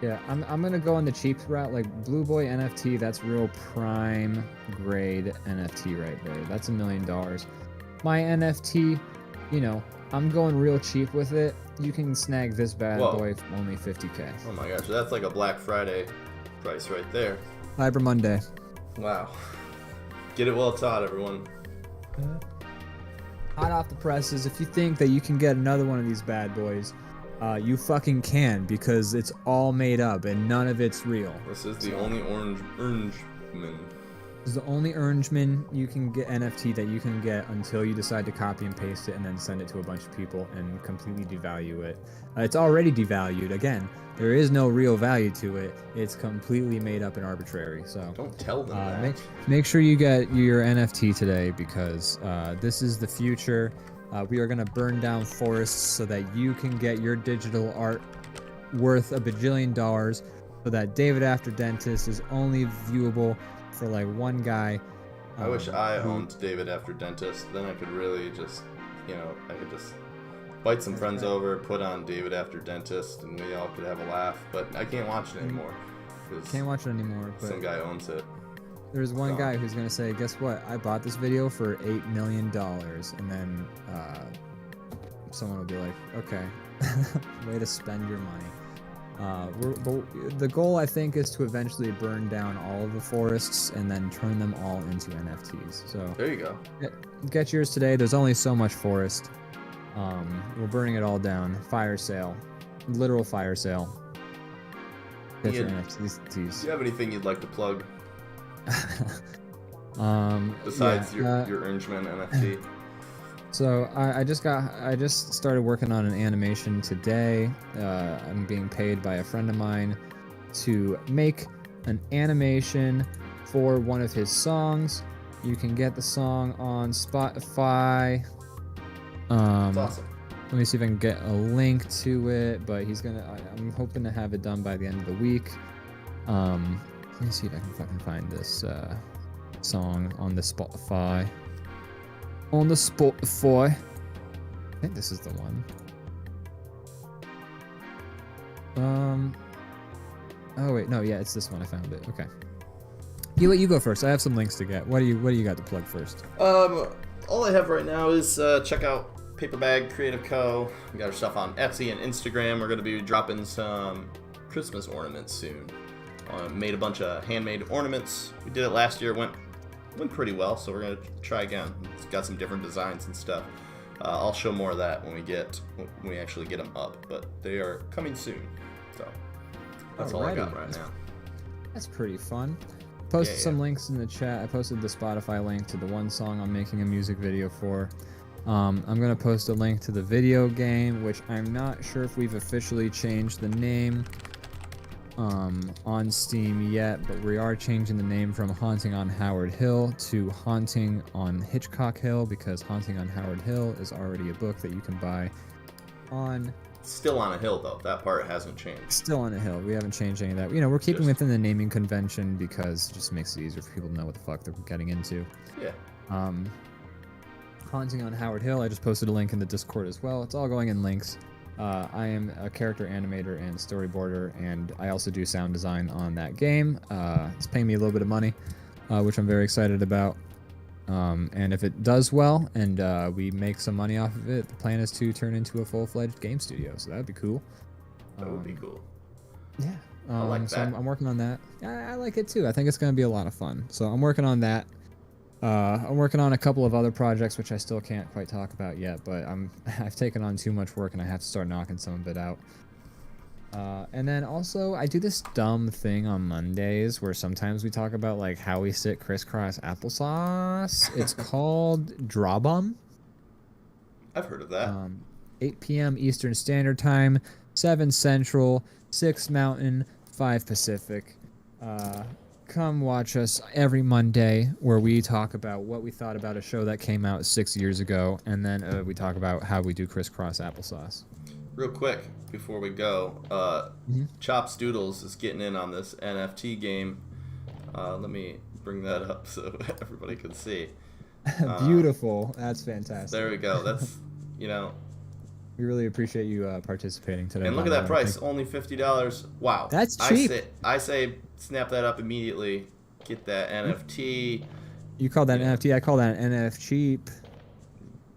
Yeah, I'm gonna go on the cheap route, like Blue Boy NFT. That's real prime grade NFT right there. That's $1 million. My NFT, I'm going real cheap with it. You can snag this bad boy for only $50K. Oh my gosh, that's like a Black Friday price right there. Cyber Monday. Wow. Get it well taught, everyone. Hot off the presses. If you think that you can get another one of these bad boys, you fucking can, because it's all made up and none of it's real. This is the only orange man. This is the only Orangeman you can get NFT that you can get until you decide to copy and paste it and then send it to a bunch of people and completely devalue it. It's already devalued. Again, there is no real value to it. It's completely made up and arbitrary. So don't tell them that. Make sure you get your NFT today, because this is the future. We are going to burn down forests so that you can get your digital art worth $1 bajillion, so that David After Dentist is only viewable for like one guy. I wish I owned David After Dentist. Then I could really just, I could just invite some friends over, put on David After Dentist, and we all could have a laugh. But I can't watch it anymore. Can't watch it anymore. But some guy owns it. There's one guy who's gonna say, "Guess what? I bought this video for $8 million," and then someone will be like, "Okay, way to spend your money." The goal, I think, is to eventually burn down all of the forests and then turn them all into NFTs. So there you go. Get yours today. There's only so much forest. We're burning it all down. Fire sale, literal fire sale. Get your NFTs. Do you have anything you'd like to plug? Besides your Orangeman NFT. So I just started working on an animation today. I'm being paid by a friend of mine to make an animation for one of his songs. You can get the song on Spotify. That's awesome. Let me see if I can get a link to it, but I'm hoping to have it done by the end of the week. Let me see if I can fucking find this song on the Spotify. I think this is the one. Oh wait, no, yeah, it's this one. I found it. Okay. You go first. I have some links to get. What do you got to plug first? All I have right now is check out Paperbag Creative Co. We got our stuff on Etsy and Instagram. We're gonna be dropping some Christmas ornaments soon. Made a bunch of handmade ornaments. We did it last year. Went pretty well, so we're gonna try again. It's got some different designs and stuff. I'll show more of that when we actually get them up, but they are coming soon. So that's all I got right now. That's pretty fun. Posted some links in the chat. I posted the Spotify link to the one song I'm making a music video for. I'm gonna post a link to the video game, which I'm not sure if we've officially changed the name. on Steam yet, but we are changing the name from Haunting on Howard Hill to Haunting on Hitchcock Hill, because Haunting on Howard Hill is already a book that you can buy on... Still on a hill, though. That part hasn't changed. Still on a hill. We haven't changed any of that. You know, we're keeping within the naming convention because it just makes it easier for people to know what the fuck they're getting into. Yeah. Haunting on Howard Hill, I just posted a link in the Discord as well. It's all going in links. I am a character animator and storyboarder, and I also do sound design on that game. It's paying me a little bit of money, which I'm very excited about. And if it does well and we make some money off of it, the plan is to turn into a full-fledged game studio. So that would be cool. That would be cool. Yeah. I like that. So I'm working on that. I like it too. I think it's going to be a lot of fun. So I'm working on that. I'm working on a couple of other projects, which I still can't quite talk about yet, but I've taken on too much work and I have to start knocking some of it out. And then also, I do this dumb thing on Mondays where sometimes we talk about like how we sit crisscross applesauce. It's called DrawBomb. I've heard of that. 8 p.m. Eastern Standard Time, 7 Central, 6 Mountain, 5 Pacific. Come watch us every Monday where we talk about what we thought about a show that came out 6 years ago, and then we talk about how we do crisscross applesauce. Real quick, before we go, Chops Doodles is getting in on this NFT game. Let me bring that up so everybody can see. Beautiful. That's fantastic. There we go. That's, you know... We really appreciate you participating today. And look at that price, only $50. Wow. That's cheap. I say snap that up immediately. Get that NFT. You call that an NFT, I call that an NF cheap.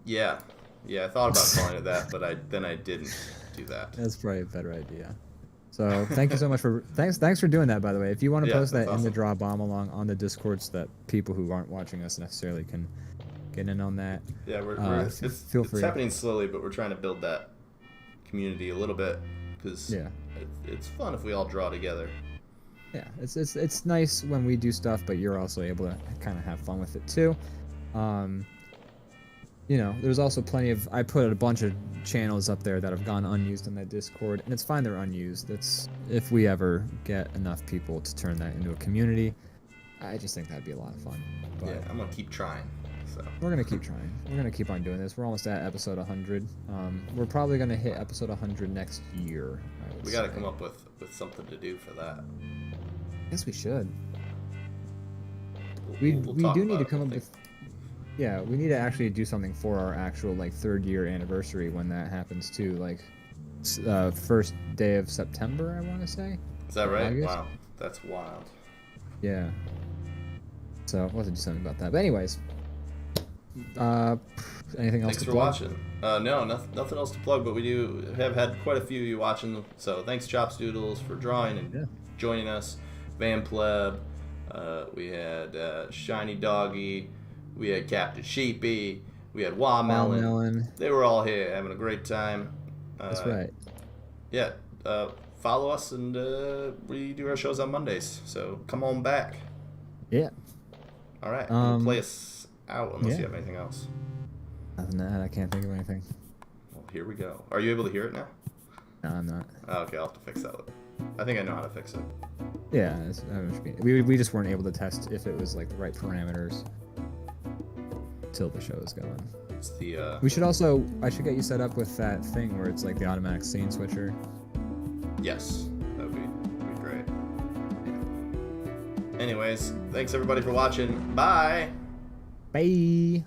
Yeah. Yeah, I thought about calling it that, but I didn't do that. That's probably a better idea. So thank you so much for thanks for doing that, by the way. If you want to post that in the DrawBomb along on the Discord so that people who aren't watching us necessarily can get in on that. Yeah, it's happening slowly, but we're trying to build that community a little bit because it's fun if we all draw together. Yeah, it's nice when we do stuff, but you're also able to kind of have fun with it too. You know, there's also plenty of... I put a bunch of channels up there that have gone unused on that Discord, and it's fine they're unused. It's if we ever get enough people to turn that into a community, I just think that'd be a lot of fun. But yeah, I'm gonna keep trying. So. We're going to keep trying. We're going to keep on doing this. We're almost at episode 100. We're probably going to hit episode 100 next year. We got to come up with something to do for that. I guess we should. We'll we do need to come up with... Yeah, we need to actually do something for our actual, like, 3rd year anniversary when that happens, too. Like, first day of September, I want to say. Is that right? August? Wow. That's wild. Yeah. So, we'll have to do something about that. But anyways... anything else thanks to for plug? watching. No, nothing else to plug, but we do have had quite a few of you watching. So thanks, Chops Doodles, for drawing and joining us. Van Pleb, we had Shiny Doggy, we had Captain Sheepy, we had Wamelon. They were all here having a great time. That's right. Yeah, follow us, and we do our shows on Mondays. So come on back. Yeah. All right. Play us out unless you have anything else. Other than that, I can't think of anything. Well, here we go. Are you able to hear it now? No, I'm not. Oh, okay, I'll have to fix that. I think I know how to fix it. Yeah, we just weren't able to test if it was like the right parameters till the show is going. It's the. We should also. I should get you set up with that thing where it's like the automatic scene switcher. Yes, that'd be great. Yeah. Anyways, thanks everybody for watching. Bye. Bye.